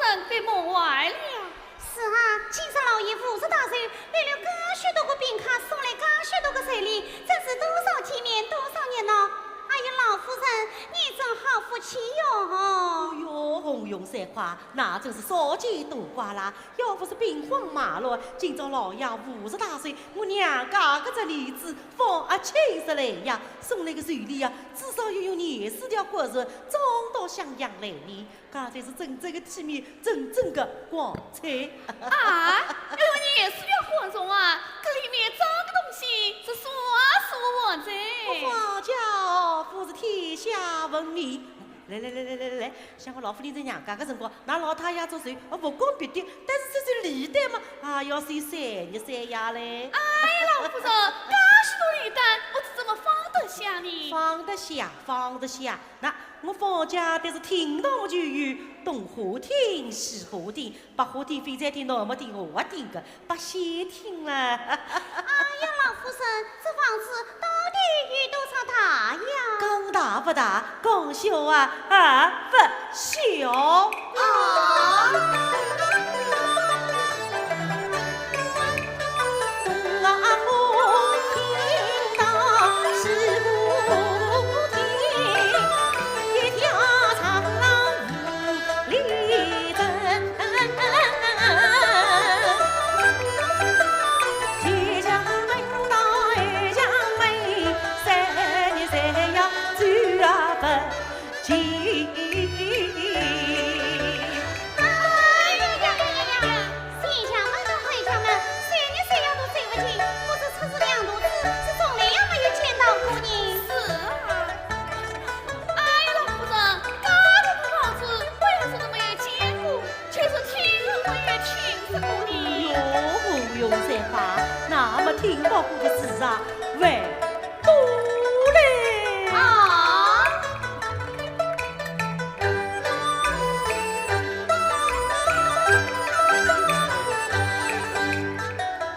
人被梦坏了。是啊，金山老爷50大寿，为了介许多个宾客送来介许多个寿礼，这是多少体面，多少年了。哎呀，老夫人，你真好福气哟！哎呦，红云山花，那真是少见多怪啦！要不是兵荒马乱，今朝老爷50大寿，我娘家搿只例子放70来呀，送来个寿礼呀，至少要用24条骨肉装到襄阳来呢，搿才是真正的体面，真正的光彩。啊，要用24条火种啊，搿里面装个东西是啥我在？方家夫是天下闻名。来，像我老夫人在娘家个辰光，拿老太爷做寿，不讲别的，但是这是礼单嘛，要算3夜嘞。哎，老夫人，介许多礼单，我怎么放得下呢？放得下。那我方家但是听到我就有东华厅、西华厅、北华厅、飞在厅、南华厅、华厅的，不先听了。哎呀，老夫人，这房子到底有多少大呀？讲大不大，讲小不小啊！那么听到过的事啊，万多嘞啊！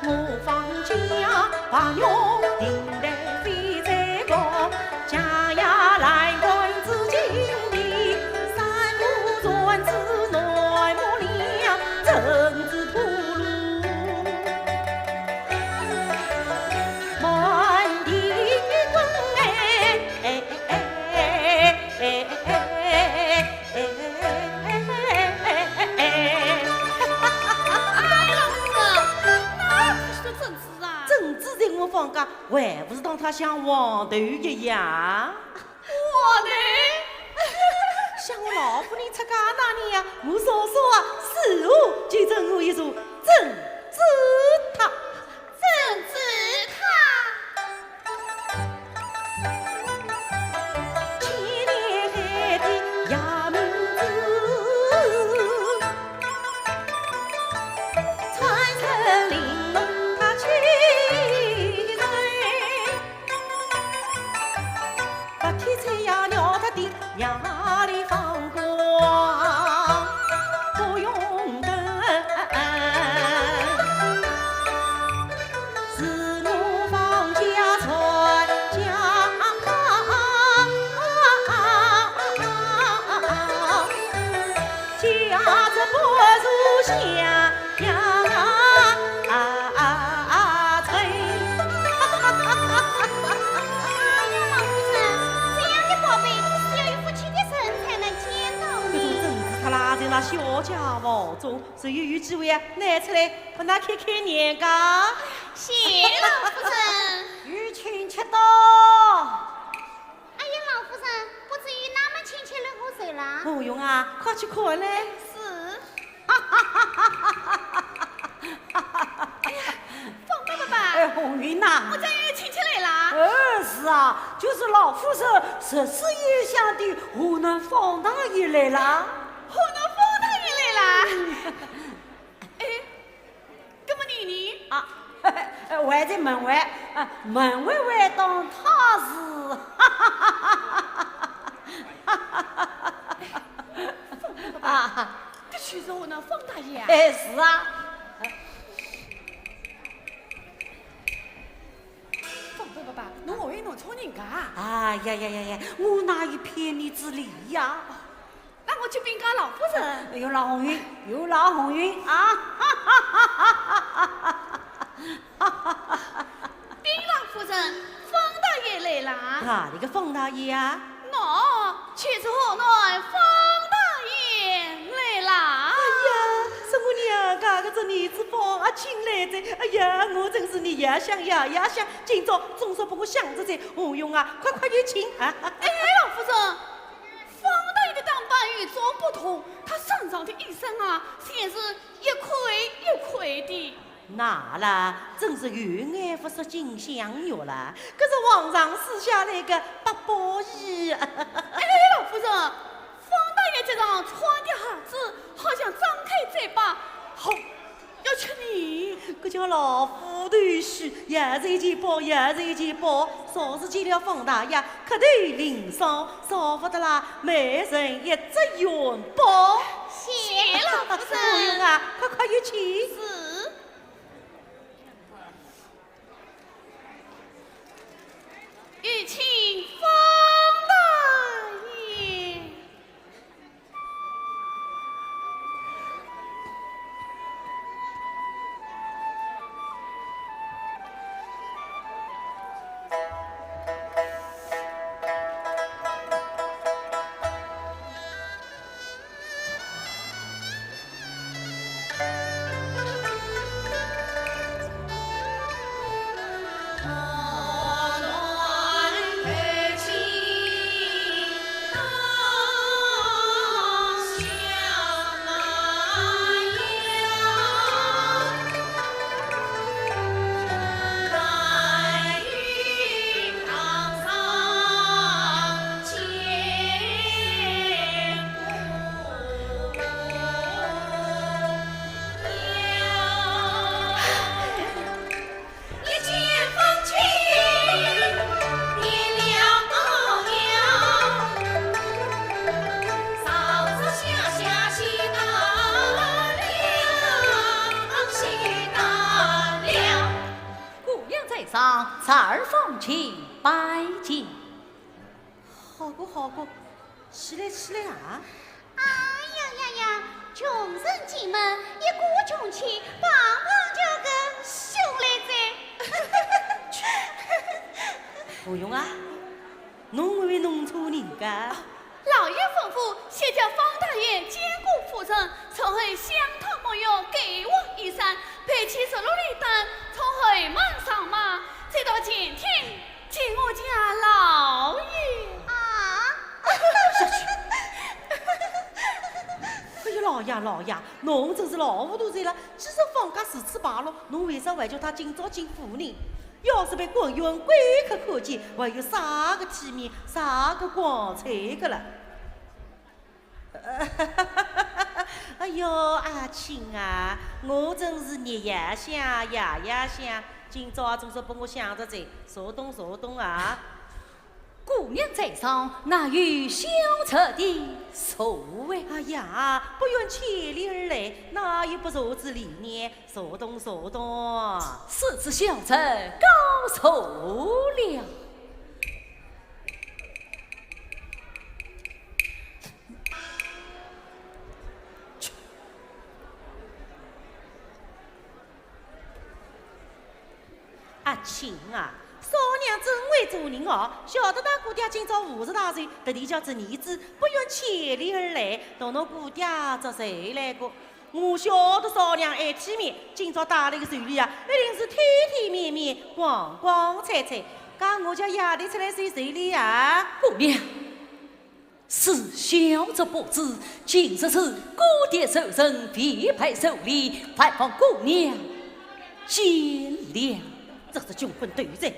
我放假把牛定来飞在高，家呀来关子金地，三五转子内幕亮，政治铺路。放假还不是当他像黄头一样？黄头？像我老夫人出嫁那年呀，我嫂嫂似乎就赠我一座政治塔。政治千年海的亚明子，传承玲珑他去。天菜呀，鸟他的夜里放光，不用等，是我放假传家家着不如香那小家房中，谁有机会拿出来给那开开眼界？谢老夫人，有亲戚到。哎呀，老夫人，不至于那么亲戚来喝水啦？不用啊，快去看嘞。是。哎呀，放爸爸。哎，红云呐，我家有亲戚来啦。是啊，就是老夫人实是有想的，我能放大一来啦。我能放他一来啦！哎，搿么你啊，还在门外，门外当他是，这确实我能放大一呀！哎，是啊。放爸爸，侬何以弄错人家？哎呀，我哪有骗你之理呀？那我去禀告老夫人。有老红云，有老红云啊！禀老夫人，方大爷来啦！哪里个冯大爷啊？喏，却是河南方大爷来啦！哎呀，是我娘家这儿子方阿庆来着。哎呀，我真是你呀想呀想，今朝总算把我想着在。洪勇啊，快有请啊！哎，老夫人，方大爷的打扮与众不同，他身上的衣裳啊，显是一块一块的。那啦，真是有眼不识金镶玉啦！可是皇上撕下来个八宝衣。哎，老夫人，方大爷这张穿的鞋子好像张开嘴巴，好要吃你。这叫老夫头须，也是一件包，也是一件包。少是见了方大爷，磕头领赏，少不得啦，每人一只元宝。谢老夫洪勇人。啊，快有请。是。有请方大爷。才儿放起拜见。好过，起来啊！哎呀，穷人进门，一鼓穷气，棒就个凶来着。洪勇啊，侬为弄错人家。老爷吩咐，先叫方大爷兼顾夫人，从后香汤沐浴，给我衣裳，配起手路里灯，从后马上马，再到前厅见我家老爷。啊！下去。哎呀，老爷，侬真是老糊涂在了。既然方家如此败落，侬为啥还叫他今朝进府呢？要是被官员贵客看见，还有啥个体面，啥个光彩个了？哎呦，阿青啊，我真是日夜想，夜夜想，今朝总是把我想着在，坐动啊！姑娘在上，哪有小车的所谓？哎呀，不愿千里而来，哪有不坐之理呢？坐动。是此小车高错了。阿青啊，少娘真会做人哦，晓得那姑爹今朝50大岁，特地叫这儿子不愿千里而来，到侬姑爹这谁来过？我晓得少娘爱体面，今朝带来的寿礼啊，一定是体体面面、光光彩彩。讲我叫夜里出来收寿礼啊！姑娘，是小者不知，今日是姑爹寿辰，必派寿礼，还望姑娘见谅。这是穷困斗争。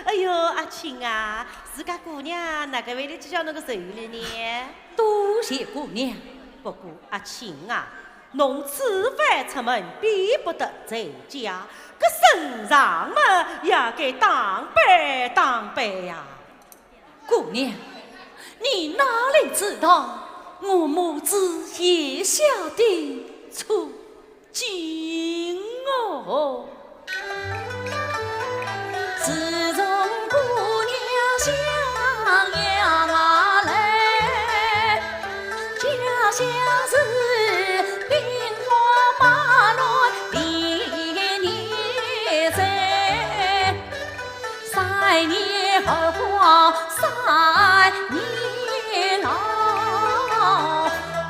哎呦，阿青啊，自家姑娘哪个为了叫那个寿礼呢？多谢姑娘。不过阿青啊，侬此番出门，必不得在家，搿身上嘛也该当扮呀。姑娘，你哪里知道我母子眼下的处境哦？自从姑娘襄阳来，相思，兵荒马乱历年在，3年后花3年老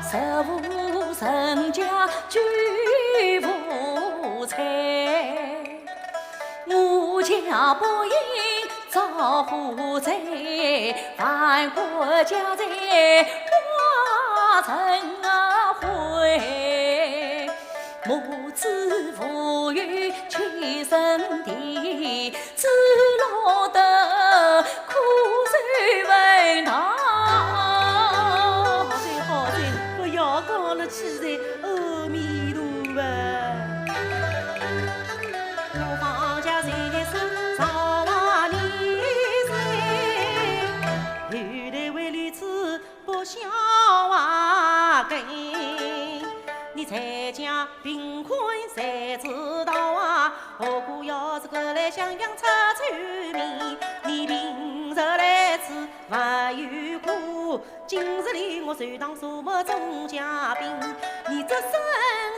，15成家俱富财，我家不应遭祸灾，万国家财化成灰。母子无有亲生的，只落得苦水为汤。好在不要讲了起来，阿弥陀佛。我放假在身上万年岁，有来为女子不孝娃根。你在家贫困谁知道啊？何故要是过来襄阳出丑面？你平日来此不有苦，今日里我手当数目中嘉宾，你这身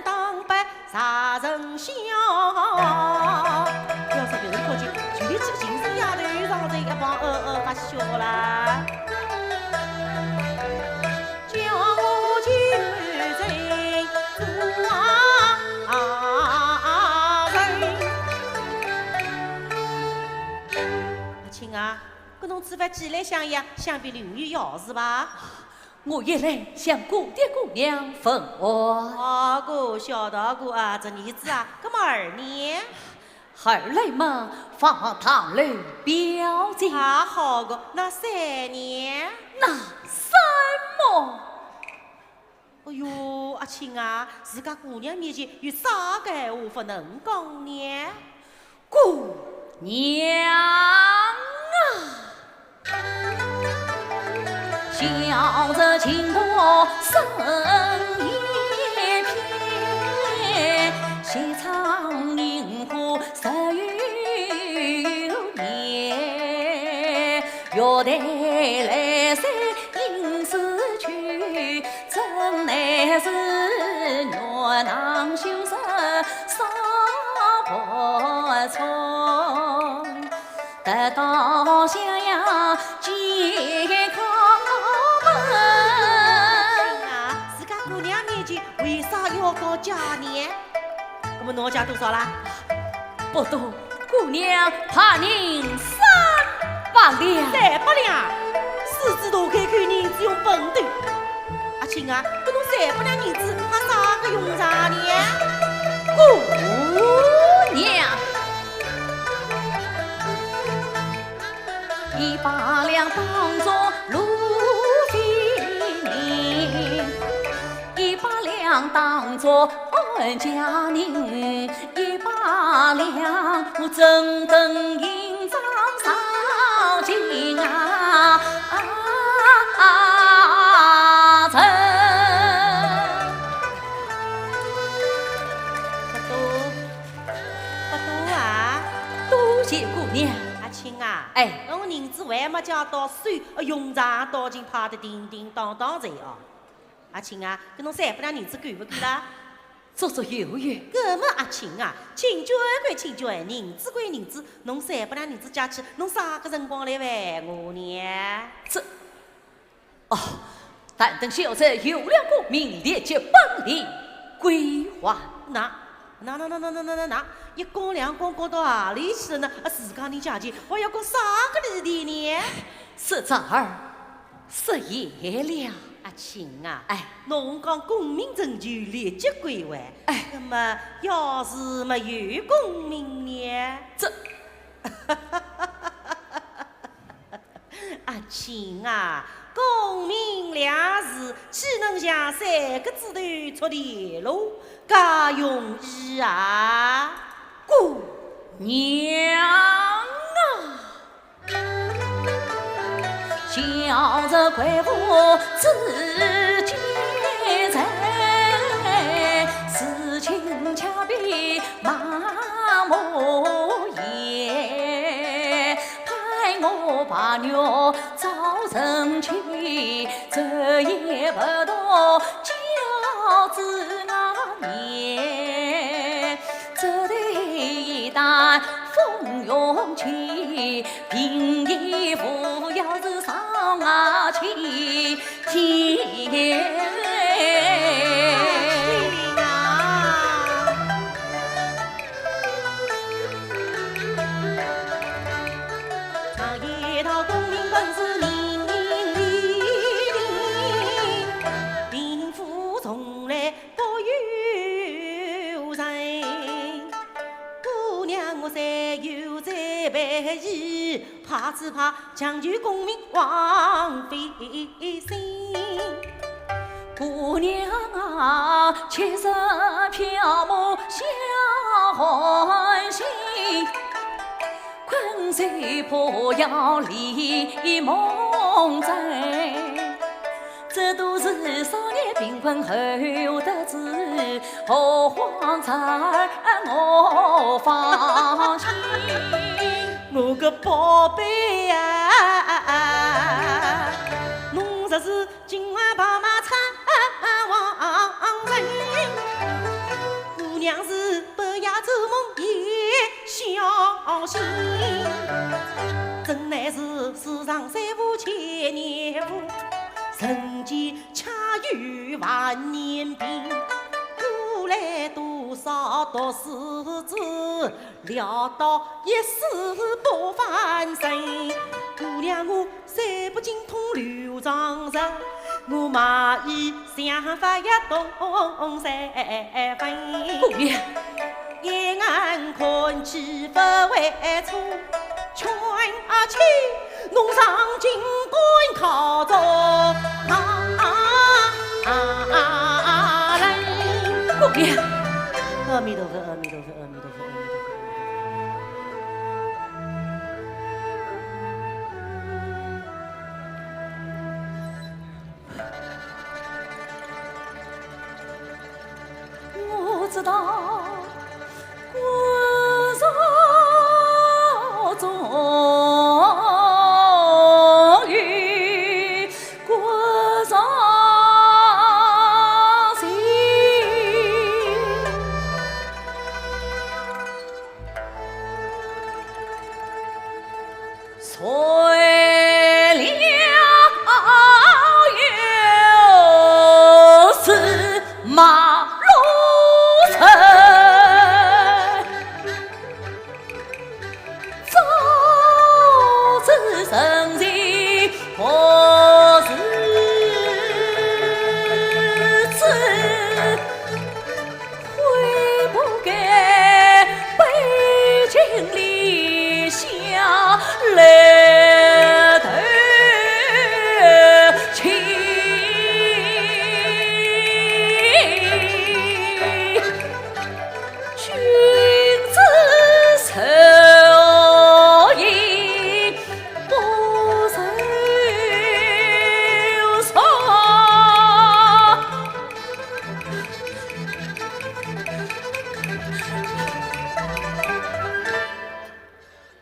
当白啥人笑？要是别人靠近，就立起精神丫头上这一帮发笑啦。叫我今日在做人。亲啊，搿侬吃饭几来香呀？想必淋雨要事吧？我也来向姑爹姑娘问话。大哥、小大哥啊，这儿子啊，搿么2年？后来嘛，放堂里表姐，还好个，那3年？那什么？哎哟，阿亲啊，自家姑娘面前有啥个闲话不能讲呢？姑娘啊，笑着情多生一片，西窗银花10余年，月台来塞应是去，真乃是月囊羞涩少不从，得到襄阳健康门。啊，自家姑娘面前为啥要搞假呢？那么侬家多少啦？不多，姑娘怕您300两。 300两，狮子大开口，人子用笨斗。阿亲啊，搿侬300两银子，还啥个用场呢？姑娘，100两当作路费银，100两当作安家人，100两我正等银张烧金啊！姑娘，阿亲啊，哎，我银子还没借到手，用场到今拍得叮叮当当在哦。阿亲啊，搿侬300两银子够不够啦？绰绰有余。搿么阿亲啊，请教归请教，银子归银子，侬300两银子借去，侬啥个辰光来还我呢？这，哦，但等小贼有了个明烈就帮你归还。那，一讲2讲讲到何里去了呢？自家人借钱，我要讲啥个理的呢？12、11两。阿亲啊，哎，侬讲公民征求立即归还，哎，那么要是没有公民呢？这，阿亲啊，公民2字岂能像3个字头出题喽？噶容易啊？姑娘啊！笑着怪我自己在，事情恰比马莫言，派我把肉早晨去，这也不到。起天。怕只怕强求功名枉费心，姑娘啊，妾身漂泊下寒心，困睡破药离梦枕，这都是少年贫困后得知，何况才儿我放心。我个宝贝啊，侬若是今晚跑马参王人，姑娘是半夜做梦也小心。真乃是世上三夫千年夫，人间恰有万年病。古来多少读书子，潦倒一世不翻身。姑娘我虽不精通流长舌，我马意想法也懂三分。姑娘，一眼看去不为错，劝阿妻侬上京官考中人。姑娘，阿弥陀佛，阿弥陀佛，阿弥陀佛，阿弥陀佛。我知道国少终于国少心，谁料又是马路城，早知神情何如此，悔不该背井离乡来投亲。君子受益不受伤，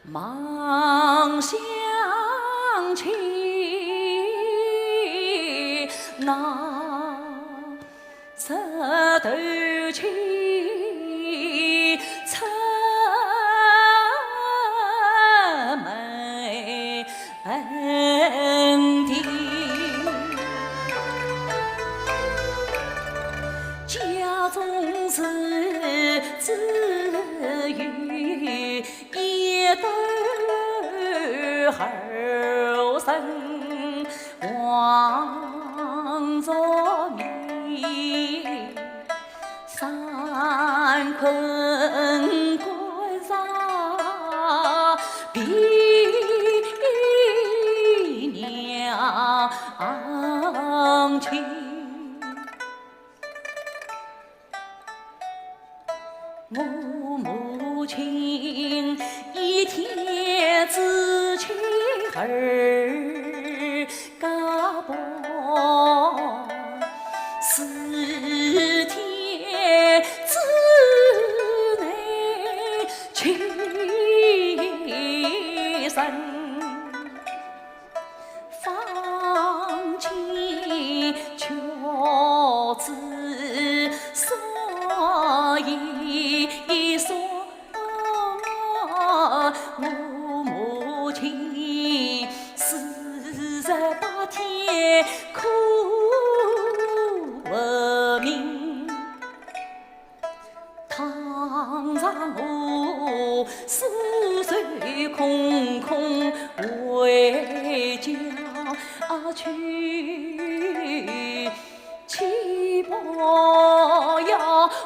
忙想起那石头情出门的，家中是只有一对后生望着你，三困关上比娘亲。我母亲一天之妻儿家婆，四天之内去生，放弃却知所以说，我母亲48天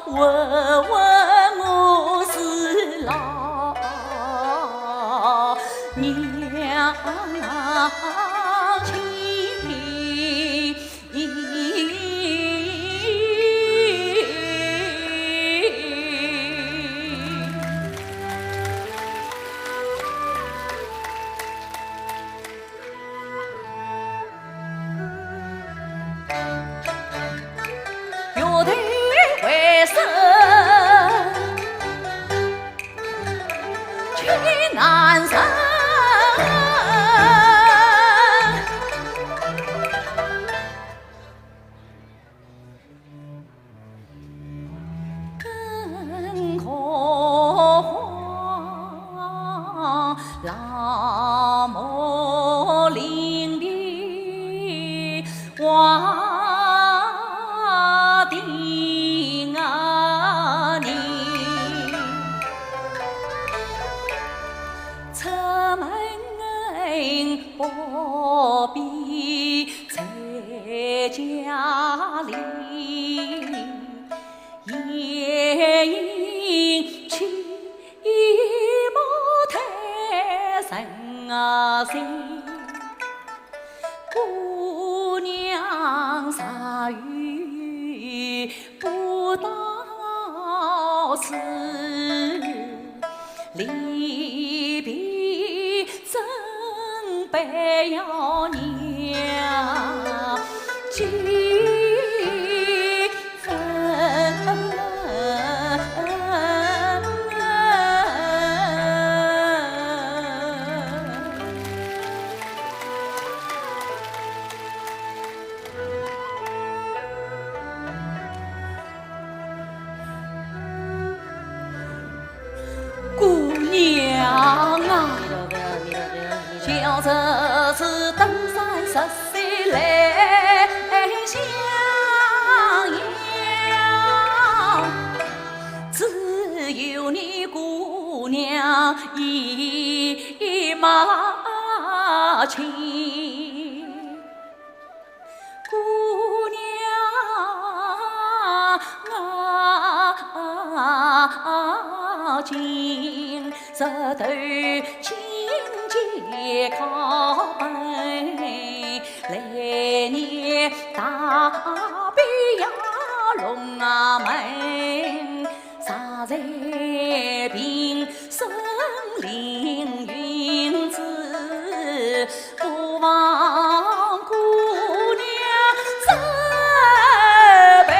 问问我是老娘亲。乐队为生，去南山。更何况老母林的娃的啊你，出门不必在家里。夜莺去莫太神啊神，姑娘茶语不到时，离别真悲要娘几姑娘啊，叫这次登山14来相邀，只有你姑娘一马亲，姑娘啊今日头亲戚靠背，来年大悲呀龙啊门，啥在平生凌云子，不忘姑娘这辈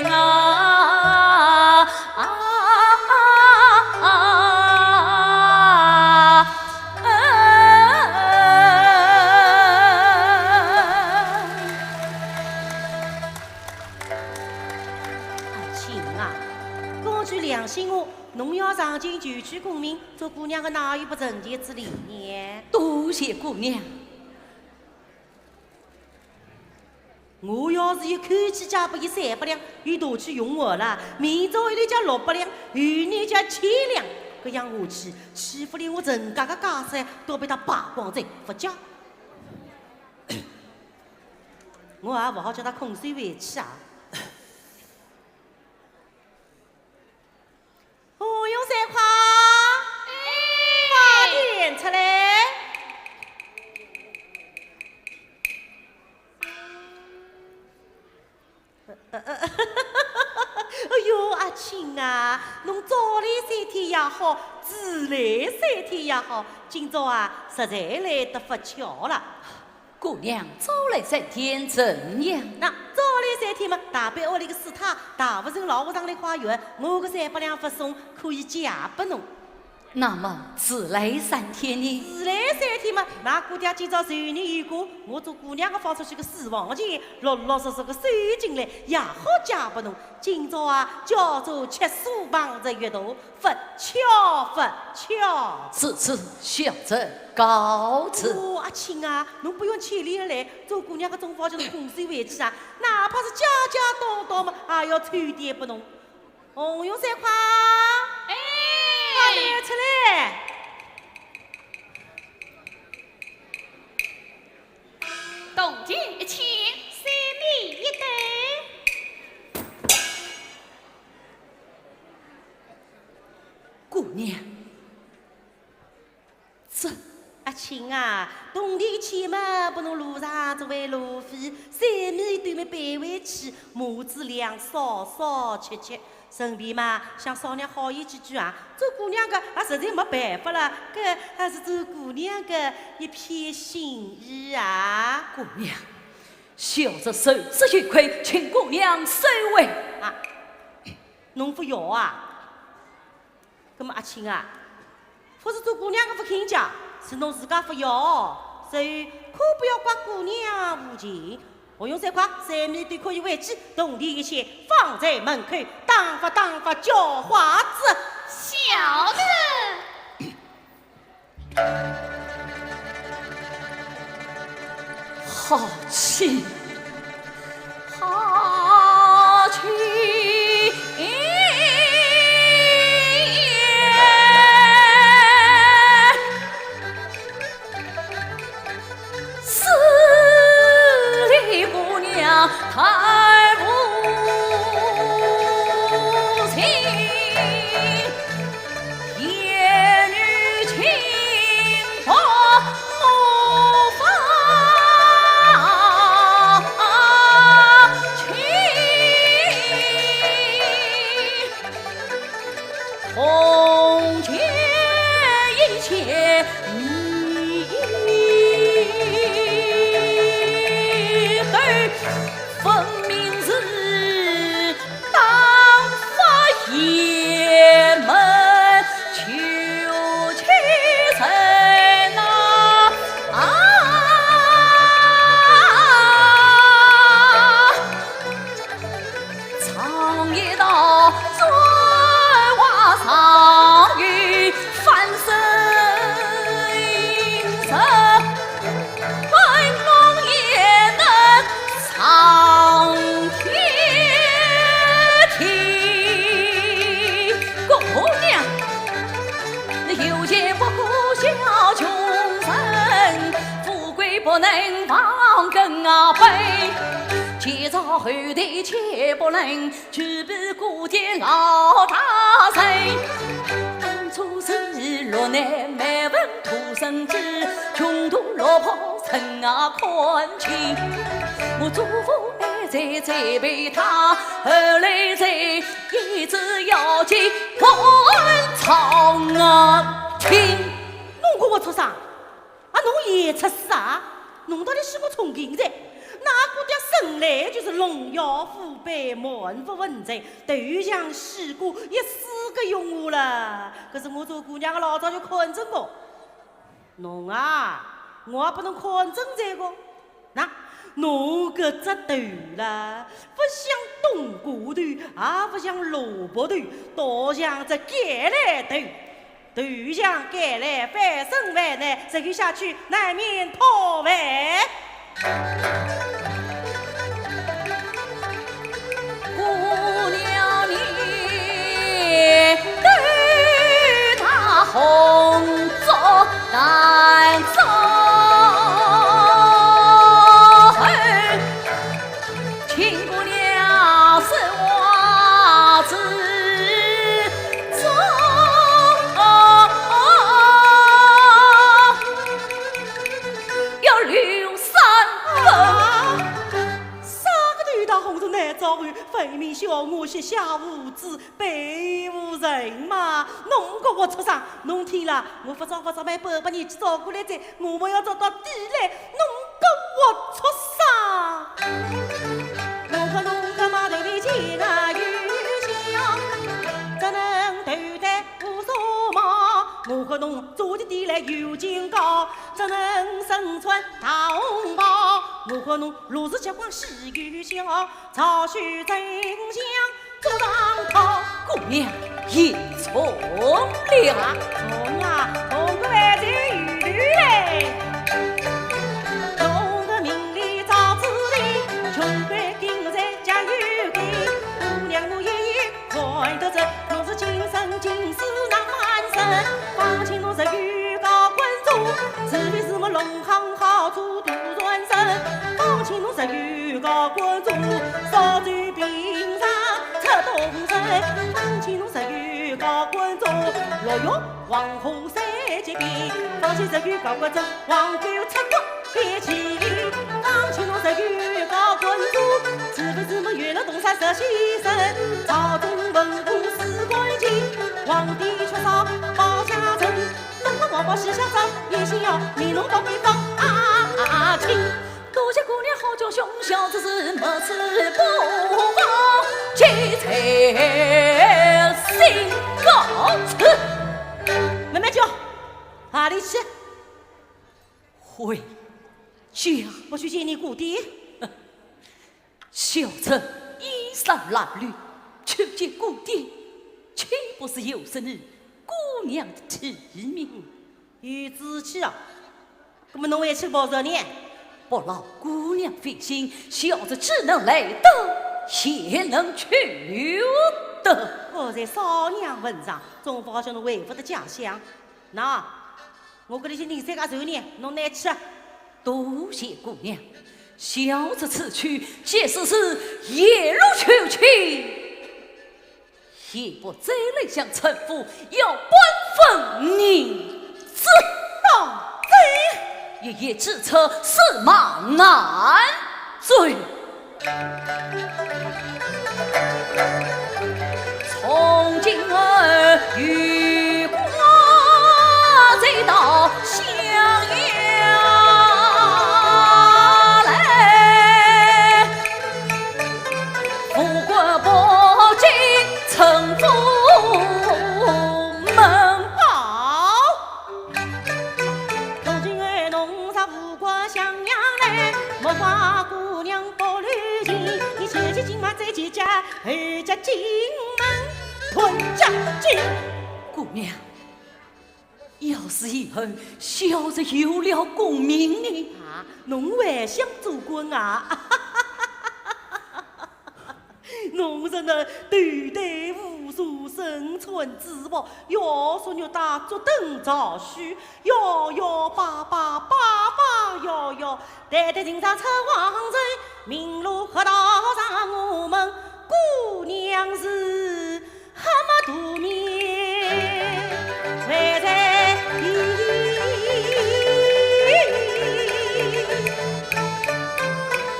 啊。良心话，侬要上进求取功名，做姑娘的哪有不成全之理呢？多谢姑娘。我要是有看起价不一300两，伊夺去用我了。明朝一头叫600两，后日叫1000两，搿样下去，欺负了我陈家的家产都被他败光在佛家。我也不好叫他空手回去啊。用3块，快点出来！哎呦，阿青啊，侬早来3天也好，迟来3天也好，今朝啊，实在来得不巧了。姑娘早来3天怎样？那早来3天嘛，大伯屋里个师太大和尚老和尚来花园，我个300两发送可以借拨侬。那么迟来3天呢？迟来3天嘛，那姑爹今朝随你有过，我做姑娘个放出去个私房钱，老老实实个收进来，也好借拨侬。今朝啊，叫做吃素旁着月头，佛巧佛巧。此次小侄告辞。哦，阿青啊，侬不用千里而来，做姑娘个总方叫侬空手回去啊，哪怕是家家道道嘛，也要传递拨侬。红用3块，快点出来！动静一请，3米1对。娘，这阿青啊，冬天去嘛，不能路上作为路费，3米对面背回去，母子俩少少吃吃。顺便嘛，向少娘好言几句啊。做姑娘个也实在没办法了，搿还是做姑娘个一片心意啊。姑娘，小子受之有愧，请姑娘收回。啊，侬不要啊？葛么阿青啊，不是做姑娘个不肯讲，是侬自家不要，所以可不要怪姑娘无情。我用3块3米对可以回去，冬天一切放在门口，打发叫花子。小的，好气，好气！死里姑娘太无情，夜女情薄无法情，红结一切你分明是当发爷们求其人长夜到砖瓦上与翻身色，本王也能上天梯。姑娘，你有钱不顾小穷人，富贵不能忘根啊背。前朝后代切不能举杯过节老大人。当初是落难没问土生子，穷途落魄成啊困境。我祖父还在栽培他，后来才一直要进官场啊听。侬给我出啥？啊，侬也出啥？侬到底是个聪明人？那姑爹生来就是荣耀富贵，满腹文采，头像戏骨，一世个用我了。可是我做姑娘个老早就看准过，侬啊，我也不能看准这个。那侬搿只头啦，不像冬瓜头，也不像萝卜头，倒像只橄榄头。头像橄榄，翻身翻难，这个下去难免讨饭。姑娘你对他红烛难走，亲姑娘是我自走，要留3分。红烛难照看，分明小我些下无知，背无人嘛。侬给我出啥？侬听了，我不早买800年去找过来再，我们要找到底来。侬给我出啥？侬和侬个码头里见啊有笑，怎能头戴无所帽？我和侬做的地来有劲高，怎能身穿大红袍？我和侬如是结婚喜有笑，朝许真相做上套。姑娘也从了，从啊，从个万岁有嘞。侬个名利早知定，穷官今在家有根。姑娘我一看得着，侬是今生今世难翻身。放清侬是御高官主，是非是么龙行好处度传身。放清侬是御高官主，少转平常出东身。放清侬是御高滚走，落月黄河三结冰，放起日月高滚走，黄狗出国别起灵，放起龙日月高滚走，自非自母月落东山射西神，朝中文武四关进，皇帝缺少保家珍，东方王宝西厢走，也心要迷龙宝贝放亲。多谢姑娘好酒凶，小子是没吃不忘，七彩心高处。妹妹叫哪里去？回家。我去见你姑爹。小臣衣衫褴褛，去见姑爹，岂不是有失你姑娘的体面？有志气啊！那么侬还去报仇呢？不劳姑娘费心，小子只能来得，也能去得。我在少娘份上，总不好叫侬回不得家乡。那我给你去领3家寿呢，侬拿去。多谢姑娘，小子此去，即使是夜路求亲，也不再来向臣服，要官封你子当真。也只策驷马难追。从今儿与瓜贼到襄阳来，富国不尽城府门。莫花姑娘不留情，你切记今晚再结家，二家进门吞将军。姑娘，要是以后小子有了功名呢？啊，侬还想做官啊？侬是那对待无数生存之宝，要说肉大足等朝夕，摇摇摆摆，摆摆摇摇，代代经常出皇城，名路河道上我们姑娘是蛤蟆肚面，还在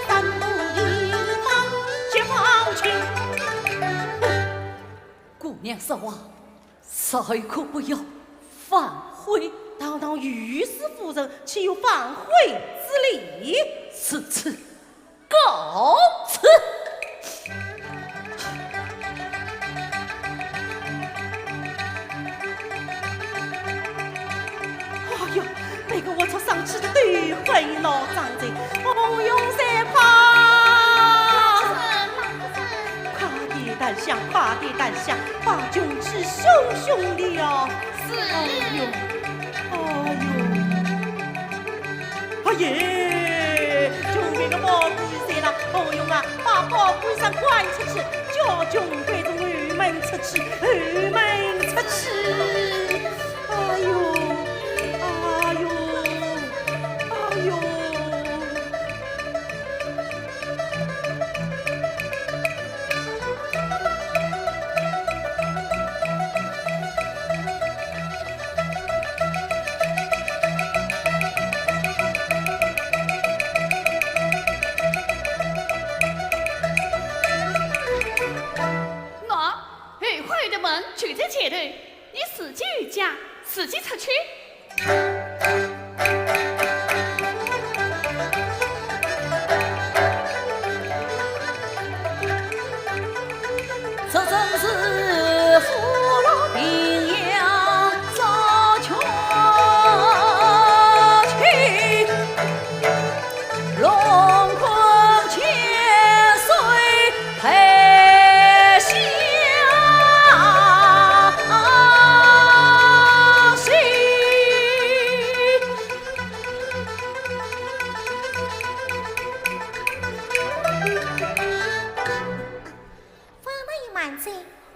三步一方解放军。姑娘实话，稍可不要反悔。堂堂御史夫人，岂有反悔之理？此次告辞。哎呦，那个我出上去的对会老张贼，红勇三快，快点胆想，快点胆想，把军旗熊熊了。是。哎呦，哎耶！就那个宝贵噻啦，红勇啊，把宝贵衫拐出去，叫军队从后门出去，后门出去。哎呦！哎呦！哎呦！就在前头，你自己回家，自己出去。这正是父老平阳早穷亲，龙困千岁配相惜。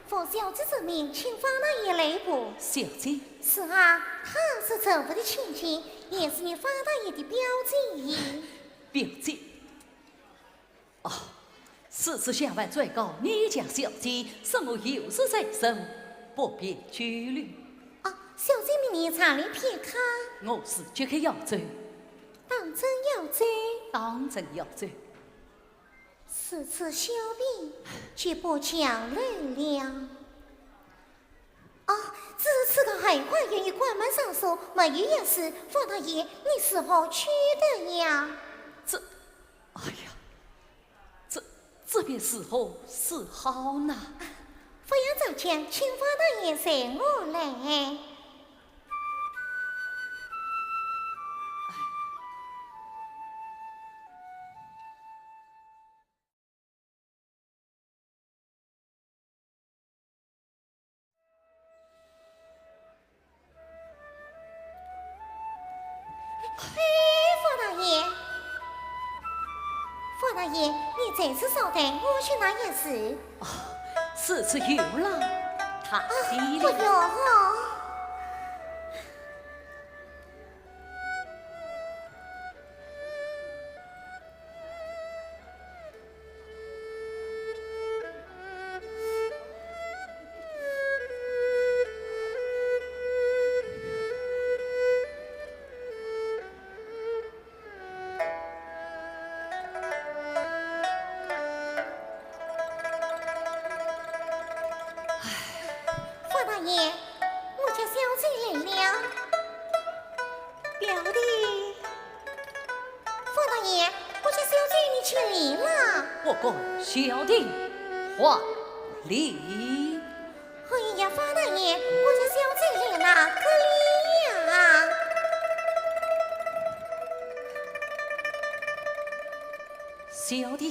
奉小姐之命，请方大爷来过。小姐，是啊，他是政府的亲戚，也是你方大爷的表姐。表姐，哦，此次下凡最高，你家小姐，是我有事在身，不必拘虑。哦，小姐明年查理片刻，我是绝对要走，当真要走。当真要走。此次小弟绝不强人了。哦，这次个海关愿意关门上锁，没有也是方大爷，你是何去的呀？哎呀，这边是好呢。不要早讲，请方大爷随我来。方大爷，你这次稍等，我去拿钥匙。此次有了，他低不了。用哦。方大爷，我家小姐来了。表弟，方大爷，我家小姐你去来了。不过小弟还礼。哎呀，方大爷，我家小姐来了，可礼呀！小弟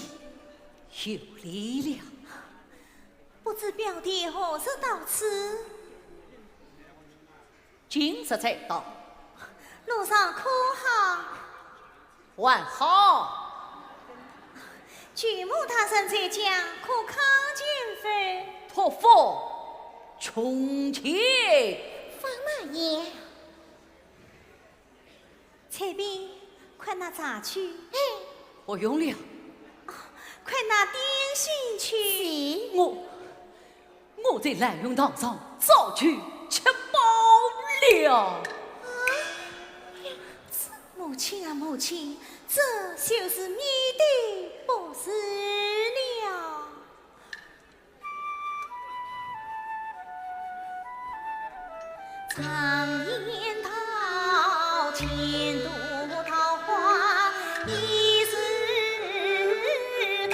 有礼了。不知表弟何时到此？今日才到，路上可好？还好。举目他生在家，可康健否？托付从前。方大爷，彩边，快拿茶去。不用了，快拿点心去。我在兰用堂上早去吃饱了。母亲啊，母亲，这就是你的不是了。常言道，前度桃花一时开，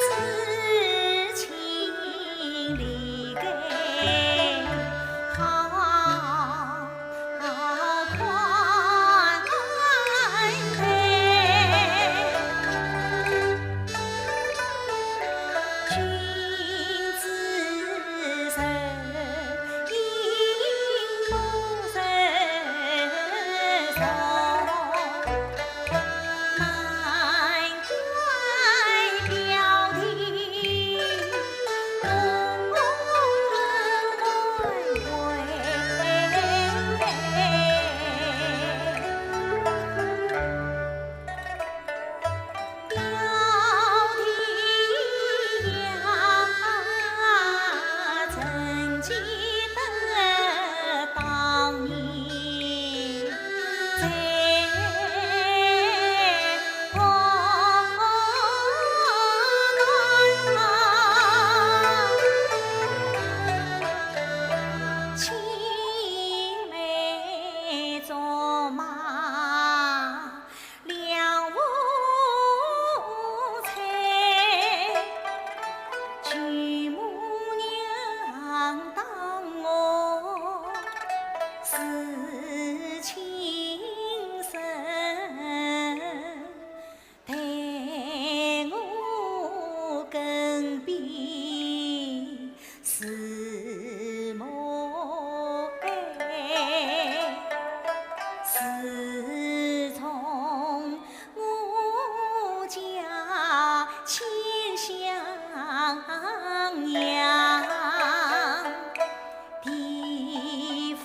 此情离给好宽待，君子身应不伸手，难怪表弟龙曾记得当年在青梅竹马两无猜，举母娘当我是亲生，待我更比是母爱。自从我家亲相养，地分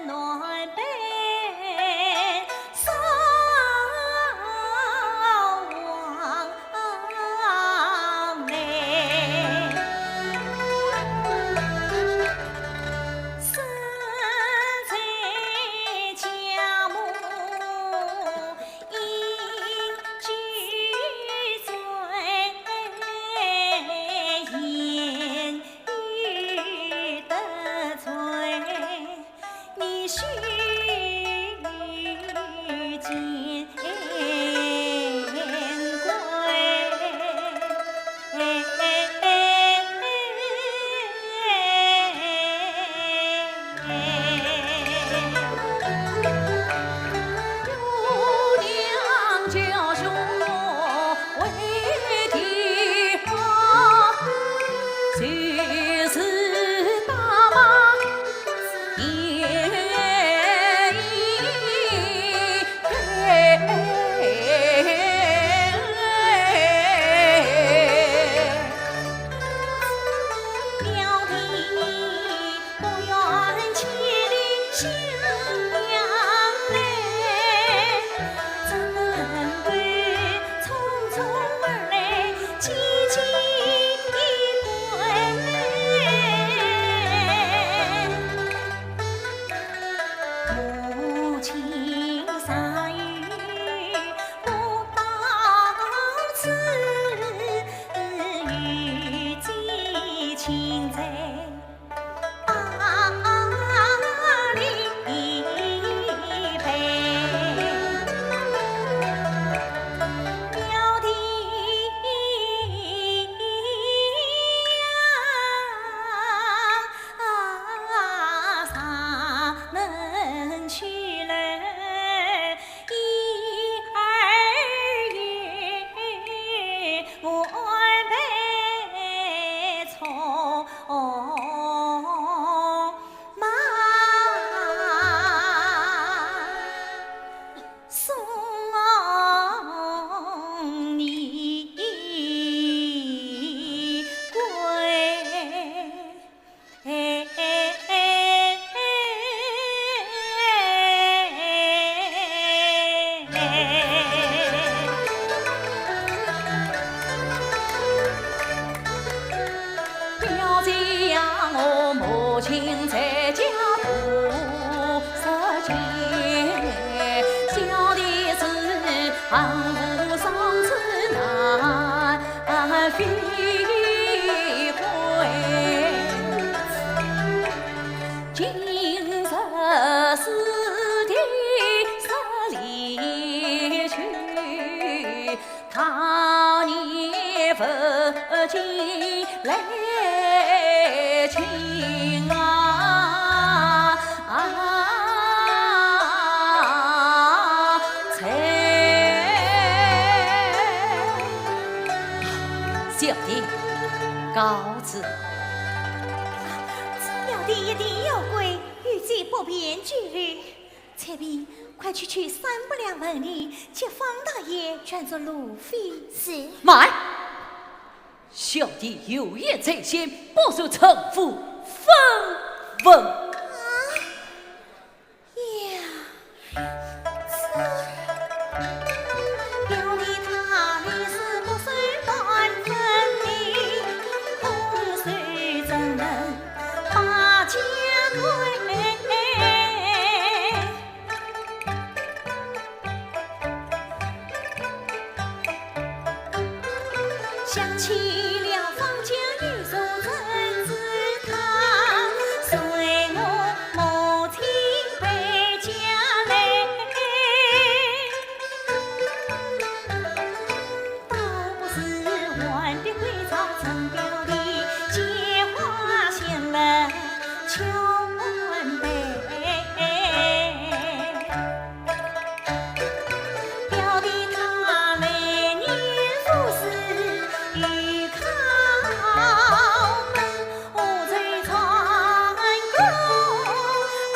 暖被少往来。亲在家不识见，小的是行路上次难飞回，今日是的十里去，他年不见来亲啊！小弟告辞。小弟一定要归，预计不便距日。翠碧，快去三不两问里，接方大爷转做路费。是。慢！小弟有言在先，不受城府分文。呀，表弟他里是不算半分的，空水怎能把家归？想起了方家玉手真子他，随我母亲回家来，倒不是玩的归草成表里，结花献了秋晚杯。表弟他每年服侍与靠门，我最传功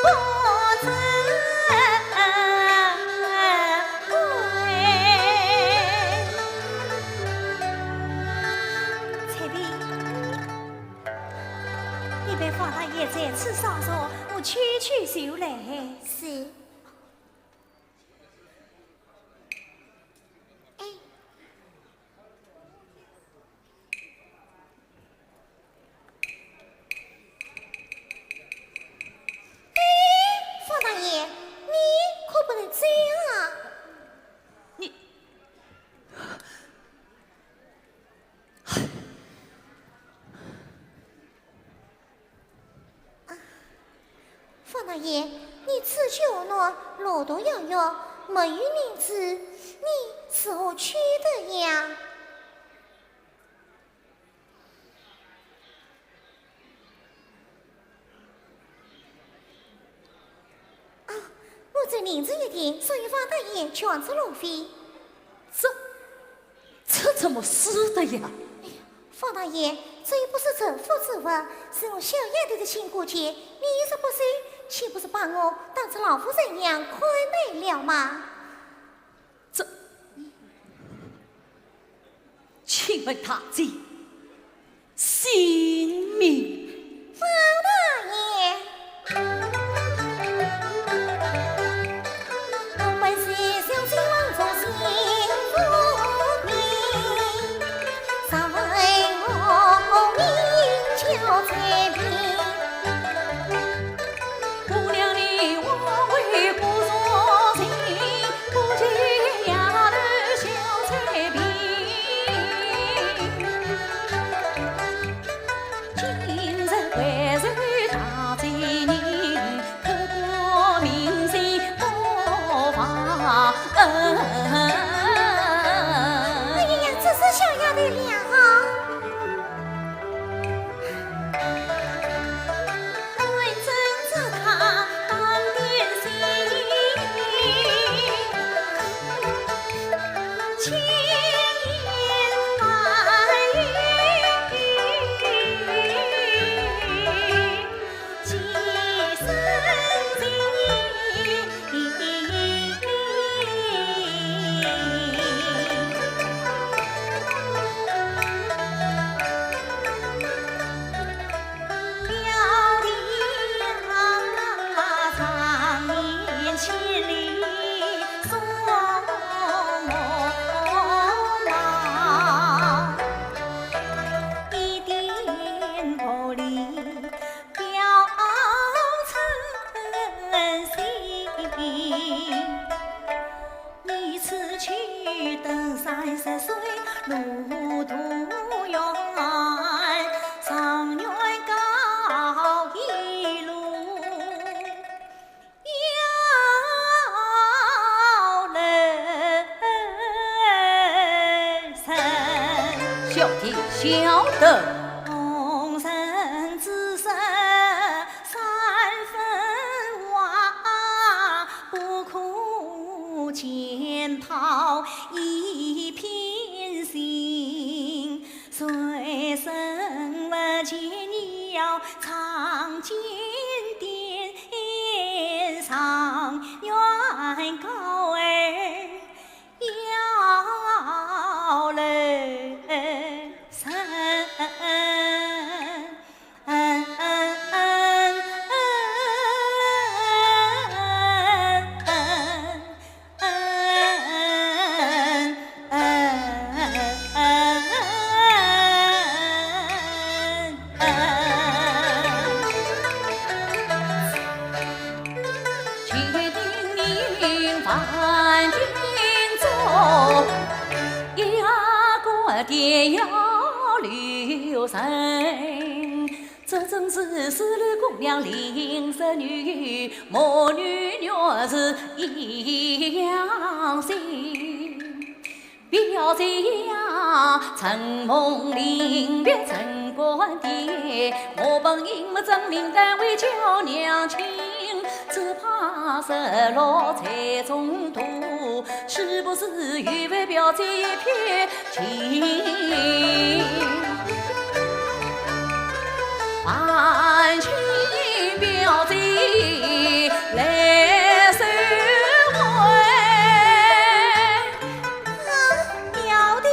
不曾归。翠碧，你别放大爷在此上说，我去就来。是。方大爷，你可不能这样啊！你方大爷，你此去无奈，路途遥远，没有银子，你是何去的呀？我这银子一定，所以方大爷全出路费。这怎么是的呀？方大爷，这又不是仇富之物，是我小丫头的亲过节，你说不收，岂不是把我当成老夫人样宽待了吗？请问他这姓名？方大爷，我本是小金王中幸福命，上为我名叫翠萍。姑娘你我为不做情，不见丫头小翠萍。今晓得红尘之事三分话，不可检讨一片心。随身不见你要常见殿上愿高儿要人生。万兵走，压过爹要留神。这正是四路姑娘临十女，母女若是一样心。表姐呀，承蒙临别陈官爹，我本应不证明单位叫娘亲。只怕失落在中途，是不是与为表姐一片情？万千表姐来收回。表弟，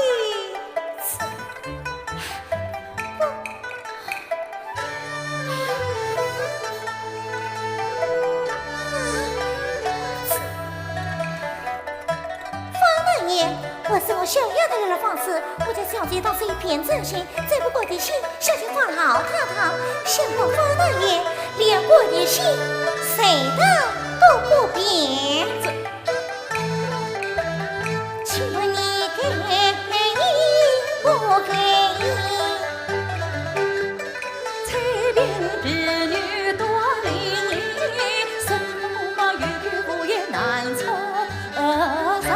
我是我想要的人的方式，我家小姐倒是一片真心，在不过的心，小姐话老太太，想过方大爷，连过的心，谁的都不变。请问你给不给？彩屏儿女多伶俐，什么语句我也难出声。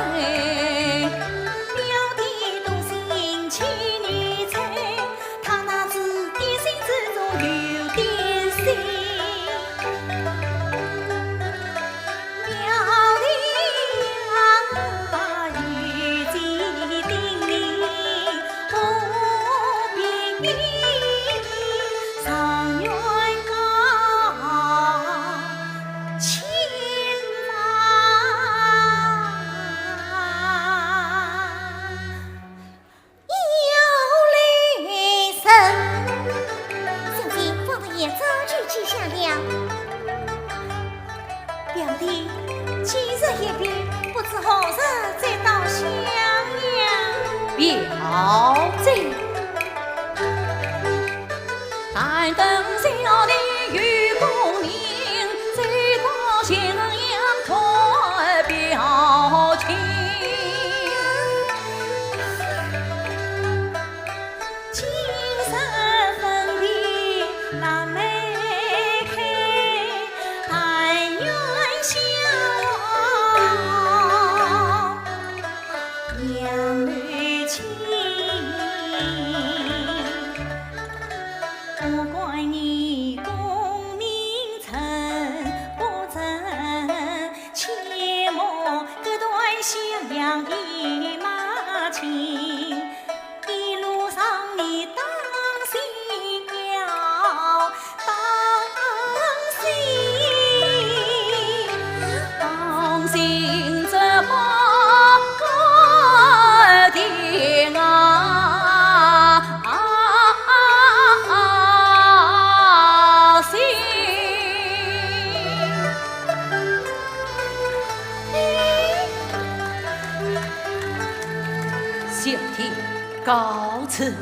表姐，但等小弟与功名，再到咸阳托表亲。今生分别难眉开，但愿相望两女情。不怪你功名成不真，切莫隔断襄阳一马情。一路上你当心要当心这马哥爹小弟告辞。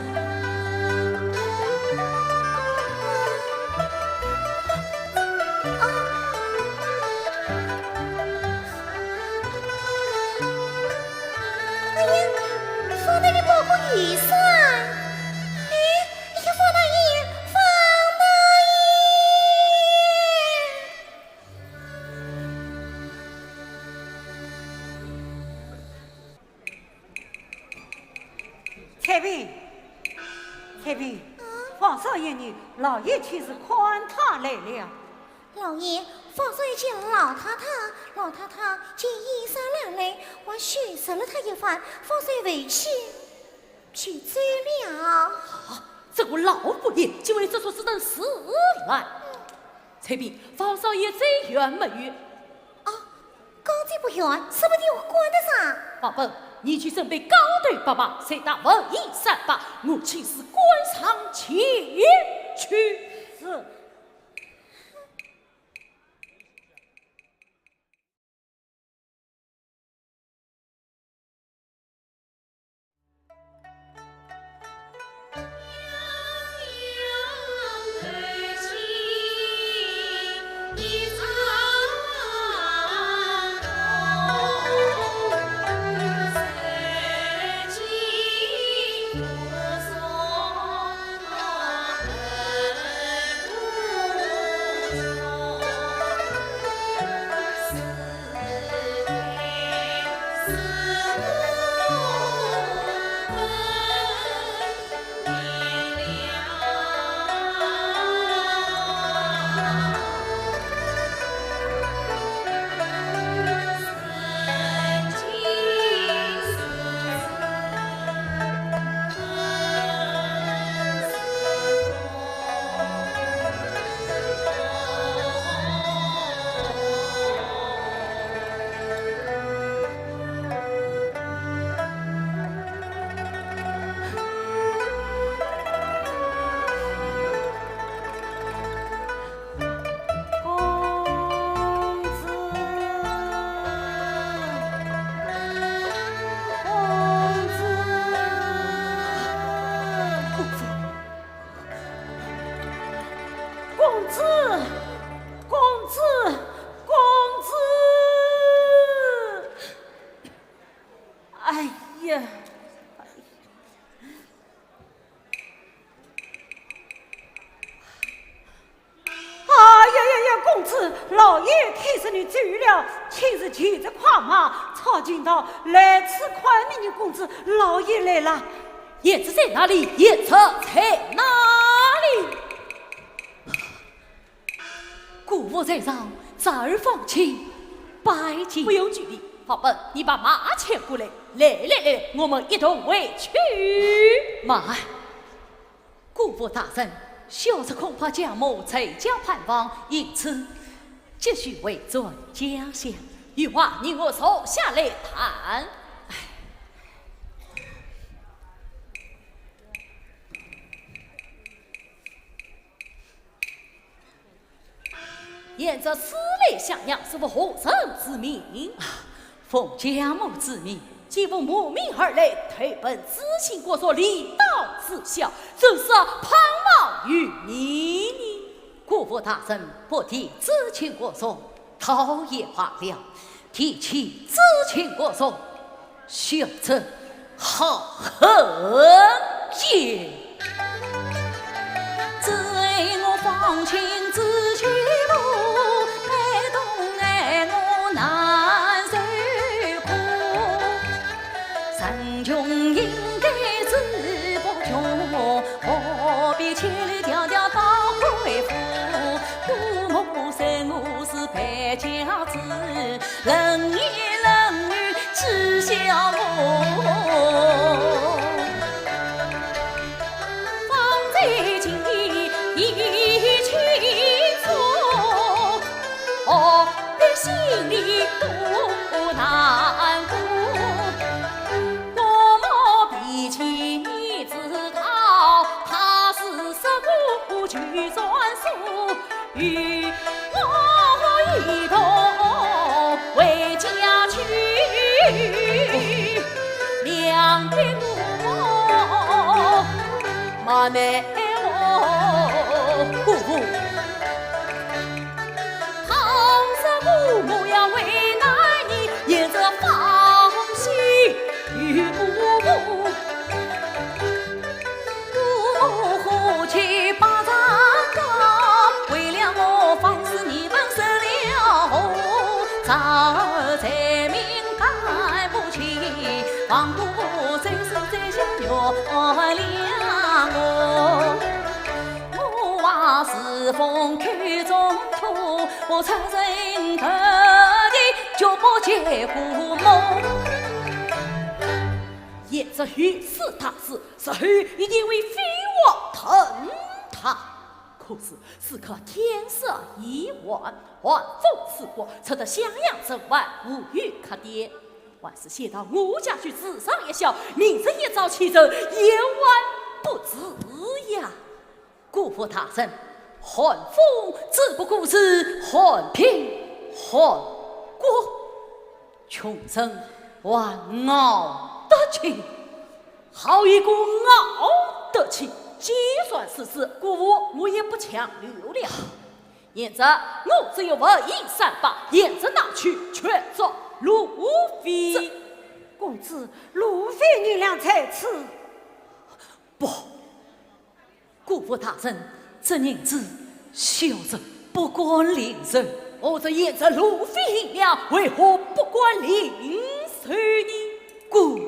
哎呀，方大爷保护雨伞！哎，呀，方大爷，方大爷！彩萍，里，方少爷你老爷却是宽他来了。老爷，方少爷见老太太，老太太见衣衫褴褛，我训斥了他一番，方少爷委屈去走了。这个老佛爷就为这说是等事来。这边方少爷最远没远。刚才不远，说不定我管得上。宝贝，你去准备高队爸爸，谁打文艺三把，我请示官上前去。是。老爷看着你走了，亲自骑着快马抄近道来此宽命的公子，老爷来了。叶子在哪里？叶子在哪里？姑父在上，侄儿放心，拜见。不用距离，宝贝，你把马牵过来，来，我们一同回去。马，姑父大人，小子恐怕家母在家盼望，因此继续为尊家乡。有话你我坐下来谈。沿着此类襄阳是我何人之命？奉家母之命，既奉母命而来，推奔知青国所理道之孝，正是盼望于你。国父大人不提知青国所，倒也罢了；提起知青国所，小子好恨也。只为我放情知青路，爱动爱我难受苦。贫穷应该知不穷，何必千里迢迢到贵府？父母生我是败家子，冷言冷语只笑我。放在今一清楚，何必心里多难过？我莫比起你知道，他是十古去算数，与我一同回家去，两边我马内我姑父，倘是父母要为难你，也则放心与姑父。父母何去把丈高，为了我凡事你们受了丈儿才明白不起，望姑父再手再相约了我。是风口中土，我出人头地，脚步结古梦。也这御史大事，是后一定为飞王腾他。可是此刻天色已晚，晚风四过，扯得襄阳城外无语可跌。还是先到我家去自上一笑，明日一早起走，夜晚不知呀。姑父大人，汉风只不过是汉平汉国，穷生还傲得起，好一个傲得起！就算是事，姑父我也不强留了。现在我只有文艺三把，现在拿去全做路费。公子，路费你俩在此。不，姑父大人，这银子小着不管零售，我这现在路费银两，为何不管零售呢？姑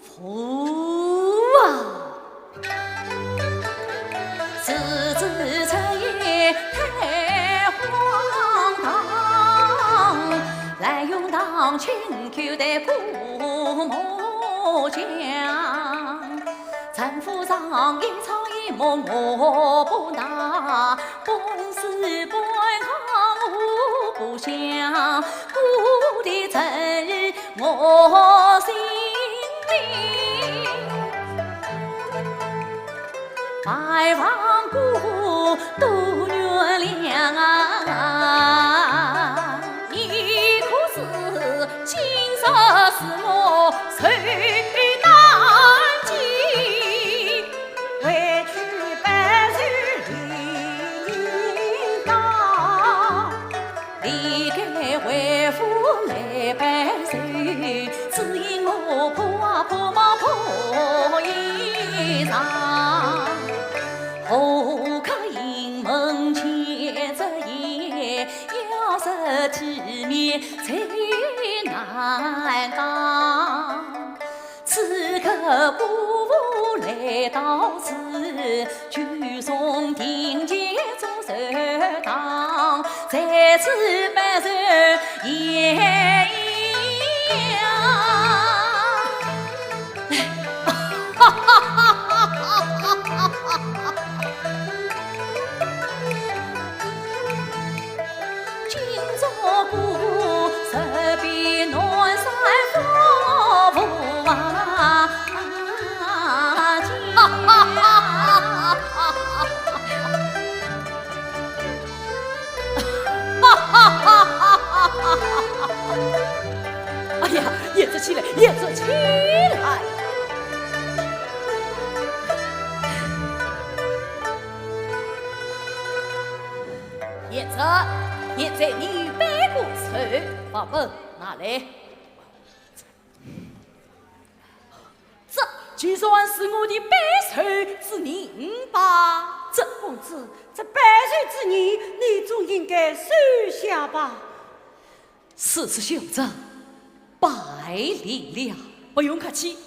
父啊！此子这夜太荒唐，来用当亲口的姑母讲，丈夫上一草一木我不拿，本是本行我不想，姑的真我心里，拜望姑多原谅啊！你可是今生是我谁难及？回去办事理当，你该为父来办事，只因我破毛破衣裳。后客营门前着夜，要是体面才难讲。此刻姑父来到此，就送定节做首当，在此办事也一样。哈哈哈哈哈哈！今朝姑十比南山夫妇啊，哈哈哈哈！哎呀，演着起来，演着起来！现在你背过手，把本拿来。这就算是我的背手之人吧。这公子，这百岁之年，你总应该收下吧。此次秀着百里了，不用客气。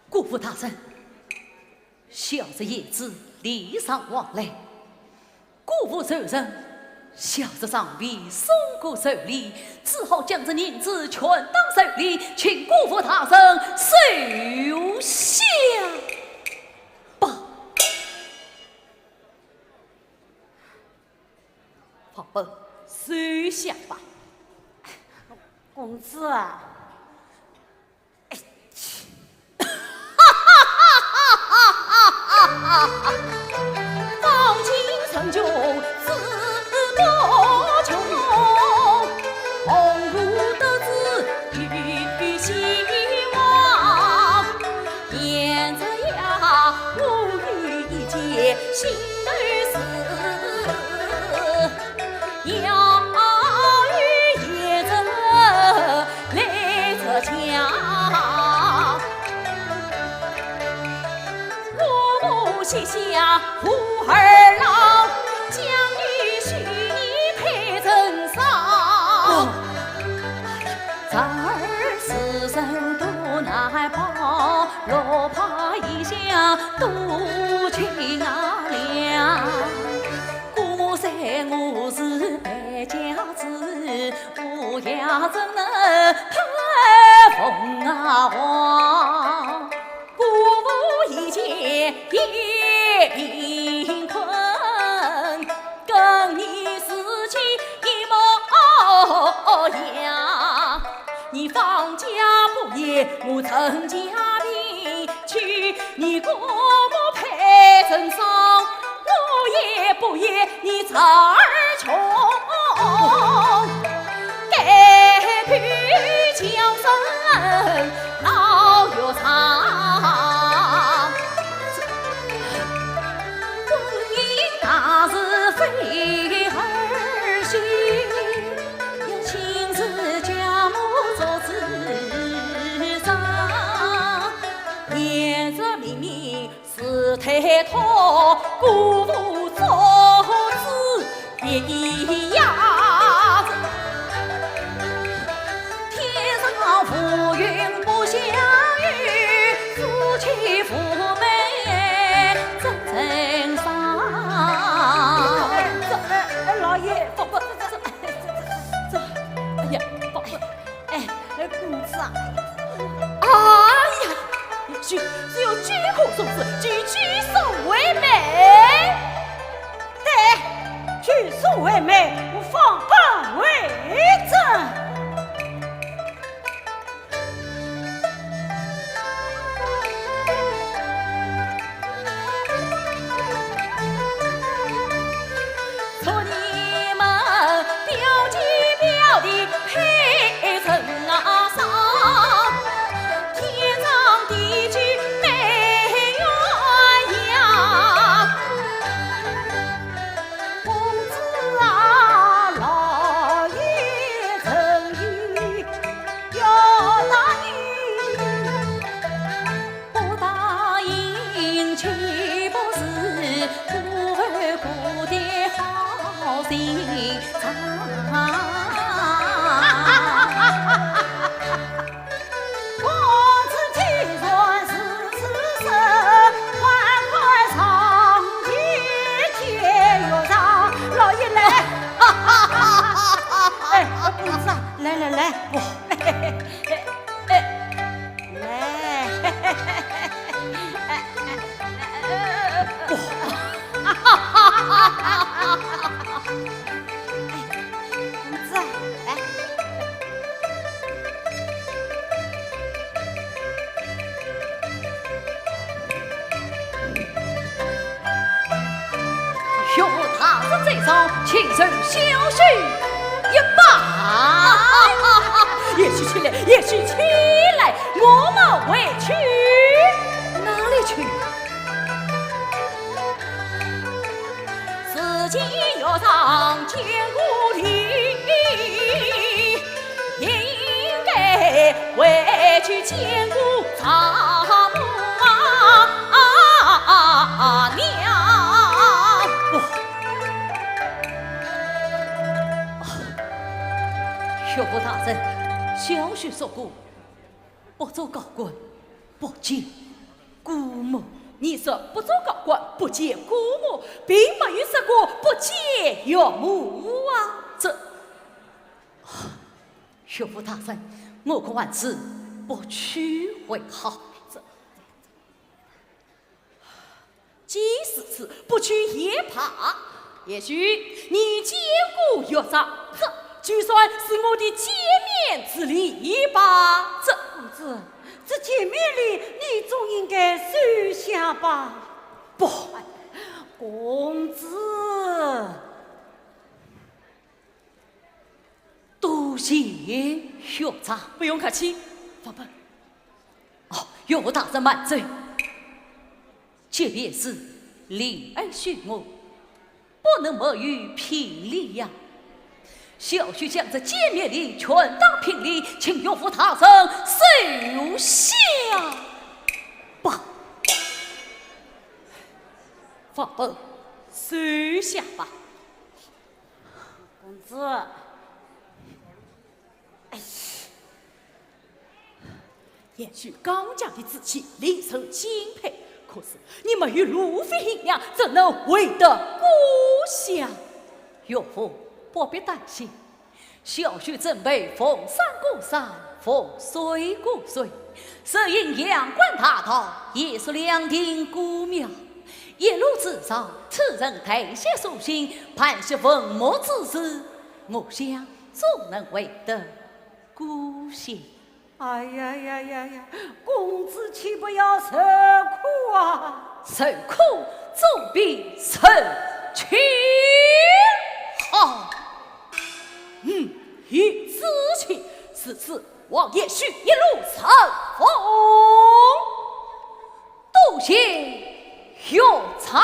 姑父大人，小子叶子礼尚往来，姑父受人，小子尚未送过手礼，只好将这银子全当手礼，请姑父大人收下吧。好吧，收下吧。公子啊，方今成就自多穷，红如得知与希望，沿着呀无语一结心内事，要与叶子来着讲。膝下富二郎，将你许你配赠上。咱儿此生多难报，若怕一想多情啊。呀怎能太风啊黄？孤舞一剑也贫困，跟你死期一模样。你放假不夜，我趁家病去，你姑母陪诊丧，我也不夜，你财儿穷。该去江山老有长，婚姻大事非儿戏，要亲自家母做主张，沿着秘密是太托，姑父做主别一样。浮云不相遇，夫妻妇美真正伤。老爷，不，哎呀，不，公子啊，哎呀，只有居口送子，举手为美。对，举手为美，我方本为真。亲手小许一把，也许起来，也许起来，我们回去哪里去？自己要上千古里，也应该回去千古长母娘。岳父大人，小婿说过，不做高官，不见姑母。你说不做高官，不见姑母，并没有说过不见岳母啊！这，岳父大人，我可还是不去为好。这，即使是不去也怕，也许你兼顾岳长，这。就算是我的见面之礼吧，这公子，这见面礼你总应该收下吧？不，公子，多谢岳长，不用客气，放本。岳大人万岁，这便是礼儿许我，不能没有聘礼呀。小婿将这见面礼全当聘礼，请岳父大人收下吧。放本，收下吧。公子，也许刚强的志气令人钦佩，可是你没有路费银两，怎能为得故乡？岳父不必担心，小婿准备逢山过山，逢水过水，设引阳关大道，也是两庭姑庙。一路之上，此人迨写书信，盼是文墨之事，我想总能为得姑息。哎呀呀呀呀！公子岂不要受苦啊？受苦总比受屈好。以此情，此次王爷须一路乘风，多谢有才。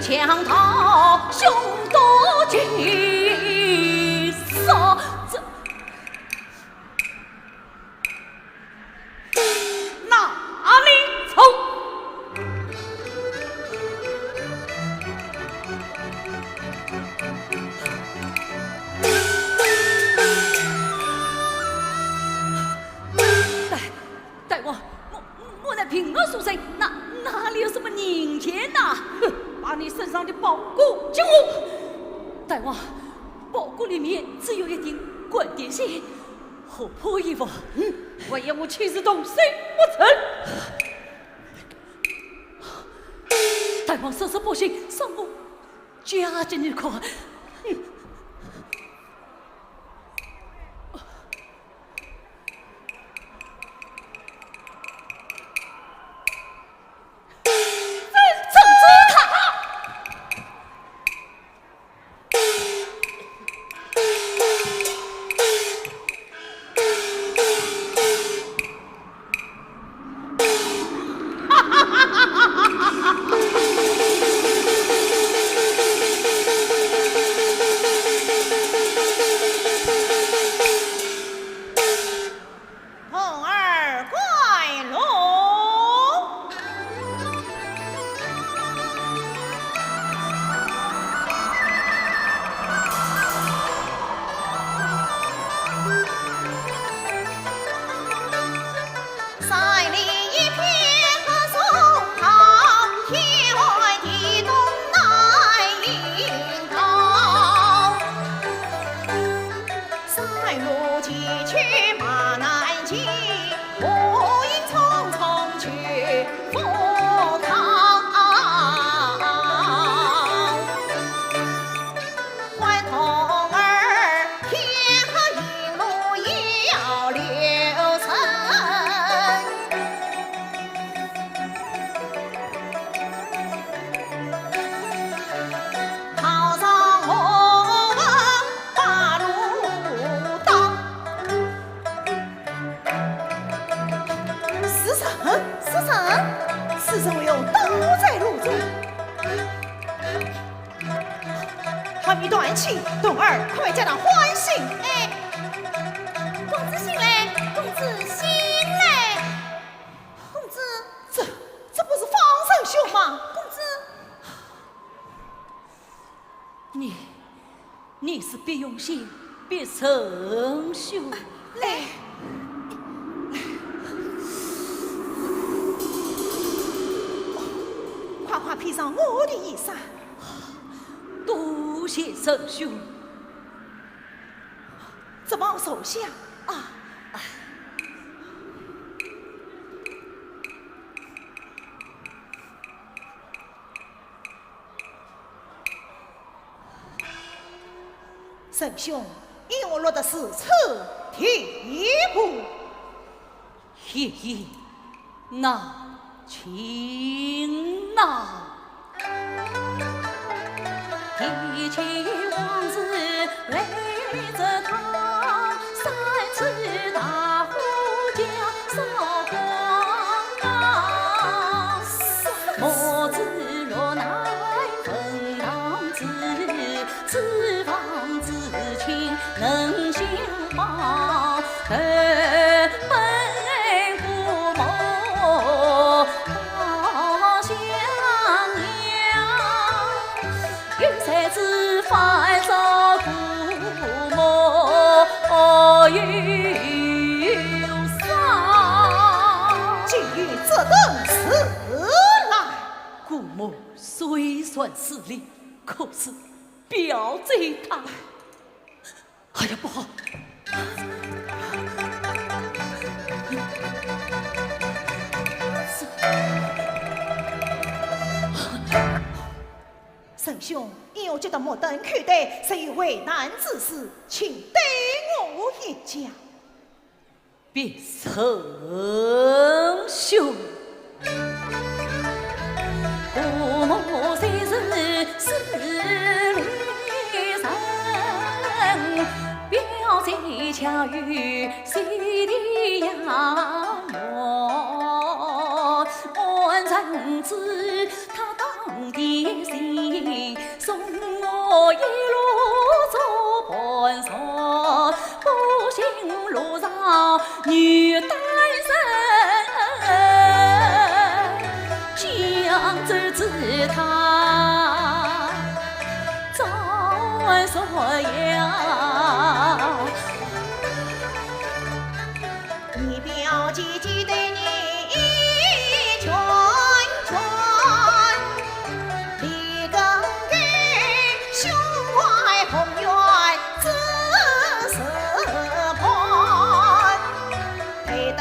强盗凶多吉少，这哪里走？大王，我在平安书生，哪里有什么人钱呐？把你身上的宝骨交我！大王，宝骨里面只有一顶滚点线，好破衣服。我也无其事动谁不成？大王色色不行，上我加紧一块。还没断气，冬儿，快叫他唤醒！哎，公子醒来，公子醒来，公子，这不是方胜兄吗？公子，你是别用心，别成兄。来，快快披上我的衣裳。多谢圣兄。这帮手下啊，圣兄，因我落的是此地步。爷爷，那请拿。提起往事泪着淌，三次大呼叫扫光。莫知若乃分当之，此方知情能相帮。本父母好相娘，愿才知反遭父母忧伤。今日这等此来，姑母虽算势力，可是表贼他，哎呀不好！圣兄，因我觉得莫等去待，是以为难之事，请对我一讲。别成兄，父母虽是离神，表姐巧遇谁的呀我怎知他当爹心，送我一路走半山，不幸路上女单身，江州知他早说呀。你表姐记得你劝劝，你更给兄外红愿子色盘，配等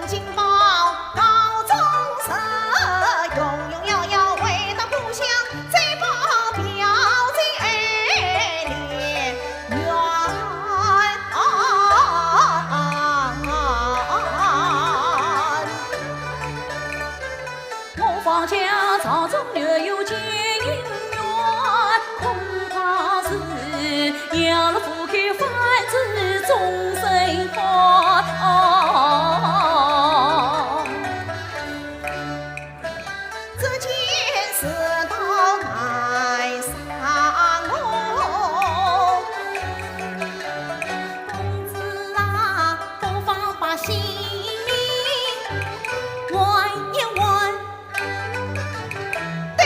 金宝高中生，永永遥遥回到故乡，再报表姐脸冤。我方家朝中略有结姻缘，恐怕是养了夫妻反子终身欢。这件事到难上我，公子啊，不妨把心问一问。对，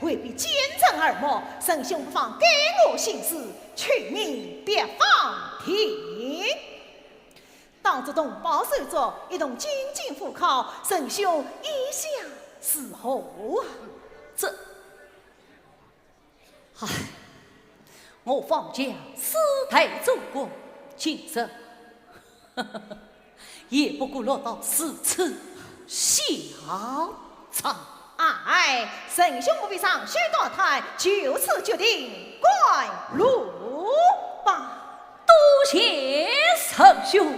未必奸臣耳目，圣兄不妨给我行事，取名别放停。当着同胞手足，一同精进赴考，圣兄意下是何啊？这，唉，我方家世代祖国，今日也不过落到如此下场。哎，圣兄不必上许多台，就此决定怪路吧。多谢圣兄。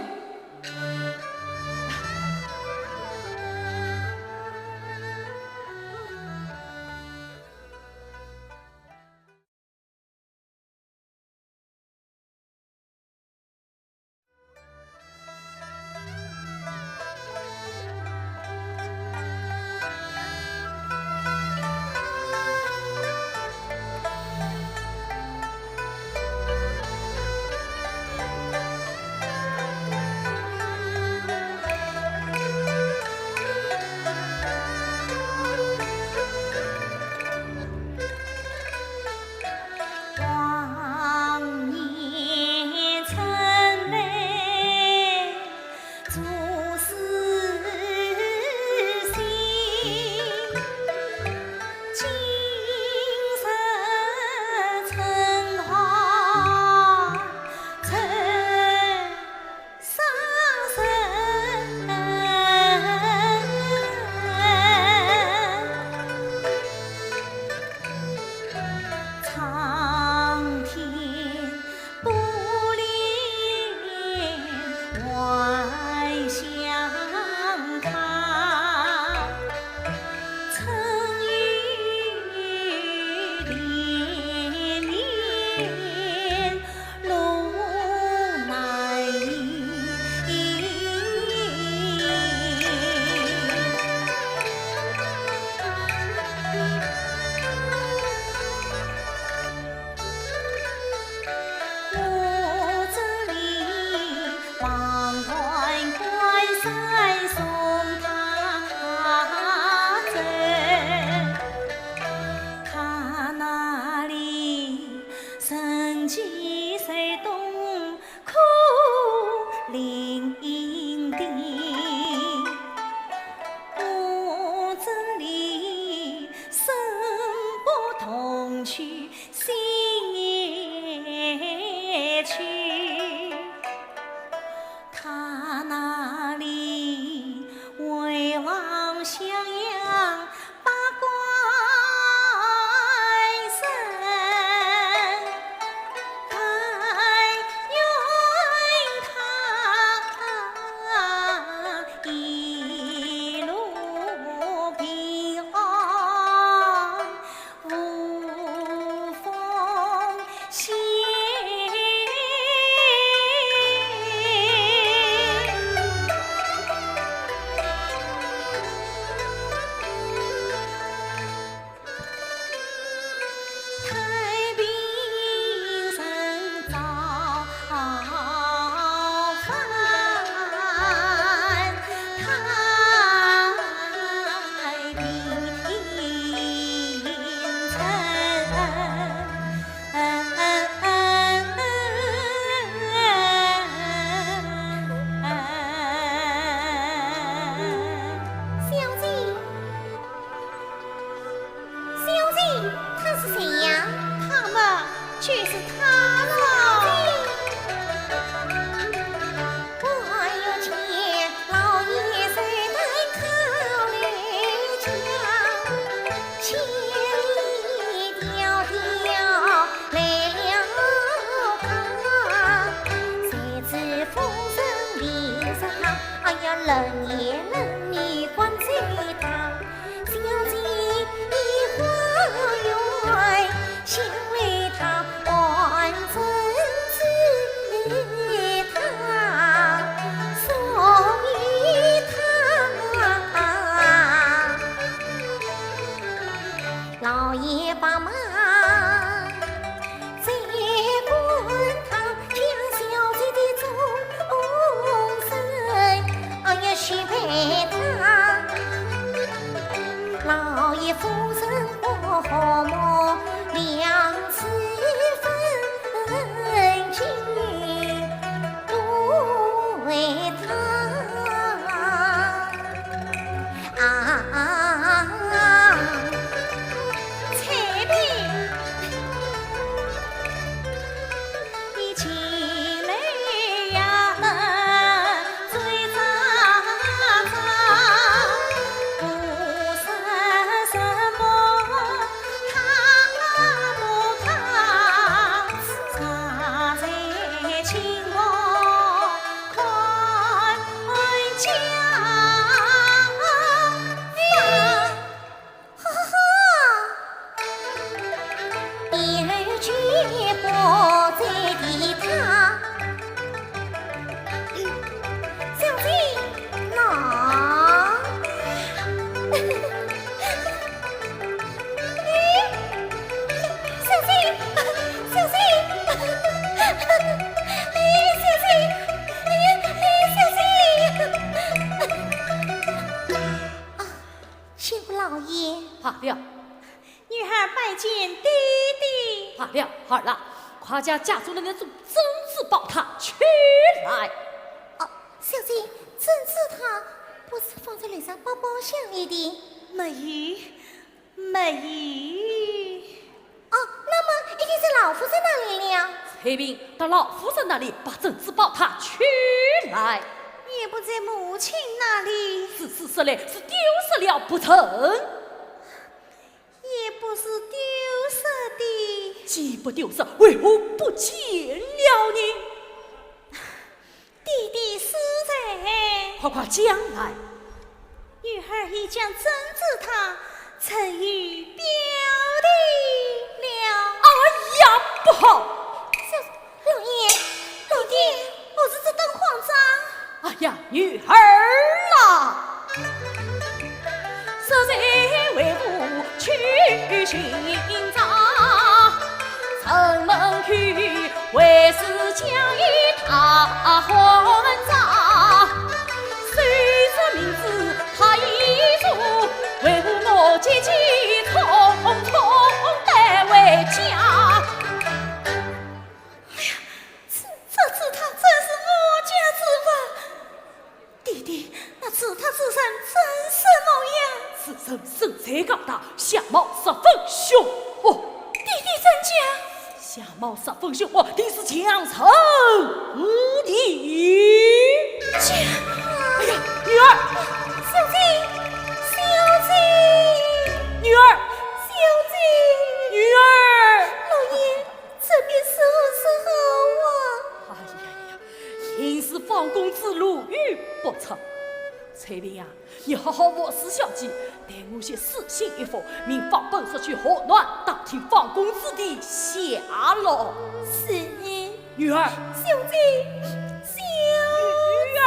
是谁呀？他们就是他了。我有钱，老爷谁担口来讲？千里迢迢来了康，谁知风声林上堂，哎呀，冷夜冷你关在堂。小姐一花园，心为他换珍珠汤，送一汤。老爷帮忙在滚烫，将小姐的终身，哎呀，许配他。老爷夫人我和睦，两次分金都为他彩屏你起来呀最早不是什么他不他常在情我宽讲一句不在地堂，小姐哪？小姐，小姐，谢过老爷。好了，女孩拜见爹爹。好了，好了，快将家中的那种珍珠宝塔取来。哦，小姐，珍珠塔不是放在脸上包包厢里的？没有，没有。哦，那么一定是老夫人那里了。翠屏到老夫人那里把珍珠宝塔取来。也不在母亲那里，是嘞，是丢失了不成？也不是丢失的。既不丢失，为何不见了呢？弟弟死在，快讲来。女孩已将珍珠塔赠与表弟了。哎呀，不好！老爷，老弟，我是这等慌张。哎呀，女儿啦，实在为父去寻找，城门去为是将与他还账。虽知明知他已走，为父我急急匆匆带回家。这次他真是我家之宝，弟弟，那此他此生真是模样。此人身材高大，相貌十分凶恶。弟弟真假？相貌十分凶恶，定是强臣无敌。假！哎呀，女儿，小姐，小姐，女儿，小姐，女儿。老爷，这便是何啊？哎呀，应是方公子如遇不测。翠屏啊，你好好服侍小姐，待我先私信一封，命方本速去河南，打听方公子的下落。是，女儿，小姐，小女儿。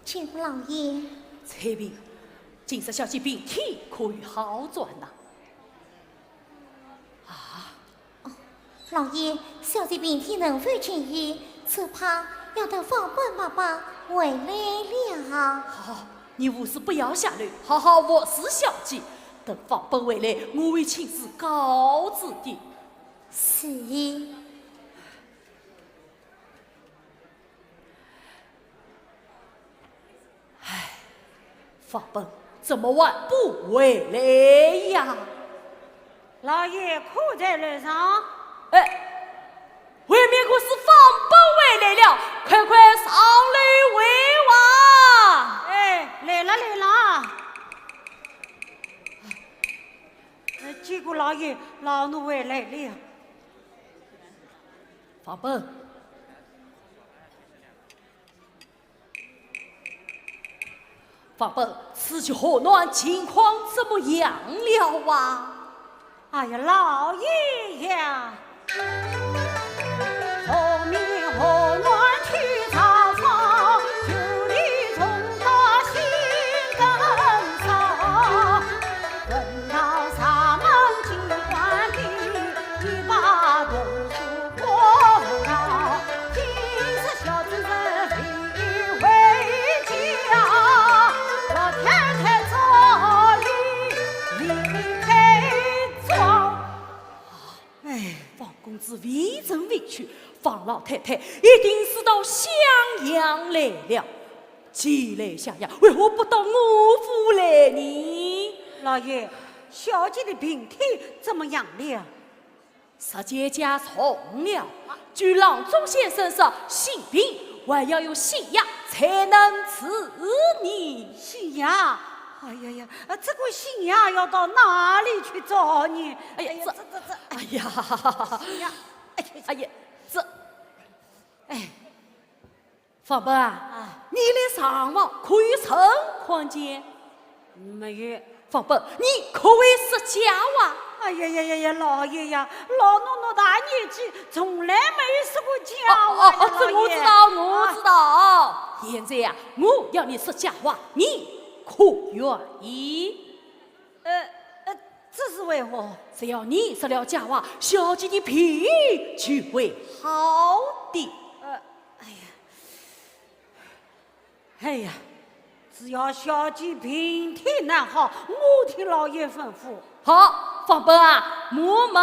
千户老爷，翠屏，今日小姐病体可有好转呐？老爷，小姐病体能否痊愈，只怕要等访本爸爸回来了。好，你无事不要下来，好好服侍小姐。等访本回来，我会亲自告知的。是。访本怎么晚不回来呀？老爷苦在路上。哎，外面可是访本回来了，快快上来回话。哎，来了来了。结果老爷老奴回来了。访本，访本，此去河南情况怎么样了啊？哎呀，老爷呀！从明河南去查访，就地重大心更伤。闻到沙门金官的一把毒树过脑，今日小主人飞回家，老太太早已离开庄。哎。方公子为真委屈，方老太太一定是到襄阳来了。既来襄阳，为何不到我府来呢？老爷，小姐的病体怎么样了？石姐家从了，据郎中先生说，性病还要有信药才能治你。信呀！哎呀呀，这个信呀要到哪里去找呢？哎呀，哎呀，信呀！哎呀，这，哎，访本啊，你来上网可有存款间？没有。访本，你可会识家哇？哎呀呀呀呀，老爷呀，老奴那大年纪，从来没有识过家哇呀，这我知道，我知道。现在呀，我要你识家话，你可愿意？这是为何？只要你识了家话，小姐的病就会好的。哎呀，只要小姐病体难好，我听老爷吩咐。好，访本啊，木马。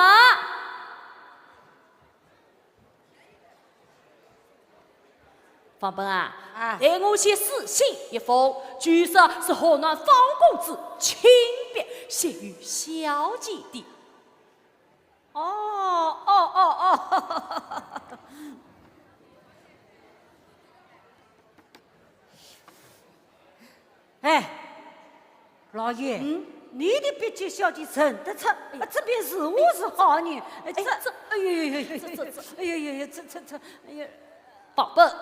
访本啊，代我写私信一封，据说是河南方公子亲笔写于小姐的。哎，老爷，你的笔迹小姐认得出，这便是我是好人。哎呀呀，哎呀，访本，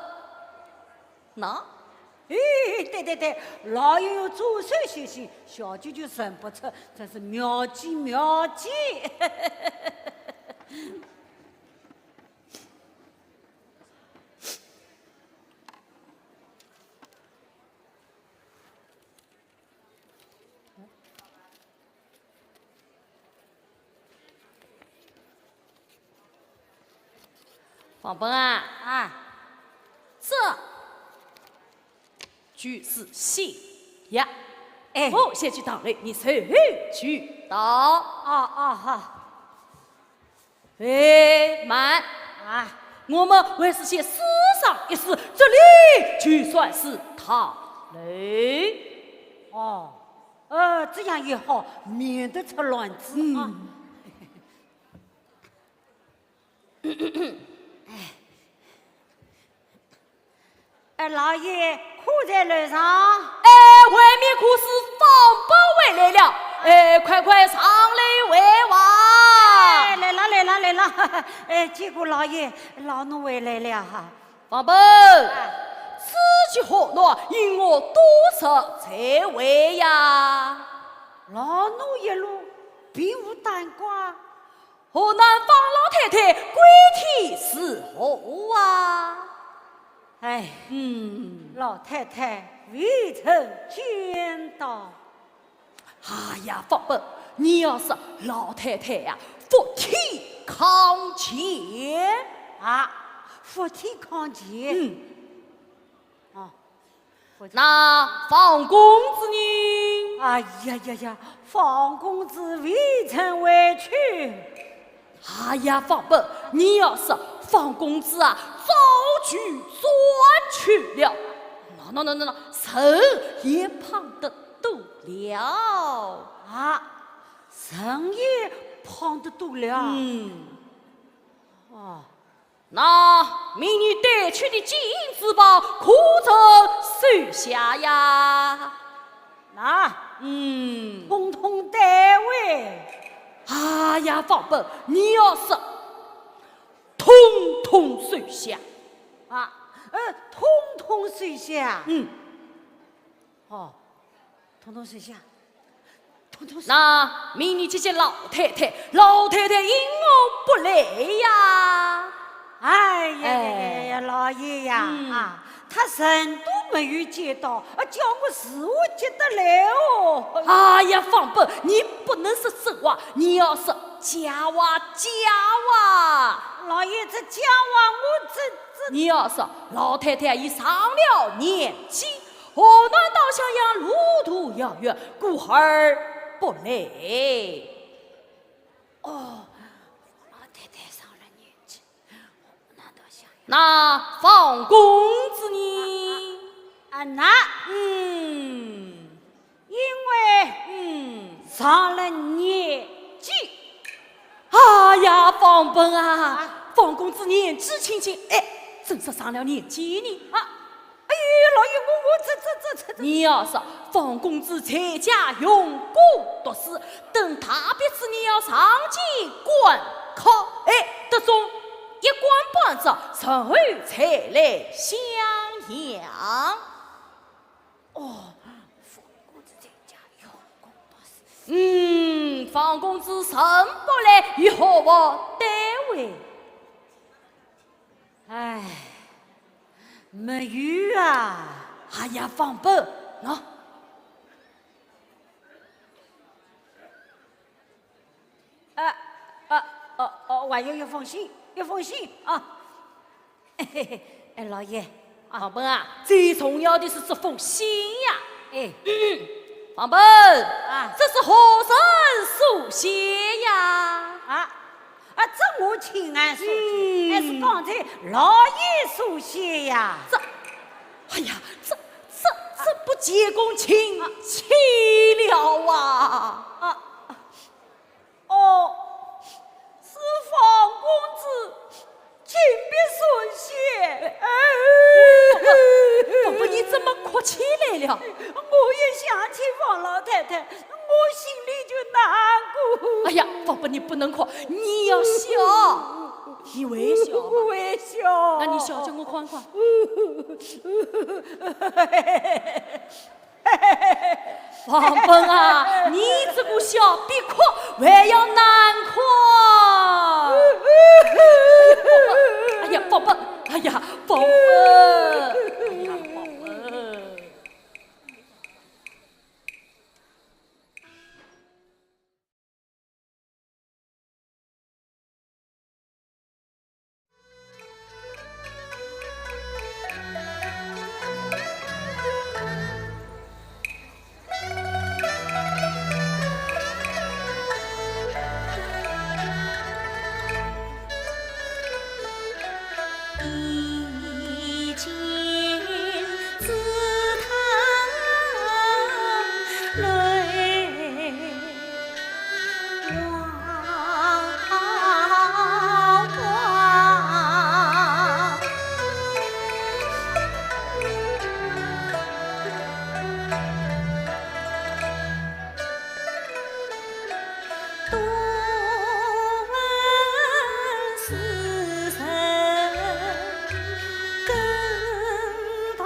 那。对，老爷有左手写信，小姐就认不出，真是妙计。访本啊，这就是信呀。我先去堂内，你随后去到。好。哎，慢我们还是先私上一事，这里就算是堂内。这样也好，免得出乱子啊。老爷苦在路上。外面可是访本回来了。快上来回话。来了。结果老爷老奴回来了哈。访本，此去河南，因我多少才回呀？老奴一路并无耽挂。河南方老太太归体时候啊？哎，老太太未曾见到。哎呀，放本，你要是老太太呀，伏体康乾啊，伏体康乾。哦，那方公子呢？哎呀呀呀，方公子未曾回去。哎呀，放本，你要是方公子啊，早去转去了。那，神也胖得多了啊，神也胖得多了。哦，那命你带去的金子包，可曾收下呀？那统统带回。哎呀，放本，你要是统统收下啊，统统收下。哦，统统收下，统统收下。那明年这些老太太因我不来呀。哎呀，老爷呀，他人都没有接到，叫我如何接得来哦？哎呀，放本，你不能说实话，你要是假话。老爷，这假话我这，你要是老太太已上了年纪，河南到襄阳路途遥远，故而不来。哦，老太太上了年纪，难道想那方公子呢？那因为上了年纪。哎呀，方本啊，方公子年纪轻轻，真是上了年纪呢啊！哎呀，老爷，我这，你要是方公子在家用功读书，等大别时你要上京官考，得中一官半职，然后才来襄阳。哦，方公子在家用功读书。方公子生不来，与何我单位？哎，没有啊！哎呀，方本啊！我有一封信啊！老爷，方本啊，最重要的是这封信呀！方本这是何人书写呀？这我亲眼所见，还是刚才老爷所写呀。哎呀，这不结恭请戚了啊！是方公子亲笔所写。方本你怎么哭起来了？我也想起方老太太，我心里就难过。哎呀，方本你不能哭，你要笑，你微笑吧。我微笑。那你笑叫我看看。方本啊，你这个笑比哭还要难看。哎呀，方本，哎呀，方本，哎呀，方本。一见自淌泪汪汪。多问是人更旁。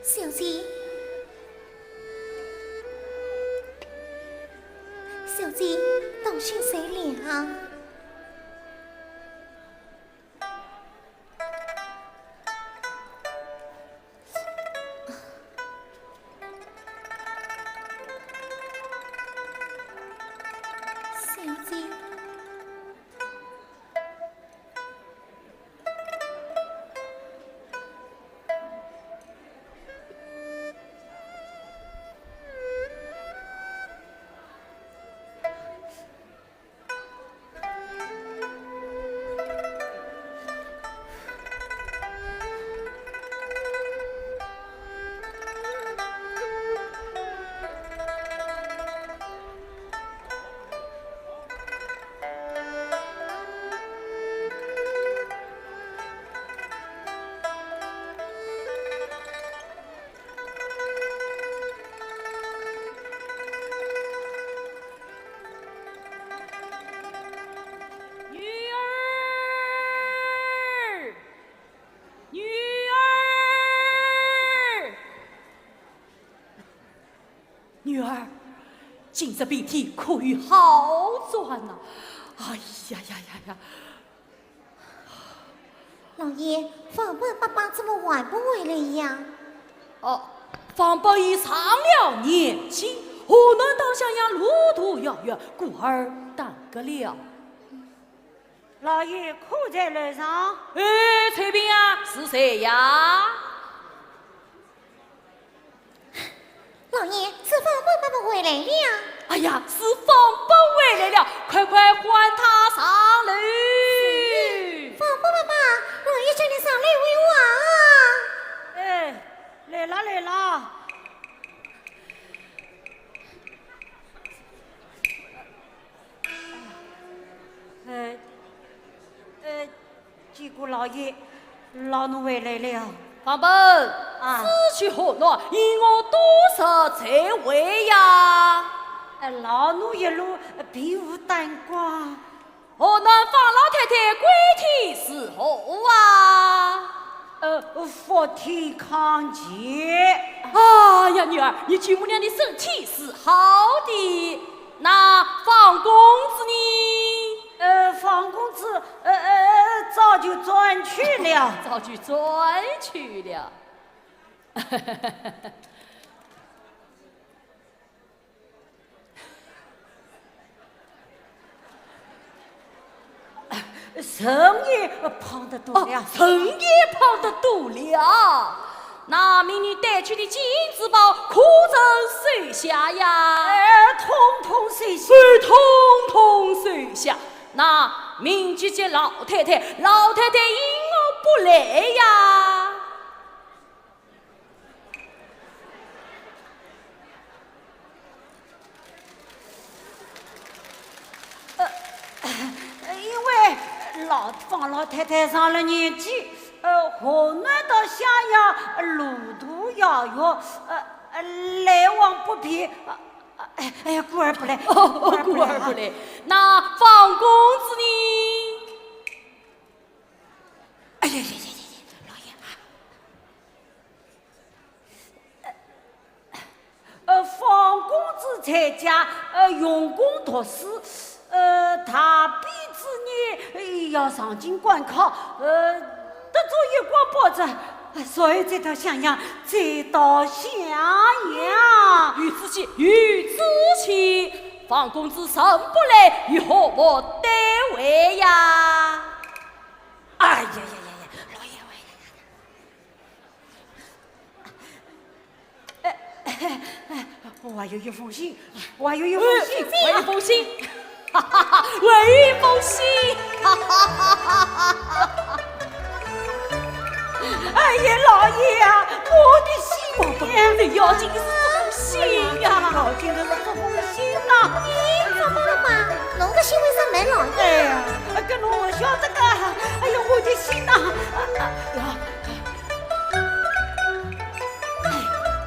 小姐，小姐，到底谁了？小姐。女儿，今日病体可有好转呐、哎呀呀呀呀！老爷，访问爸爸怎么晚不回来呀？哦，方伯已上了年纪，何能当襄阳路途遥远，故而耽搁了。老爷可在楼上？哎，翠萍啊，是谁呀？老爷，是访问爸爸回来了。哎呀，是方伯回来了，快快唤他上楼。访问爸爸，老爷叫你上来为王啊！哎，来了来了。结果老爷，老奴回来了。方伯，此去何难？因我多少才回呀？老奴一路并无耽挂。何能方老太太归天时候啊？佛体康健。哎呀，女儿，你舅母娘的身体是好的。那方公子呢？方公子，早就转去了。早就转去了。神也胖得多了，神也胖得多了。那命你带去的金子包，可曾收下呀？统统收下，统统收下。那明去见老太太，老太太因我不来呀。因为方老太太上了年纪，河南到襄阳路途遥远，来往不便。哎呀，故而不来。故而不来。那方公子呢？哎呀呀呀呀！老爷，方公子在家用功读书，他毕之年要上京官考，得做一官保职。所以再到襄阳，再到襄阳。与之前，方公子甚不来，与何莫单位呀？哎呀呀呀呀！老爷，我还有一封信，我还有一封信，哈哈哈，为一封信，哈哈哈哈！哎呀，老爷啊，我的信呀！最要紧的是这封信呀！要紧的是这封信呐！访问爸爸，侬的信为啥没老哎爷？呀，跟侬不晓得个，哎呀，我的信呐！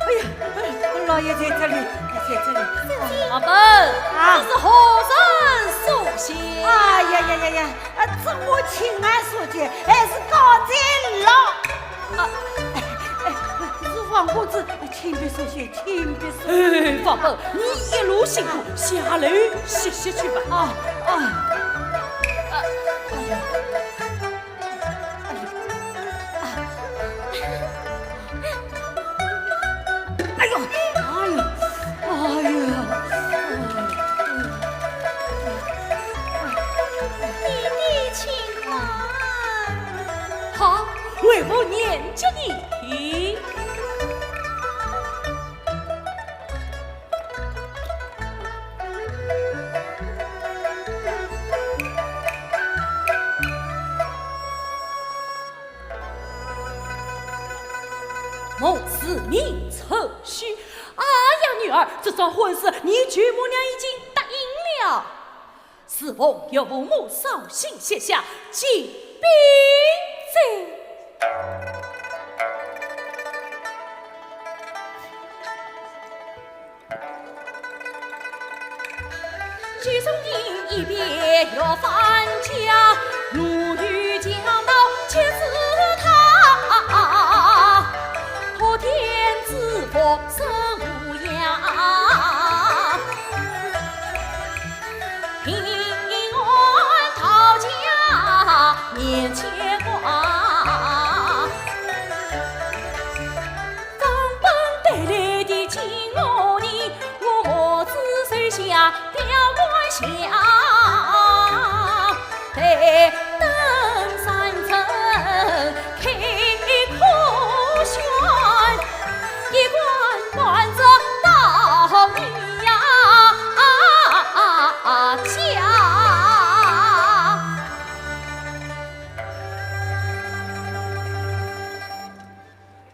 哎呀，老爷在这里，在这里。阿本，这是何人书信？哎呀呀呀呀！这我亲眼所见，还是刚才老。是方公子请别说些，请别说。哎，放本，你一路辛苦，下楼歇歇去吧。啊啊！哎呦，哎呀，哎呀！你的情况，好，为我念给你听。某是你凑许，哎呀，女儿，这桩婚事你舅母娘已经答应了。侍奉由母扫兴写下进禀罪。举送银一别要返家，奴女将到妻子他，托天子佛生无恙，平安讨家免牵挂。根本带来的金我你，我母子手下表官下，待登山城开口宣，一关关着到你呀家。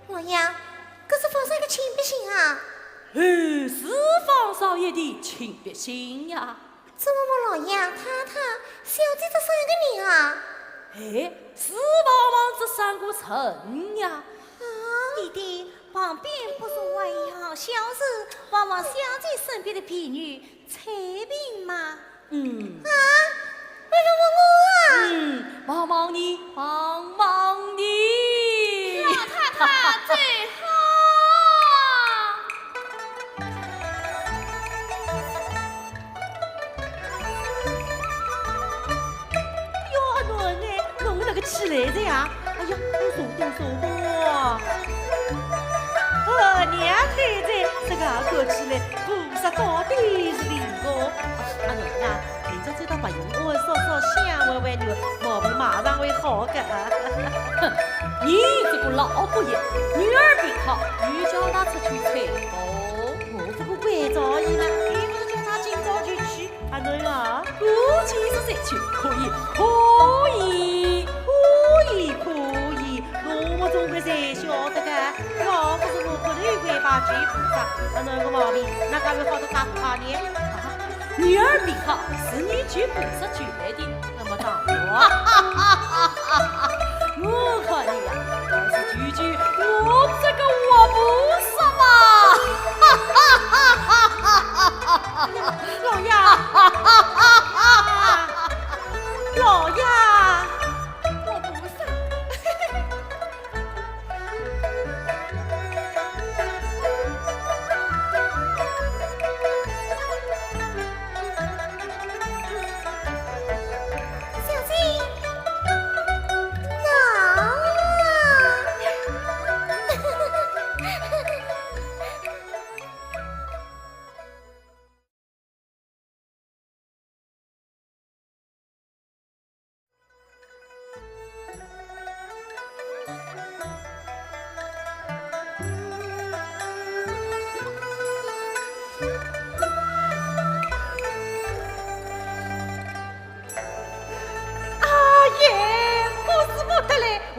老爷，这是放啥个请别信啊？是方少爷的亲笔信呀。怎么我老爷、太太、小姐这三个人啊？哎，是帮忙这三个臣呀。弟弟，旁边不是还有一项小事，帮忙小姐身边的婢女彩萍吗？嗯，为什么我啊？帮忙你，帮忙你。老太太最好。哟，侬哎，侬那个起来的呀？哎呀，我坐动坐动哦。娘太太，这个看起来菩萨到底是灵高。阿娘啊，明朝走到白云湾，烧烧香，玩玩牛，毛病马上会好的。哼，你这个老不爷，女儿病好，你叫她出去采风。我这个关照伊呢，你不是叫他今朝就去？阿囡啊，估计是再去，可以，侬么总归侪晓得的。要不是我骨头会把追菩萨，阿侬个毛病，哪敢会好得介快呢？女儿病好，是你去菩萨救来的。那么当然，我看你呀，还是救救我这个活菩萨嘛！老爷，老爷。我不是。小姐，能啊！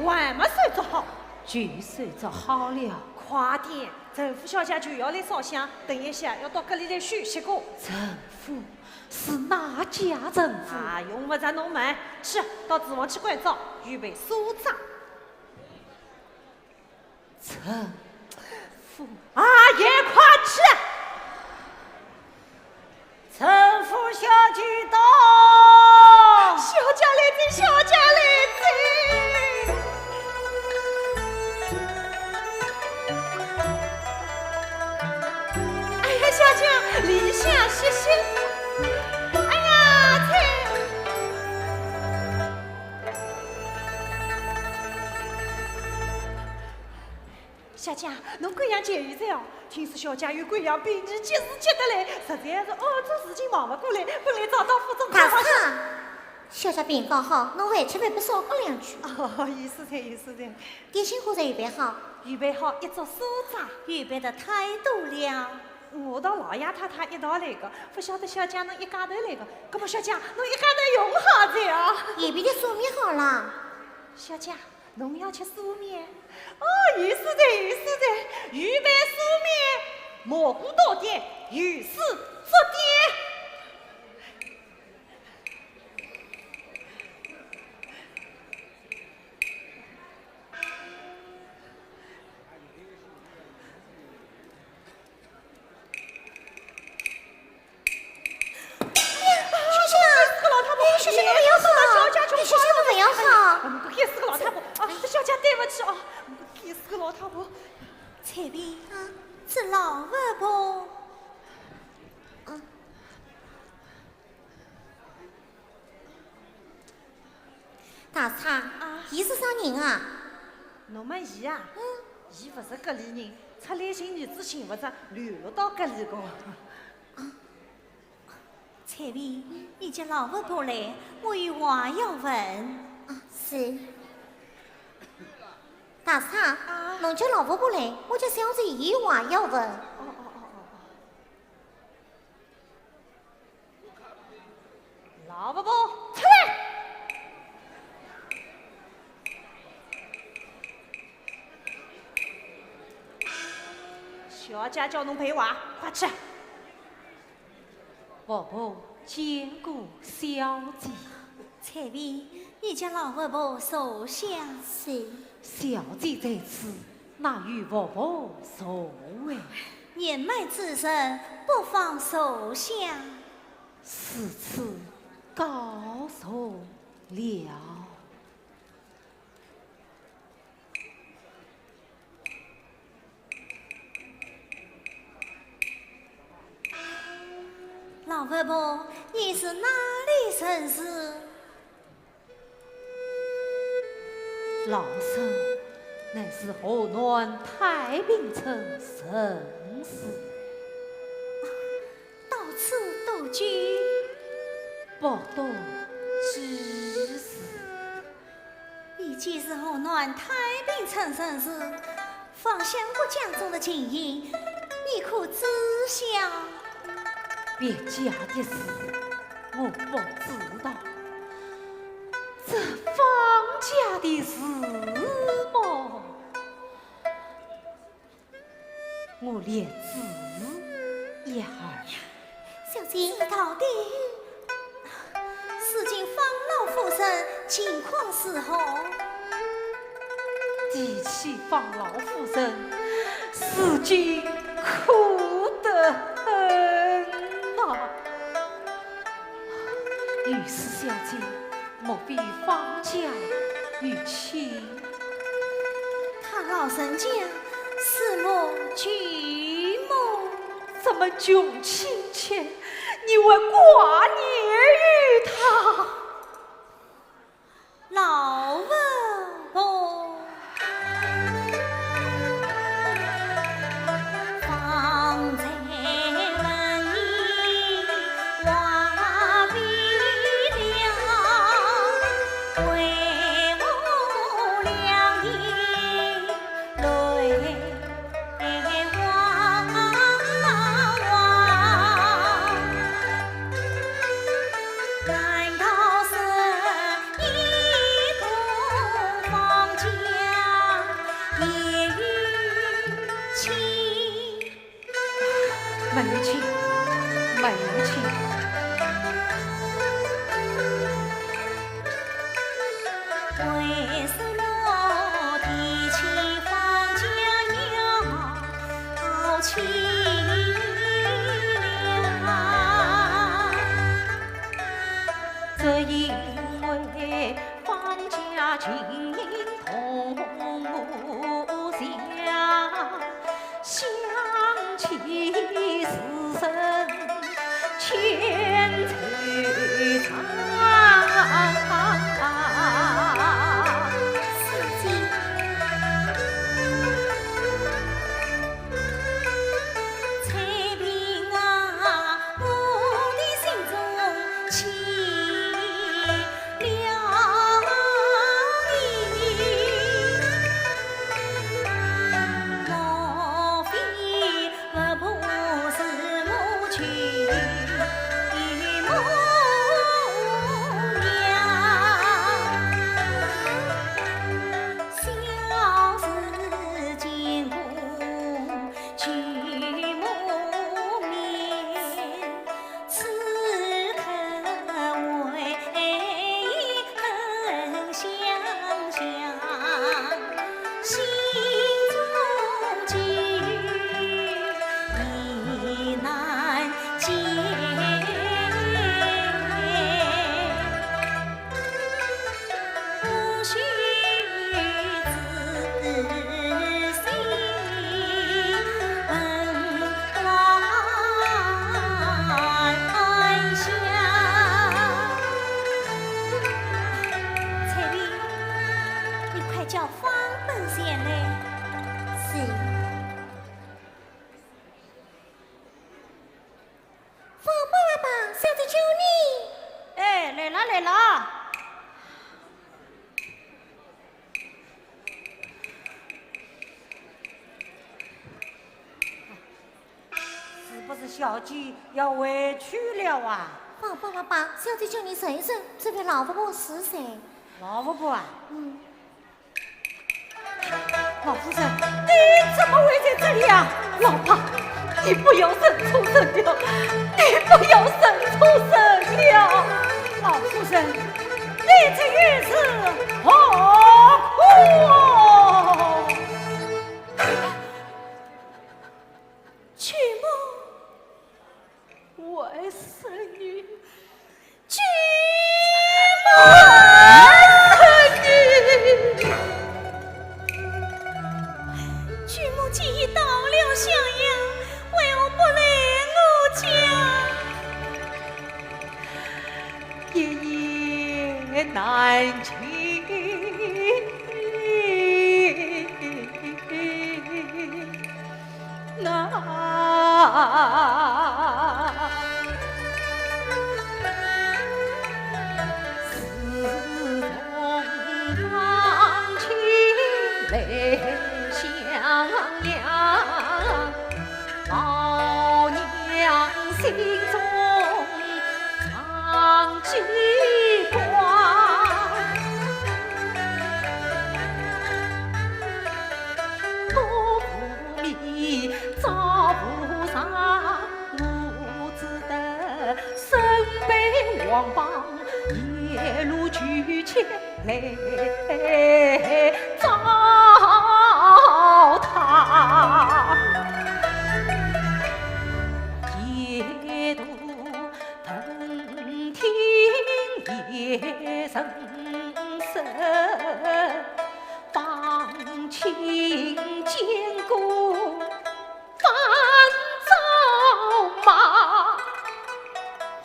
还没睡着好，就睡着好了。快点！陈副小姐就要来烧香，等一下要到隔里来休息过。陈府是哪家陈府？啊，用不着侬问，去到厨房去关照，预备酥炸。陈府，阿爷快去！陈副小姐到，小姐来接，小姐来接。理想些些。哎呀，小姐，侬这样节约在哦。听说小姐有这样比你急事急得来，实在是做事情忙不过来，本来找到副总大嫂，小姐病刚好，侬回去还不少讲两句。意思在，意思在。点心货侪预备好，预备好一桌酥炸，预备的太多了。我到老爷太太一道来的，不晓得小姐侬一家头来的，搿么小姐侬一家头用好在啊？预备的素面好了。小姐，侬要吃素面？意思在，意思在，预备素面，蘑菇多点，鱼丝足点。谢谢侬不要好，谢谢侬不要好。我该死个老太婆啊！小姐对不起啊！我该死个老太婆。彩萍啊，是老婆婆。大嫂，伊是啥人啊？侬问伊啊？伊不是搿里人，出来寻女子寻不着，流落到搿里个。彩萍，你叫老婆婆来，我有话要问。是。大嫂，侬叫老婆婆来，我叫小姐有话要问。老婆婆，出来！小姐叫侬陪话，快去！婆婆见过小姐，彩萍，你家老婆婆受相是。小姐在此，哪与婆婆所谓？年迈之人，不妨受相。此次告诉了。老婆婆，你是哪里人士？老身乃是河南太平城人士，到此独居，不多之事。你既是河南太平城人士，放乡过江中的情形，你可知晓？别家的事我不知道，这方家的事么，我连知一二。小姐到底事情方老夫人情况是何？提起方老夫人，事情苦得很啊！于是小姐，莫非方家与妻？他老人家是我举目，这么穷亲切，你为挂念于他？老婆婆。方才问你话毕了，为我两眼泪汪汪。难道是一步方家也与亲？没有亲，没有亲。为什么提起方家要亲了？这因为方家情同我乡，想起是神门前来。是。父母阿爸，小子求你。哎，来了来了。是不是小姐要回去了啊？父母阿爸，小子求你说一声，这位老婆婆是谁？老婆婆啊，嗯。老夫人，你怎么会在这里啊？老婆，你不要生出生了，你不要生出生了。老夫人，你这日子何苦啊？曲母，外甥女，曲母。曲母既已到了襄阳，为何不来我家？夜夜难寝，自从当亲来襄阳，老娘心中常记挂，多不迷遭无上，我只得身背王榜，夜路举前来找他。夜渡腾听夜声声，放晴坚固翻早马，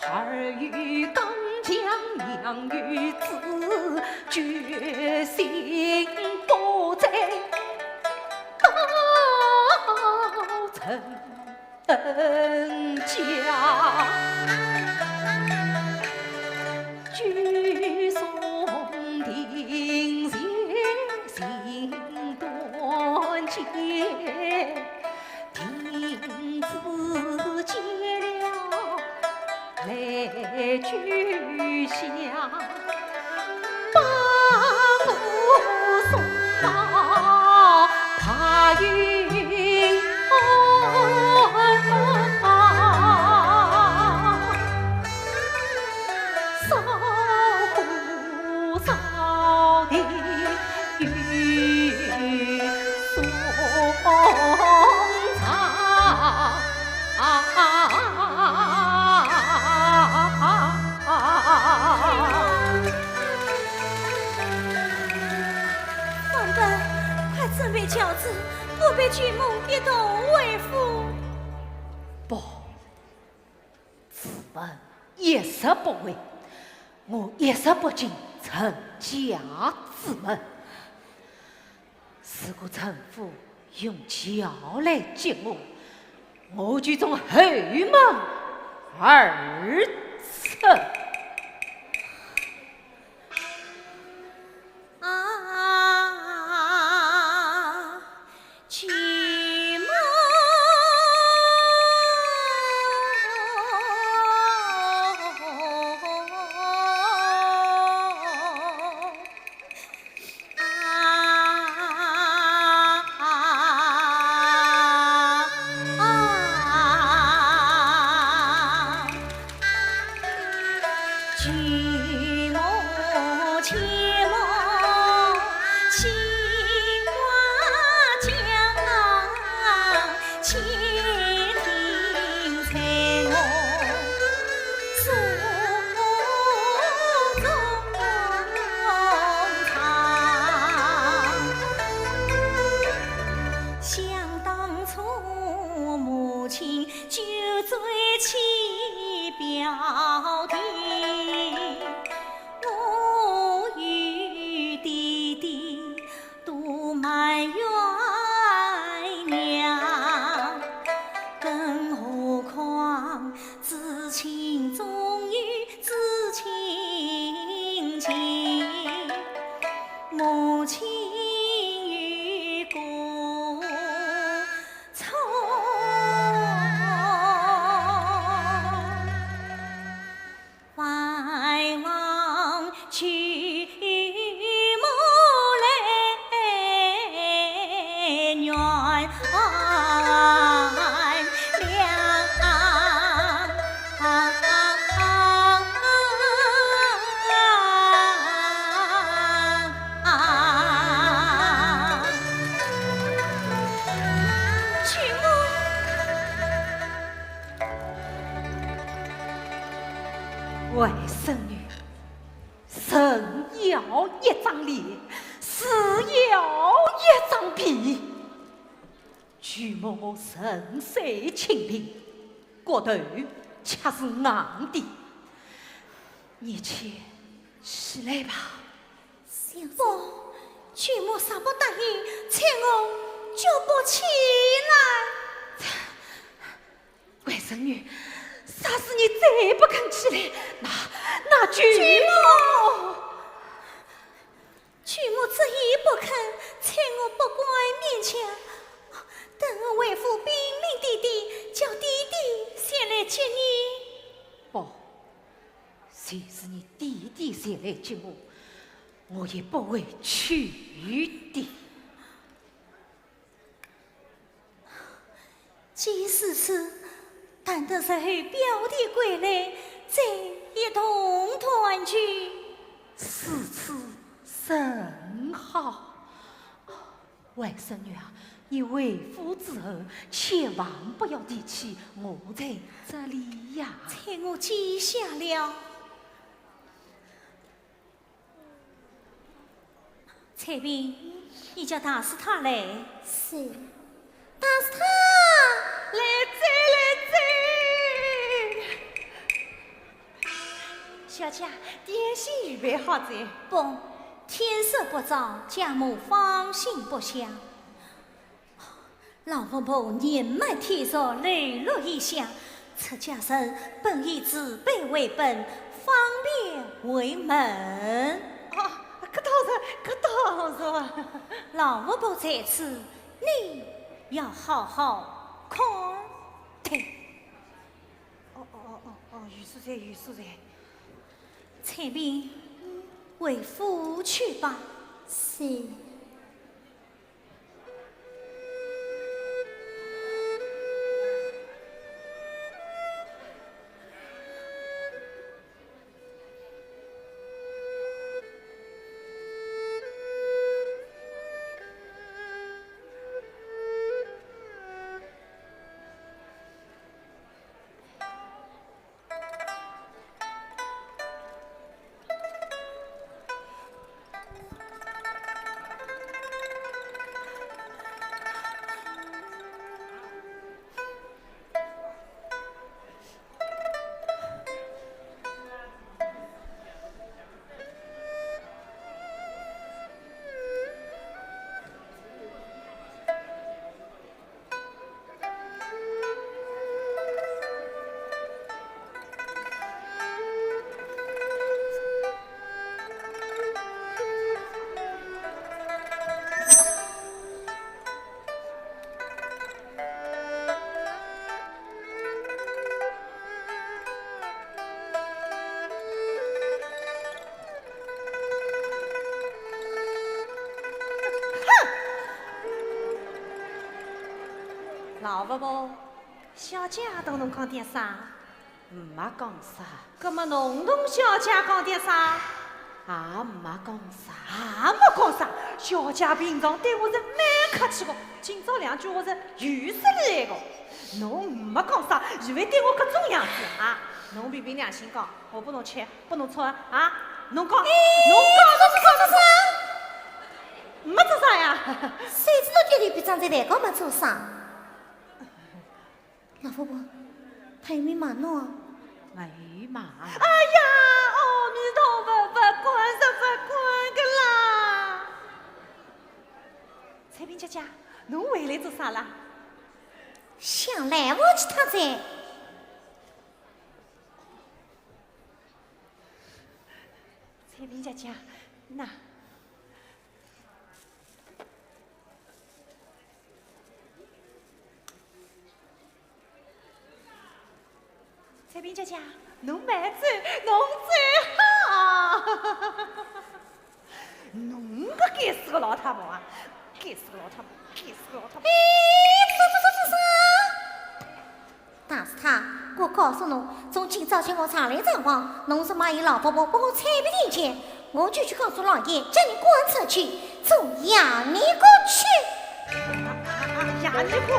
儿与刚强养育子，决心不再到城家。据说定前心断结，听子结了来聚乡，把我送到他云烧壶烧的雨松长。王本，快准备轿子，不被曲母一同为夫。不，此本一时不为，我一时不进陈家之门。如果臣父用轿来接我，我就从后门而出。曲母，地，据摸我神色清平，骨头却是硬的。你且起来吧。不，巨魔啥不答应，请我就不起来。外甥女，啥事你再不肯起来，那巨魔。巨魔执意不肯，在我不乖勉强。等我为父禀明弟弟，叫弟弟先来接你。不，即使你弟弟先来接我，我也不会去的。即使是等到日后表弟归来，再一同团聚。此次甚好，外甥女啊，你为夫之后，千万不要提起我在这里呀。猜我记下了。彩萍，你叫大师他来。是，大师他来小姐，点心预备好在。不，天色不早，家母放心不下。老婆婆年迈体弱，泪落异乡，出家人本以自卑为本，方便为门。可倒是。老婆婆在此，你要好好看待。于素在。彩萍，为夫去吧。是。老婆婆，小姐同侬讲点啥？没讲啥，葛么侬同小姐讲点啥？也没讲啥。也没讲啥，小姐平常对我是蛮客气的，今朝两句话是有实力的。侬没讲啥，以为对我搿种样子啊？侬凭凭良心讲，我拨侬吃，拨侬穿啊？侬讲，侬讲啥？没做啥呀？谁知道爹地比长在台高没做啥？老婆婆，他有没骂侬啊？没嘛。哎呀，阿弥陀佛，不管是不管个啦！彩萍姐姐，侬回来做啥啦？想来我去他在。彩萍姐姐，那。彩萍姐姐，侬慢走，侬最好。侬个该死个老太婆啊！该死个老太婆，该死个老太婆！大师他，我告诉侬，从今朝起我常来账房，侬是骂伊老婆婆把我彩不进去，我就去告诉老爷，叫你滚出去，做养尼姑去。养尼姑，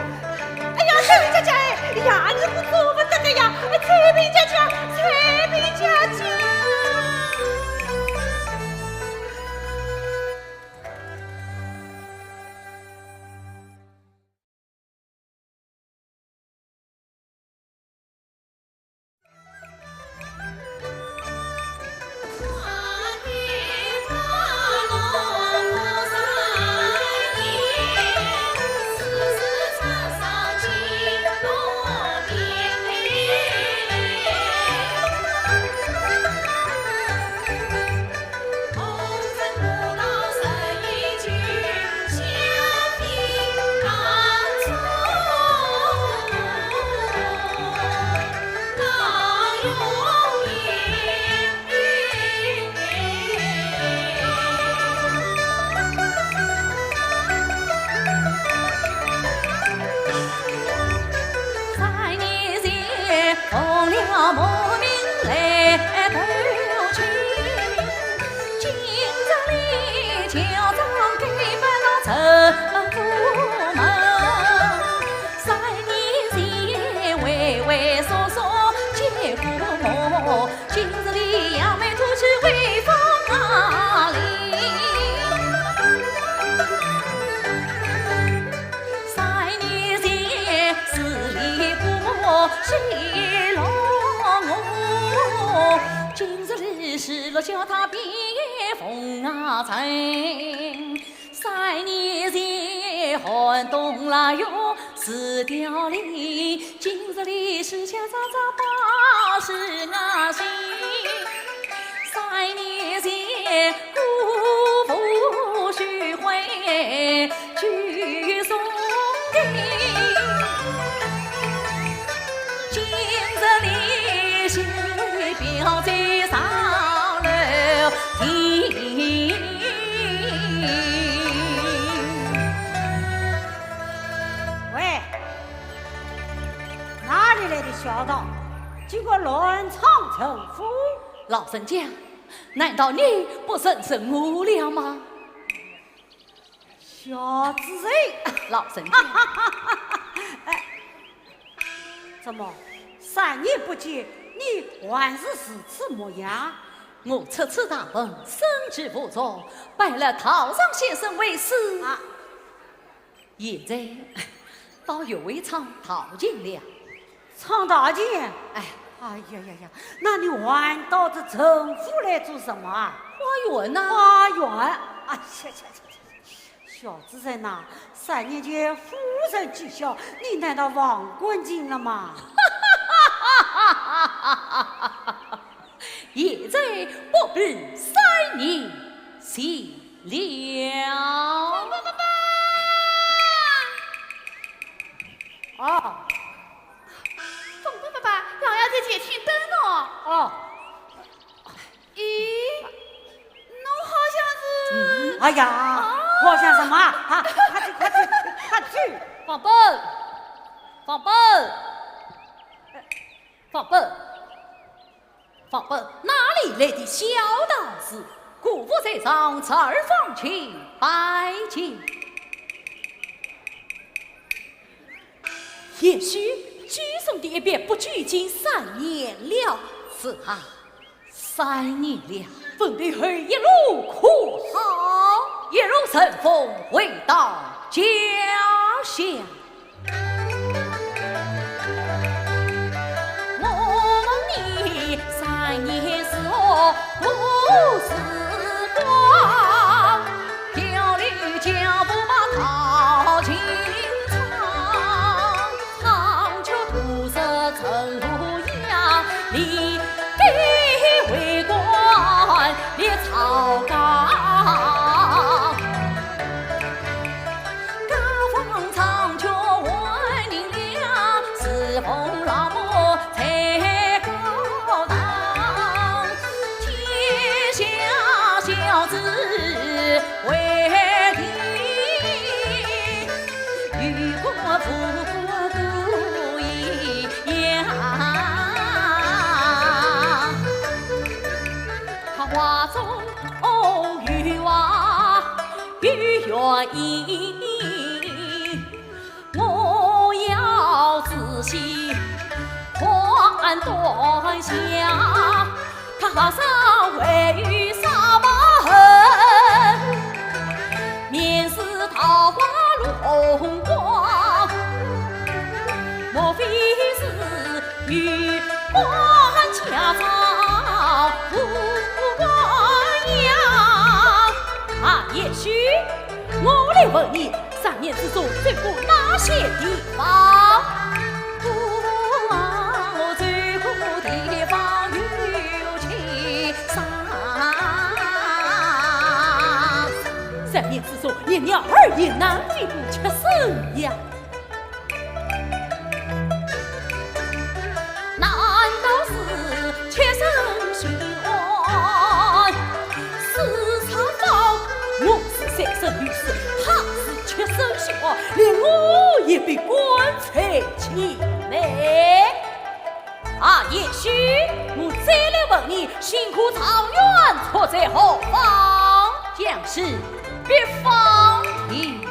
哎呀，彩萍姐姐，养尼姑做不得的呀！彩萍姐姐，彩萍姐姐。失了叫他别风啊尘。3年前寒冬了哟，死掉里，今日里世下早早80啊岁。3年前姑父许回去送的，今日里是表在上楼梯。喂，哪里来的小盗，竟敢乱闯城府？老人家，难道你不深深无聊吗？小子贼！老人家，怎么3年不见，你还是如此模样？我出此大本，身居不着，拜了陶尚先生为师。啊，现在到岳围场淘金了。闯大钱！哎，哎呀呀呀，那你还到这城府来做什么啊？花园呐、花园！哎呀呀呀！小子人呐，3年前夫人讥笑，你难道忘光尽了吗？现在不必3年行了。哦总管爸爸，老爷在前请灯哦。哦，咦，侬好像是……哎呀，好像什么啊？快去！放本，放本，放本，放本，哪里来的小道士？姑父在上，此儿放去拜见。也许举送的一别不拘谨3年了，是啊，3年了，分得后一路苦好，一路顺风回到家乡。我问你，3年是我不时光，调离脚步把淘金场，长秋土色成无恙，离给为官列草纲。家方长久万年了，侍奉老母才高档，天下小子为敌，与国富不一样。他话中欲望欲愿意，我要仔细判断下，他上为与啥么恨，面似桃花露红光，莫非是与官家长不光阳？啊，也许我来问你，3年之中最过哪些地方？我最过地方有其上。3年之中，连鸟儿也难飞不出生呀。难道是妾身寻欢？是长房，我是3生女士，他是妾身寻欢，连我也被关在起来。啊，也许我再来问你，辛苦草原错在何方？将士别放屁！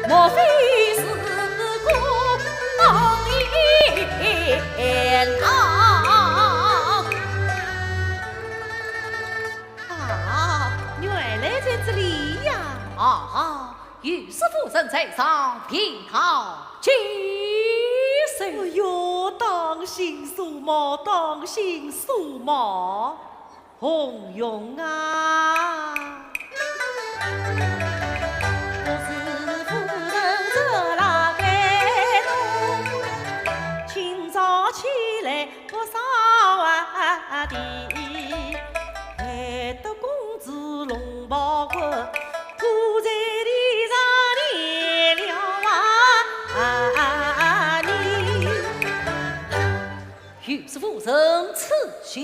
莫非是公言堂？啊，原来在这里呀！啊，御史夫人在上，平好举谁？哎哟，当心数码，当心数码，红勇啊！我是夫人这拉盖弄，清早起来不扫碗地，害得公子龙袍骨铺在地上裂了啊！于是夫人此小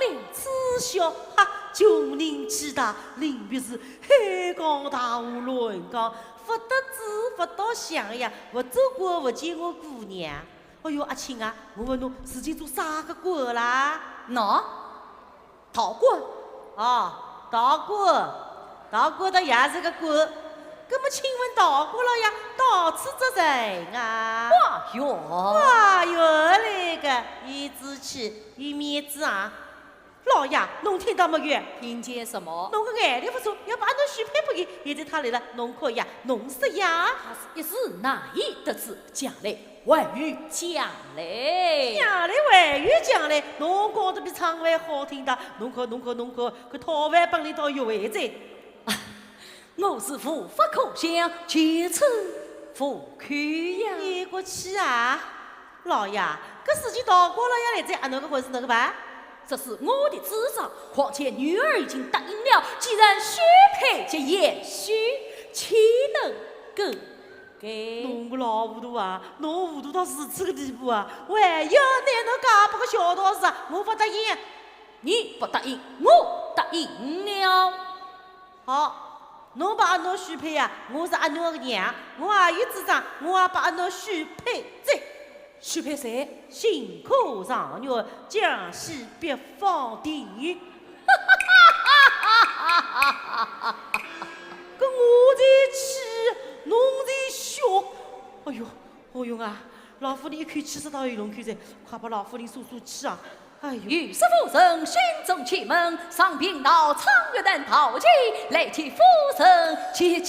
令知晓哈，穷人气大，临别是海港大河乱港，不得志不到乡呀，不走过不见我姑娘。哎哟，阿青啊，我问侬自己做啥个官啦？喏，逃官。哦，道官，道官的也是个官。那么请问道官了呀，到此责人啊？哇哟！哇哟，来个一字气，一面子啊！老爷，侬听到没有？听见什么？侬个眼力不错，要把侬许配不给。现在他来了，侬可呀，侬说呀？他是一时难以得知，将来万语将来。将来万语将来，侬讲得比唱饭好听的。侬看，搿讨饭本领倒有为在。我是无法可想，前此不去呀。你过去啊，老爷，搿事情道过了要来在，侬搿回事哪个办？这是我的主张，况且女儿已经答应了，既然许配即言许，岂能更改？侬个老糊涂啊！侬糊涂到如此个地步啊！万一拿侬嫁拨个小道士啊，我不答应。你不答应，我答应了。好，侬把阿侬许配呀，我是阿侬个娘，我也有主张，我也把阿侬许配在。许配谁？辛苦上月，江西北方地。搿我在气，侬在笑。哎哟，何勇啊，老夫人一看气势到喉咙口在，快把老夫人诉诉气啊！哎呦，于是夫人心中气闷，上禀到苍月灯陶器，来替夫人解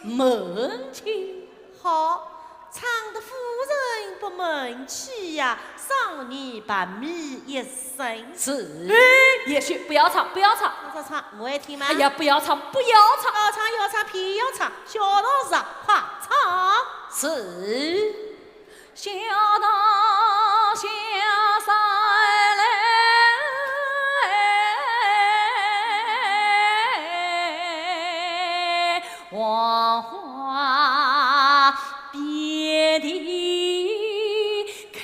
闷气。好。唱的夫人不闷气呀，少年白米一生。是，也许不要唱，不要唱。唱，我爱听吗？哎呀，不要唱，不要唱，要唱，偏要唱。小道士啊，快唱！是，小道下山来，黄花遍地开。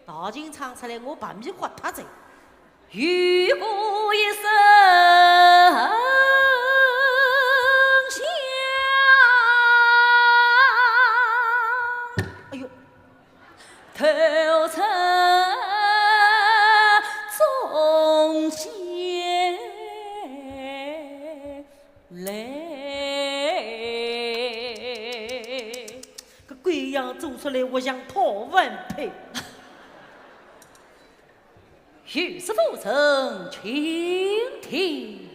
道经唱出来，我把米活脱在。雨过一生香。哎呦，头层中间来，搿鬼样做出来，我像讨文配。于是夫人倾听。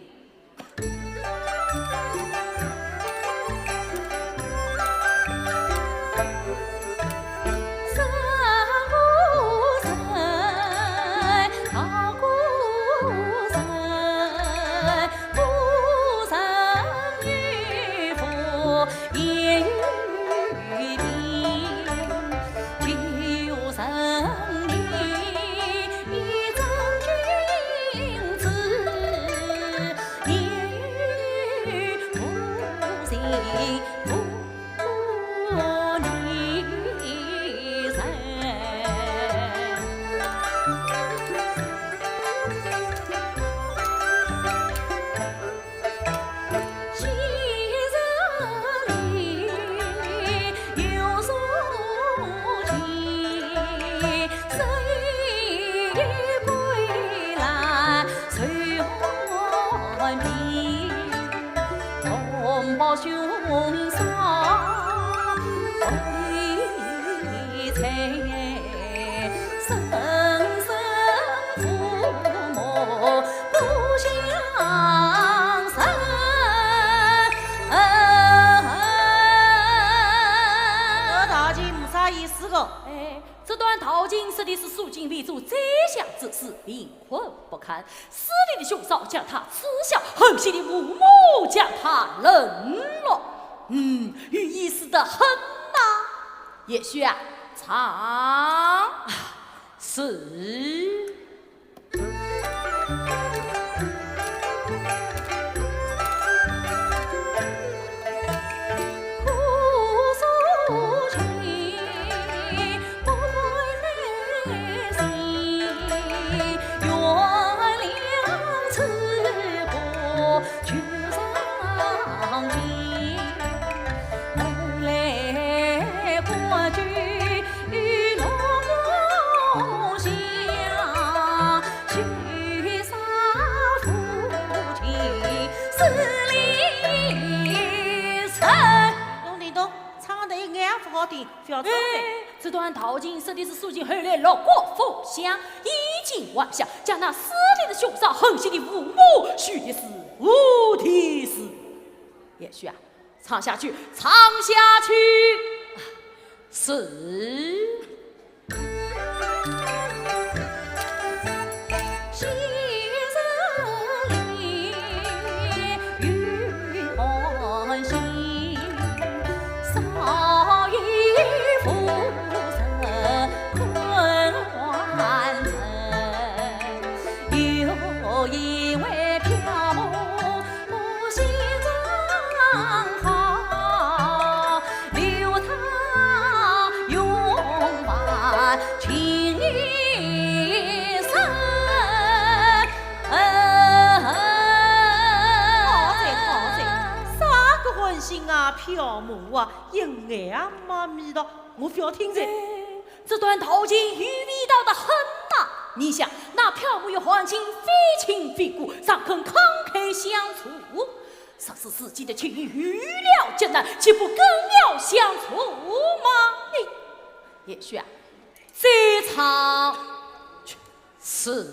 这段陶经实的是肃静为主，宰相之事，贫困不堪，私利的兄嫂将他耻笑，狠心的父母将他冷落，寓意死得很呐。也许啊，常是。这段陶经实的是肃静后来落国封相，衣锦万象，将那私利的兄嫂狠心的父母许的是无题事。也许啊，唱下去，唱下去是。飘舞啊，阴暗嘛味道，我不要听着。这段陶经寓意到的很呐。你想，那飘舞与黄金非亲非故，尚肯慷慨相处，14世纪的情谊预料艰难，岂不更要相处吗？也许啊，这场是。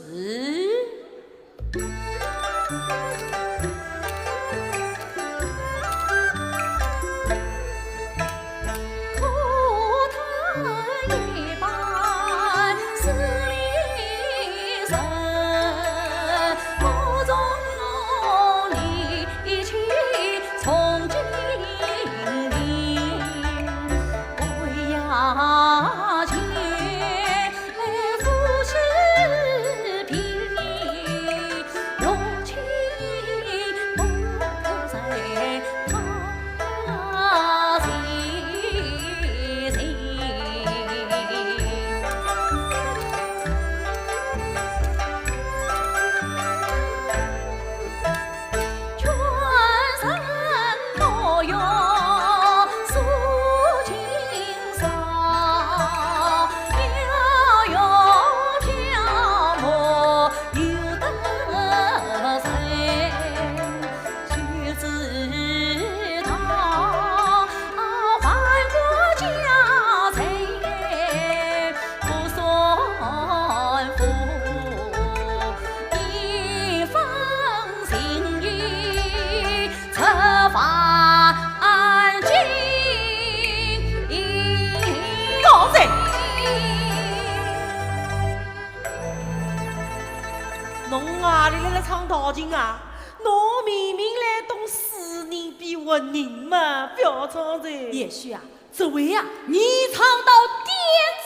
陶经啊，侬明明来懂诗人比我人嘛，不要唱着。也许啊，这位啊，你唱到点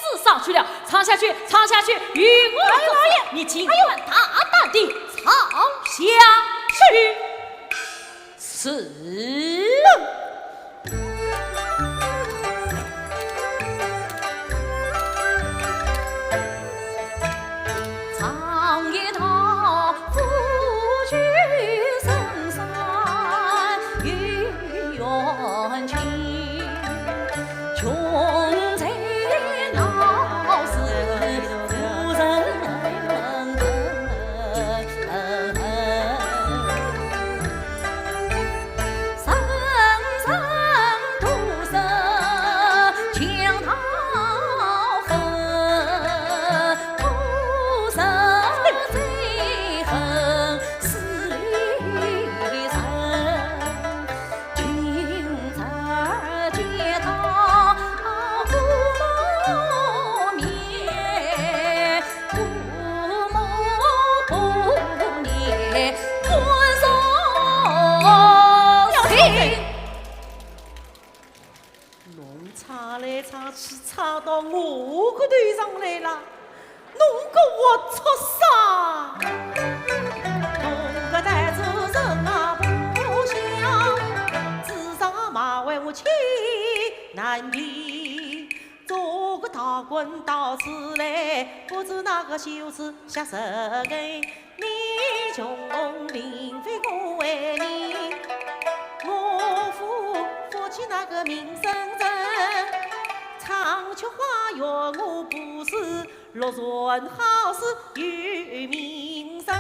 子上去了，唱下去，唱下去，与我老爷，你尽管大胆地唱下去。是。上来了，弄个我出啥？弄个带主人啊不想，至少马为我气难平。做个大官到此来，不知那个羞耻下手给你穷并非我为你，我负起那个名声人，长秋花月我不是，落润好事有名声。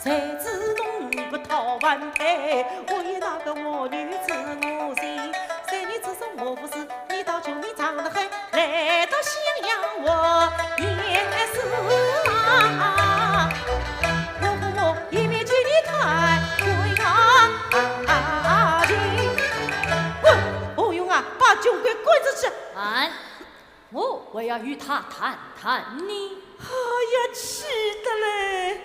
谁知弄个讨饭配，为那个我女子我心。三年之中我不是，你到穷你长得很，来到襄阳我也是啊。我一面见你太贵啊亲，滚！不用啊，把酒给滚出去！我要与他谈谈你。哎呀，气的嘞！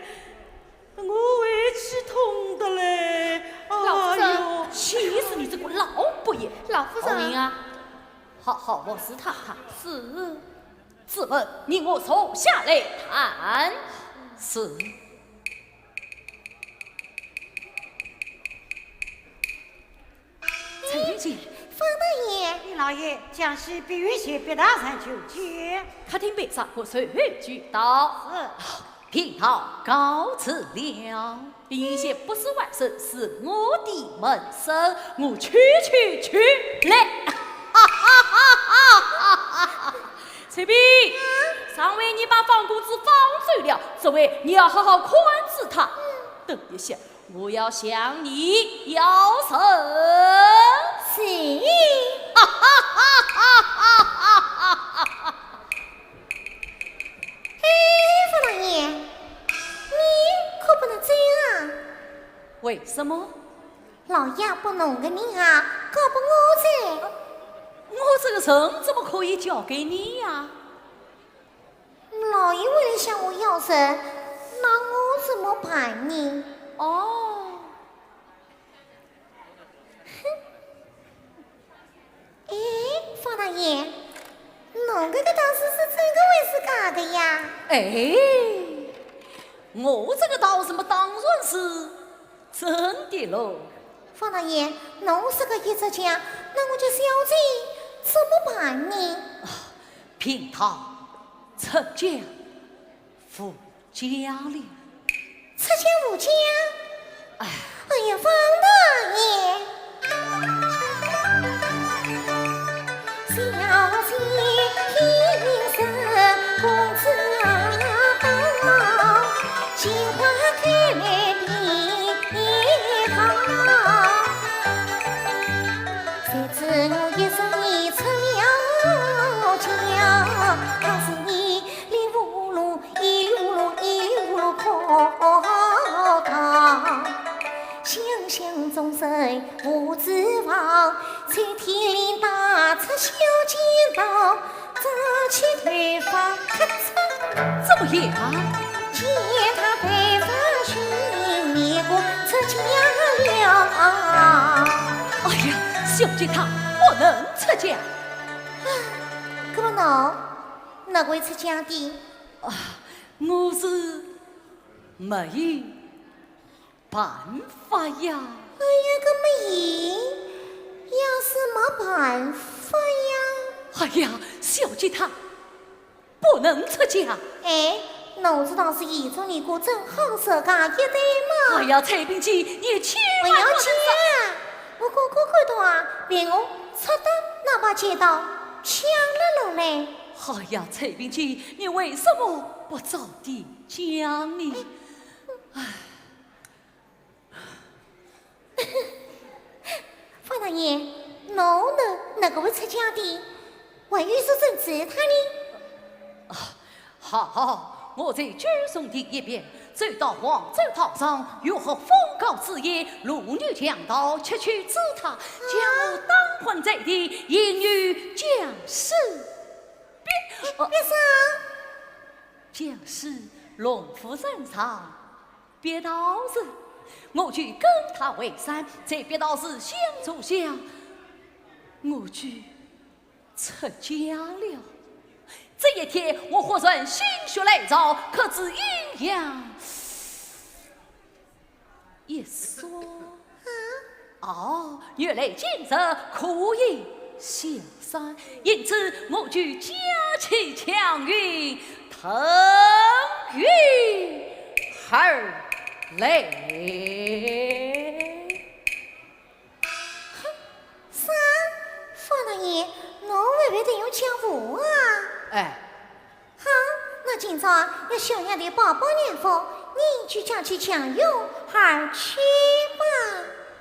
我胃气痛的嘞！老夫人，气死你这个老不也！老夫人侯明啊，好好我试探探。是。自问你我坐下来谈。是。陈玉姐，方大爷，李老爷将西必须先别打算求见。客厅边上我随举到。平桃告辞了，并且不是外甥，是我的门生，我去来！翠萍，上回你把方公子放走了，这回你要好好宽恕他。等一下，我要向你要神。是。方大爷，你可不能这样啊！为什么？老爷不弄个你啊，搞不我在。我这个人怎么可以交给你呀？老爷为了向我要神，那我怎么办呢？哦，哎，方大爷，侬这个当时是真的还是假的呀？哎，我这个倒什么当然是真的喽。方大爷，侬是个一直讲，那我就小姐怎么办呢？平桃出家赴家了。出家无家？哎呀，方大爷。小姐听声公子到，心花开来地堂。谁知我一生已出了家，可是你里无路一路哭堂。想想终身无指望，在天里打出小尖刀，扎起头发咔嚓，怎么样？见他白发须面过出家了。哎呀，小姐她不能出家。那么侬哪会出家的？啊，我是没有办法呀。哎呀，个没赢，要是没办法呀。哎呀，小姐她不能出家。哎，侬知道是严重尼姑正好自家一对吗？哎呀，蔡平姐，你千不要万不能紧，我哥哥看到啊，连我出的那把剪刀抢了落来。哎呀，蔡平姐，你为什么不早点讲呢？方大爷，侬哪个会出家的？还有是怎治他呢？好，我在举送的一边，走到黄州堂上，又和封告之夜，路女强盗窃取之他，将我当婚在地，引于将士。别上。将士龙虎身上，别道士，我去跟他为山，在别道士相助下，我去出家了。这一天我活人心血来潮，可知阴阳一说。哦，原来今日可以下山，因此我就驾起强云腾云而来。啥？方大爷，侬会不会得有抢福啊？哎，好，那今朝要小伢的宝宝年福，你去抢去抢用而去吧。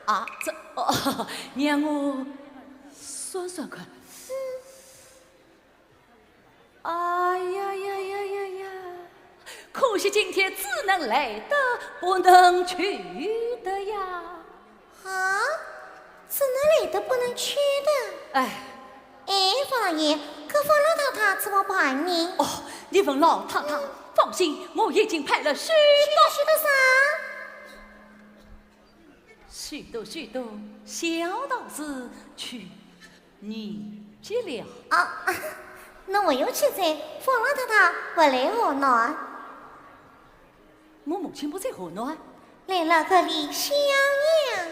啊，这哦，让我算算看。哎呀呀呀呀呀！可惜今天只能来的，不能去的呀。啊，只能来的不能去的。哎，方大爷，可方老太太怎么办呢？哦，你问老太太，放心，我已经派了许多小道士去你接了。啊，那我又去在方老太太不来河南，我母亲不在河南，来了这里想娘。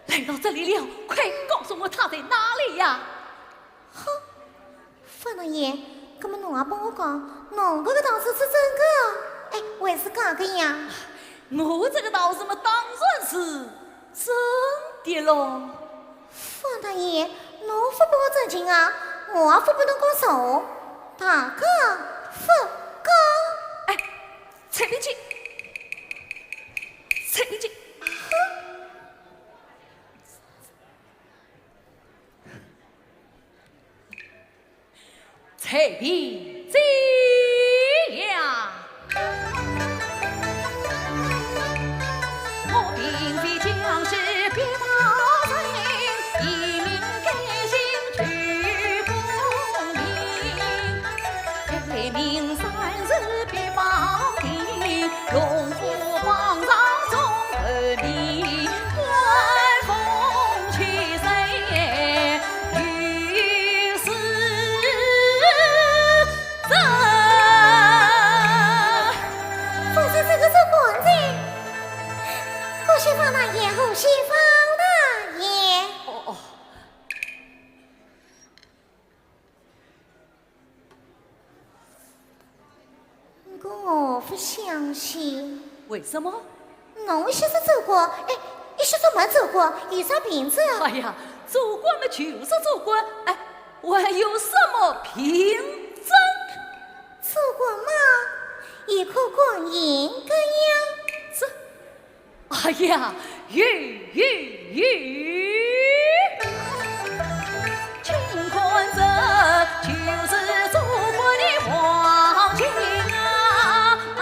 来到这里了，快告诉我她在哪里呀？好，方大爷，那么侬也帮我讲，侬这个道士是真的？哎，还是假的呀？我这个道士嘛，当然是真的喽。方大爷，侬不帮我正经啊，我也不能讲数，大家不讲。哎，蔡丽姐，蔡丽姐，蔡丽姐呀！我并非将士别大人，一命甘心去功名。改名30别放定，荣虎榜上中得名，官封去谁于是真。放心，这个是官子。恭喜方大爷，恭喜方大爷！哦，我不相信。为什么？侬一些是走过，哎，一些是没走过，有啥凭证？哎呀，做官嘛就是做官，哎，还有什么凭证？走过嘛，也可光阴个呀。这，哎呀，请看这就是祖国的皇亲啊！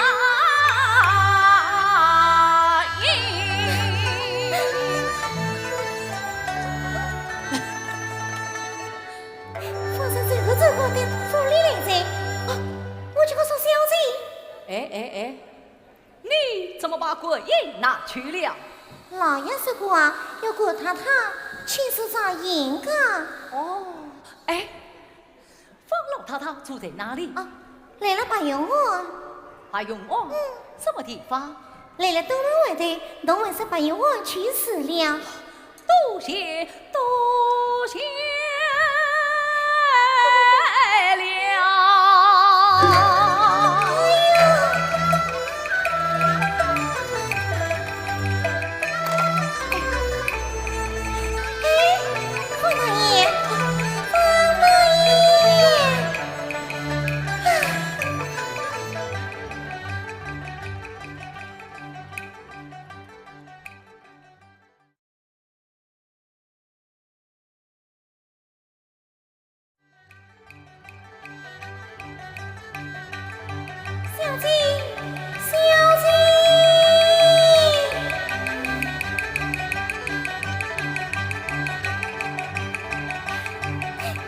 放心，这个走过的府里来着。啊，我这个说小姐。哎，你怎么把国银拿去了？老爷说过啊，要国太太亲手扎银个。哦，哎，方老太太住在哪里？啊，来了白云湾。白云湾？什么地方？来了东门外头，东门是白云湾去世了。多谢方大爷，方大爷。小姐，小姐。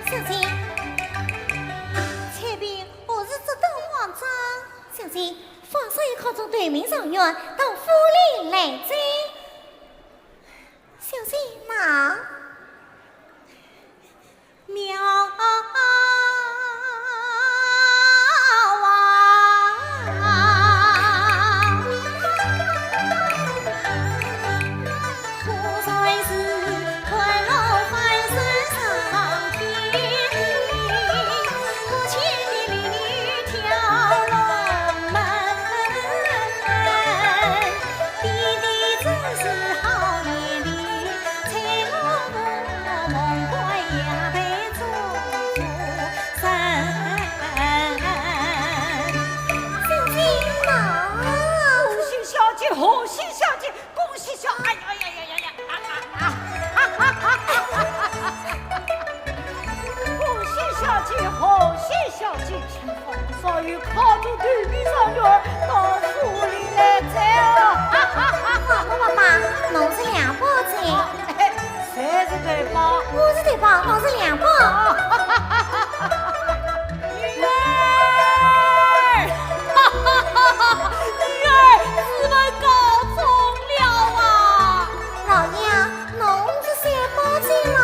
小姐，前边我是这等皇上。小姐，皇上要靠从对面上院到府里来追。小姐哪？妙。贺喜小姐，恭喜小，哎呀呀呀呀呀！恭喜小姐，贺喜小姐，冯少爷靠着对面上女儿到府里来走。爸爸，侬是两宝子，谁是对宝？我是对宝，我是两宝。女儿，女儿，姊妹告终了啊！老爷，侬是三宝子啦？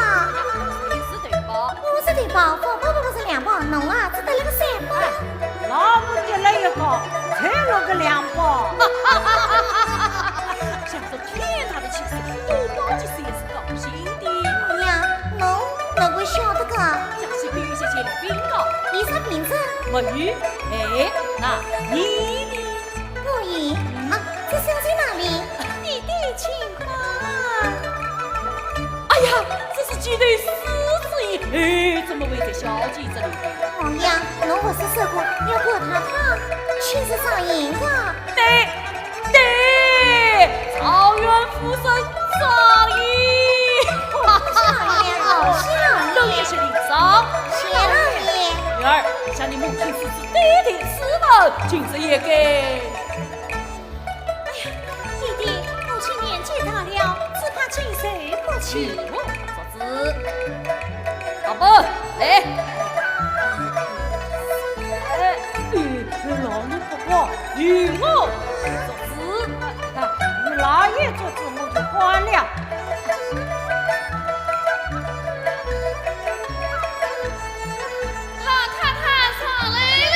你是对宝，我是对宝，宝宝不是两宝，侬啊只得了个三宝。老母跌了一个，才了个两宝。想着天大的气势，多宝其实也是高兴的。老爷，侬哪会晓得个？假是表现些冰糕，有啥病症？墨鱼，哎，那你呢？我姨啊，这小姐哪里？你的情况。哎呀，这是绝对私事意，哎，怎么会在小姐这里呢？老爷，侬不是说过要过太太去是上瘾的？对，曹元夫人上衣，老爷，老谢老爷，都也是领上。谢老爷。女儿，向你母亲父子对对此问，今日也给。弟弟，母亲年纪大了，只怕经受不起。嫂子，老伯来。老奴不过，与我嫂子，与老爷做主，我就关了。太太上来了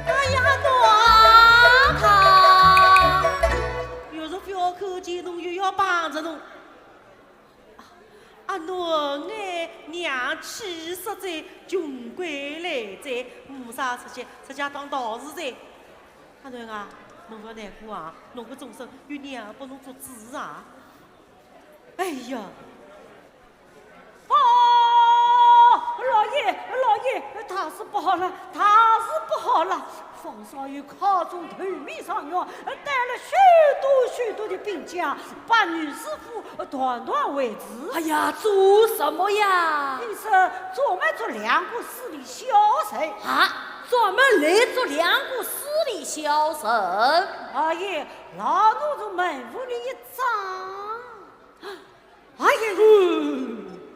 哎呀，诺他，又是小口见侬，又要帮着侬。阿侬哎，娘气实在，穷归来哉，无啥出家当道士噻。阿侬啊，侬不要难过啊，侬个终身有娘帮侬做主啊。哎呀，哦，老爷，他是不好了，冯少爷靠中头面上药，带了许多的兵将，把女师傅团围住。哎呀，做什么呀？听说专门做两个私里销售。啊，专门来做两个私立销售。老爷，老奴从门户里一张。哎呀，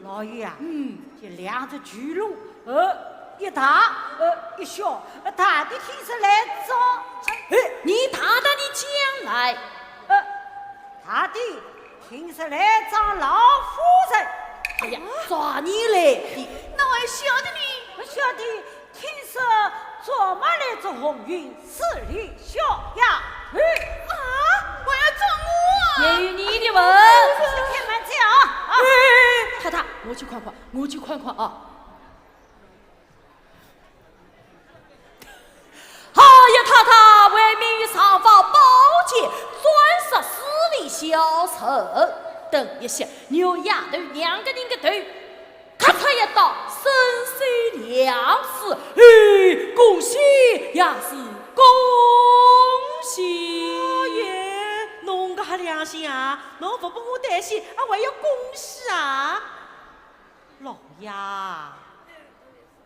老爷啊，这两只巨龙，一大，一小，大的天上来找，你大大的将来，大的天上来找老夫人。哎呀，抓你来的！那我晓得你，小弟听说专门来做红云私立小呀，我要做我啊！也与你的问。开门讲啊！太太，我去看看啊！哎呀，太太为民于上方保洁，专设私立销售。等一下，牛丫头两个人的头，咔嚓一刀，身虽两死，恭喜也是恭喜！老爷，侬个良心啊，侬不帮我担心，还要恭喜啊！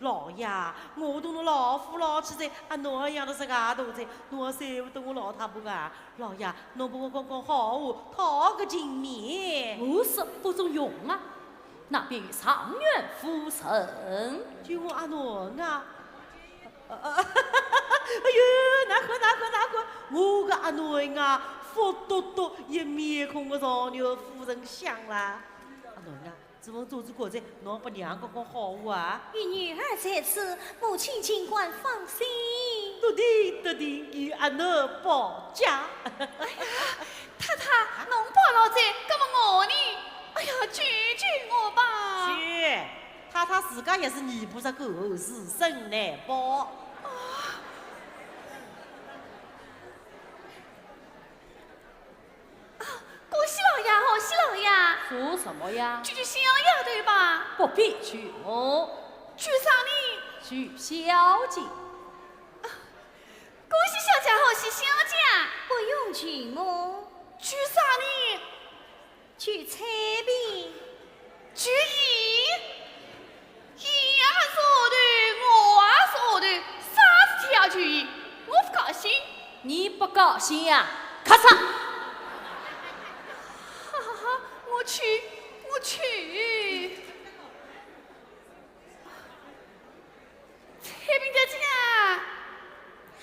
老爷，我同侬老夫老妻在，侬一样的是外头在，侬也舍不得我老太婆啊！老爷，侬帮我讲好话，讨个情面。无事不中用啊，那便与常远夫人。就我阿侬啊！哎呦，哪个？我个阿侬啊，福嘟嘟一面孔个少女夫人香啦！阿侬啊，只问做主国在，侬不娘讲好话啊？与女儿在此，母亲尽管放心。得的，与阿侬保家。太太，侬保老在，那么我呢？哎呀，救我吧！去，他自家也是泥菩萨狗，自身难保。恭喜老爷！说什么呀？救小丫头吧！不必去我。举啥呢？举小姐。恭喜小姐好喜小姐，不用举我，举啥呢？举彩笔。举一，一也说的，我也说的，啥事体要举一？我不高兴。你不高兴呀、咔嚓！哈哈哈，我去，我去。彩萍姐姐，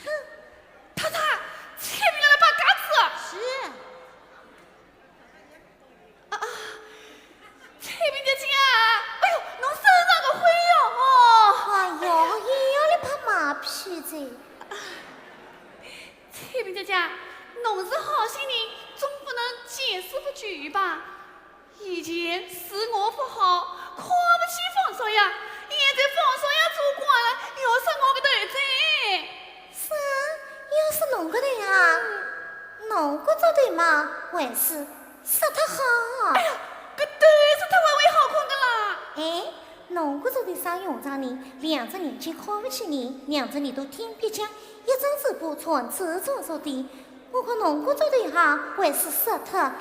哼，太太，彩萍来了把嘎子。是。彩萍姐姐，哎呦，侬身上个灰哟！哎呦，也要来拍马屁子。彩萍姐姐，侬是好心人，总不能见死不救吧？以前是我不好，看不起方少爷，现在方少爷做官了，又杀我个头子。是啊，要是侬个头啊，侬个做对嘛，还是杀他好。哎呀，搿头是他微微好看个啦。哎，侬个做对啥用场呢？两只眼睛看不起人，两只耳朵听别讲，一张嘴巴穿自作说的。我看侬个做对哈，还是杀他拉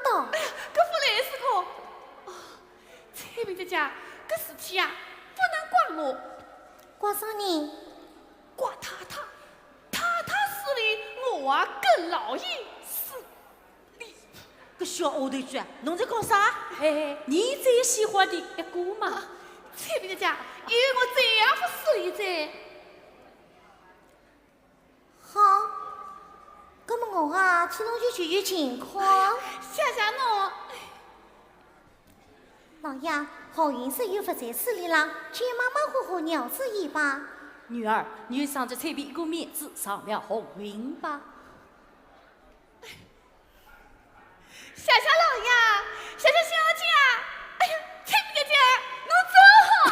倒。哎呀，搿副来是个。哦，彩萍姐姐，搿事体啊，不能怪我，怪啥呢？怪太太。太太死里，我啊跟老爷死里。搿小丫头句啊，侬在讲啥？哎，你最喜欢的一个嘛？彩萍姐姐，因为我这样不死里在。好，葛么我啊，去侬去取取情况。谢谢侬。老爷，好运事又不在手里了，去马马虎虎鸟子一吧。女儿，你上这彩笔一个面子，上了红云吧。谢谢老爷，谢谢小姐。哎呀，彩萍姐姐，侬真好。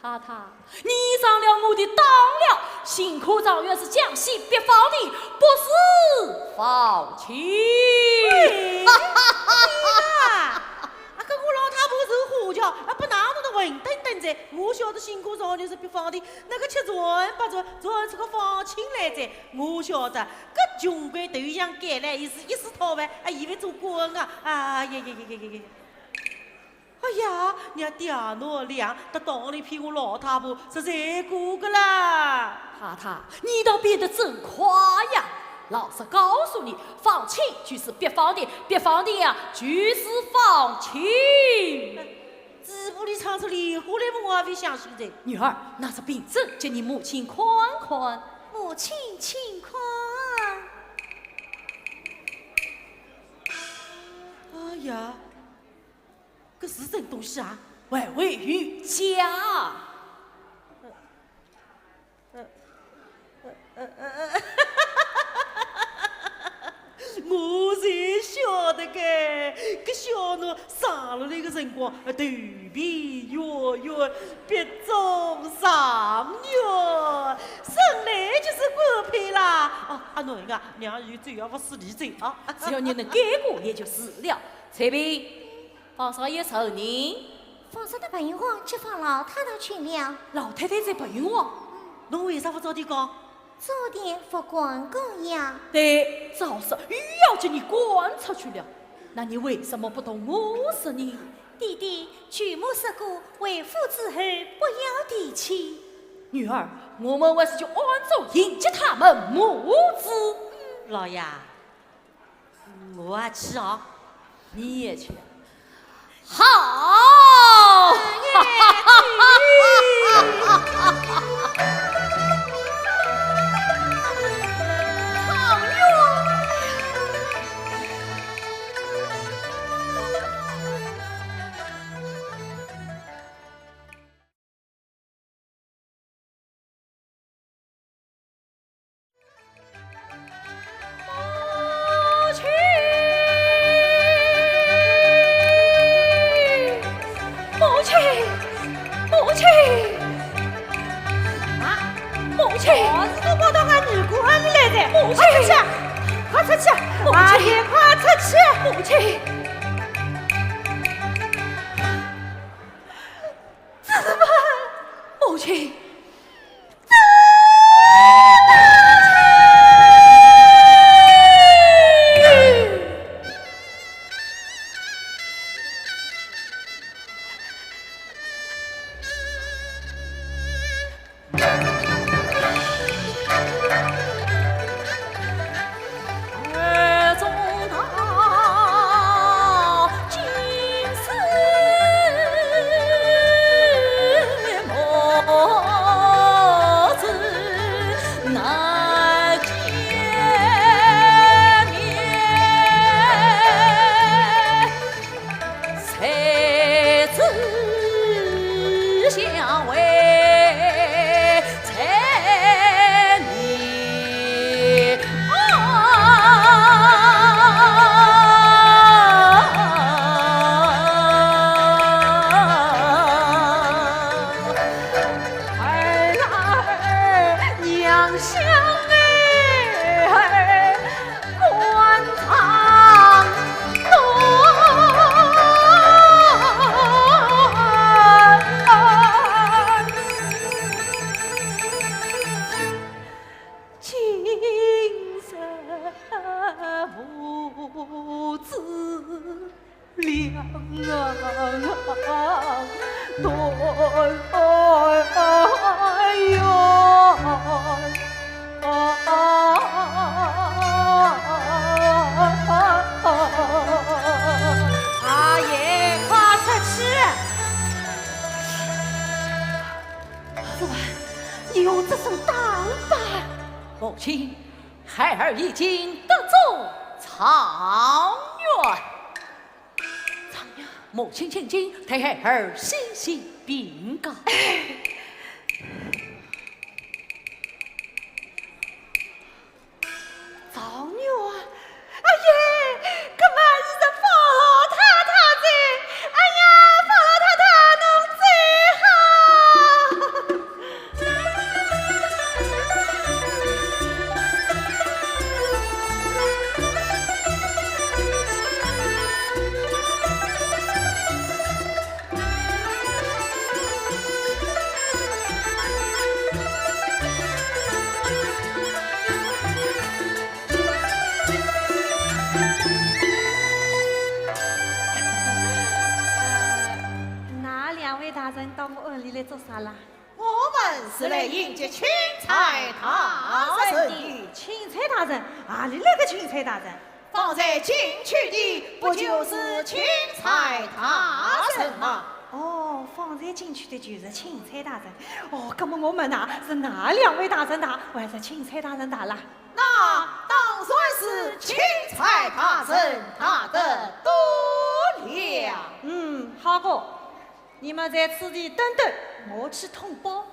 太太，你上了我的当了，辛苦状元是江西别方的，不是放弃。搿我老太婆受花轿，不哪能的混等等在。我晓得辛苦状元是别方的，那个吃赚不赚，赚出个放亲来在。我晓得，搿穷鬼头像改来，伊是一时讨饭，以为做官啊！呀呀呀呀呀呀！哎呀，娘爹侬娘，得当里骗我老太婆，实在过个啦！太太，你倒变得真快呀！老实告诉你，放亲就是别方的，别方的呀，就是放亲。嘴巴里唱出莲花来嘛，我也会相信的。女儿，那是凭证，叫你母亲看看。母亲请看。哎呀，搿是什东西啊？万位瑜伽。我才晓得个，搿小囡生下来个辰光，头皮圆圆，鼻中上肉，生来就是官配啦。哦，阿囡啊，娘有最要不死离嘴啊！只要你能改过，也就是了。彩萍，方少爷受人，放上的白云花去放老太太去了，老太太在白云王。侬为啥不早点讲？早点不广告呀。对，早是又要叫你滚出去了，那你为什么不同我说呢？弟弟，举母说过，为父之后不要提起。女儿，我们还是就按照迎接他们母子。老爷，我也去啊。你也去。好。阿爷，快出去！你用这手挡吧。母亲，孩儿已经得中藏元。母亲请进，替孩儿细细禀告。藏元，阿爷，搿么是方老太太在？哎呀，方老太太到我屋里来做啥啦？我们是来迎接钦差大人的。钦差大人，哪里来个钦差大人？放在进去的不就是钦差大人吗？哦，放在进去的就是钦差大人。哦，那么我们呐是哪两位大人大，还是钦差大人大啦？那当算是钦差大人大的多了。好个，你们在此地等等，我去通报。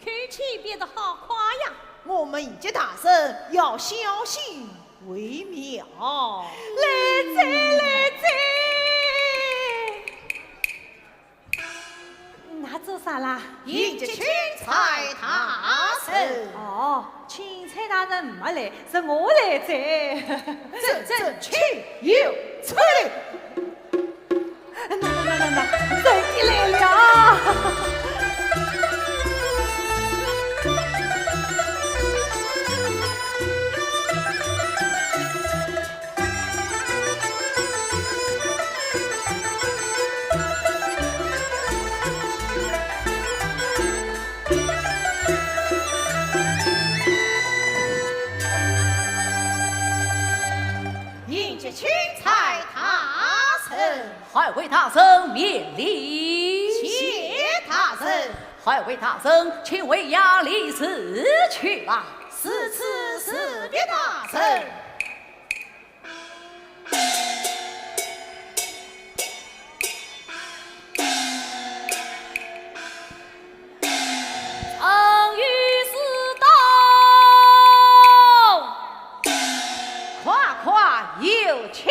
看起变得好快呀！我们迎接大人要小心为妙。来哉来哉！那做啥啦？迎接钦差大人。哦，钦差大人没来，是我来哉。正去有出来。那，真的来了。迎接钦差大人。hai位大人免礼。谢大人。hai位大人，请为衙里辞去吧。是别大人。常遇事到，快有请。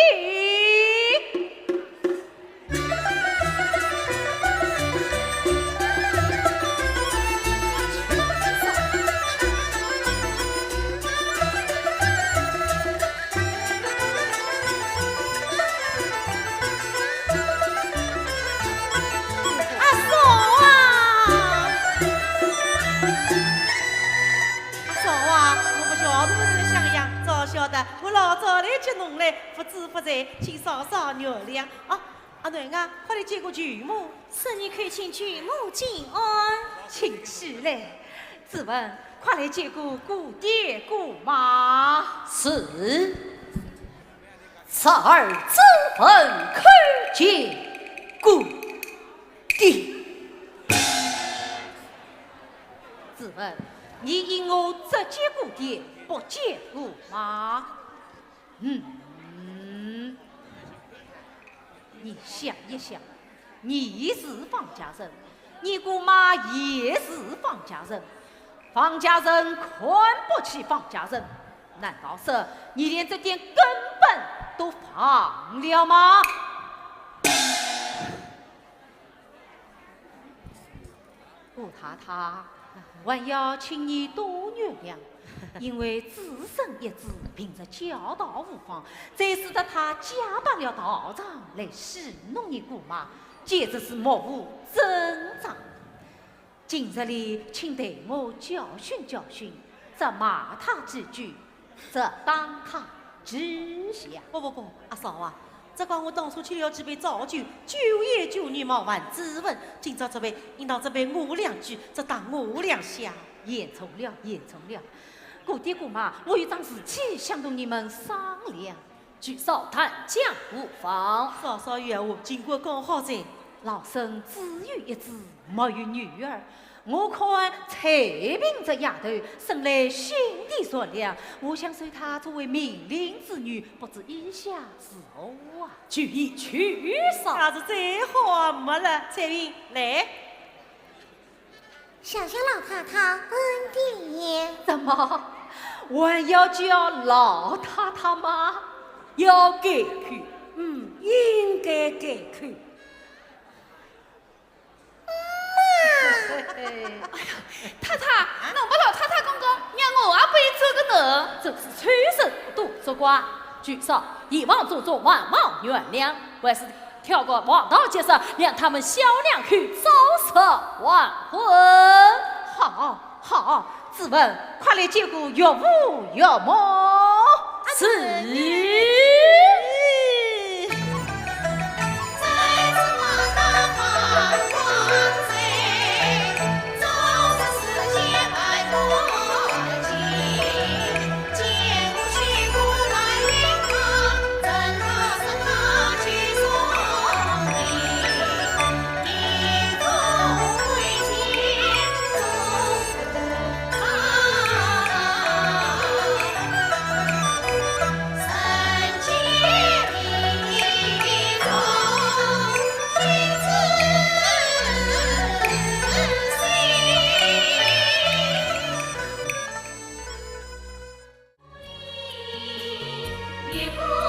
我老早来接侬来，不知不在，请稍稍原谅。阿囡啊，快来接过舅母。是你恳请舅母进安。请起来。子文，快来接过姑爹姑妈。是。此儿怎分叩见姑爹？子文，你因我只接姑爹，不接姑妈。你想一想，你是方家人，你姑妈也是方家人，方家人看不起方家人，难道是你连这点根本都放了吗？顾太太，还要请你多原谅。因为自身一子凭着教导无方，才使得他假扮了道长来戏弄你姑妈，简直是目无真章。今日里请对我教训教训，责骂他几句，这当他知晓。不，阿嫂啊，只管我当初去了几杯早酒，酒也酒女貌万滋味。今朝这杯，应当这杯我两句，这当我两下。言重了，言重了。姑爹姑妈，我有桩事情想同你们商量。举手谈讲无妨。稍稍圆话，经过刚好在。老身只有一子，没有女儿。我看彩萍这丫头生来心地善良，我想收她作为命令之女，不知意下是何啊？就以去上。那是最好没了，彩萍来。小小老太太恩典。怎么还要叫老太太吗？要改口，应该改口。太太，侬把老太太公公，让我也背做个呢。这是吹手多作怪，举手以往祖宗万望原谅，还是跳过王道接受，让他们小两口早设完婚。好，好，自问快来接过岳父岳母。是。月光。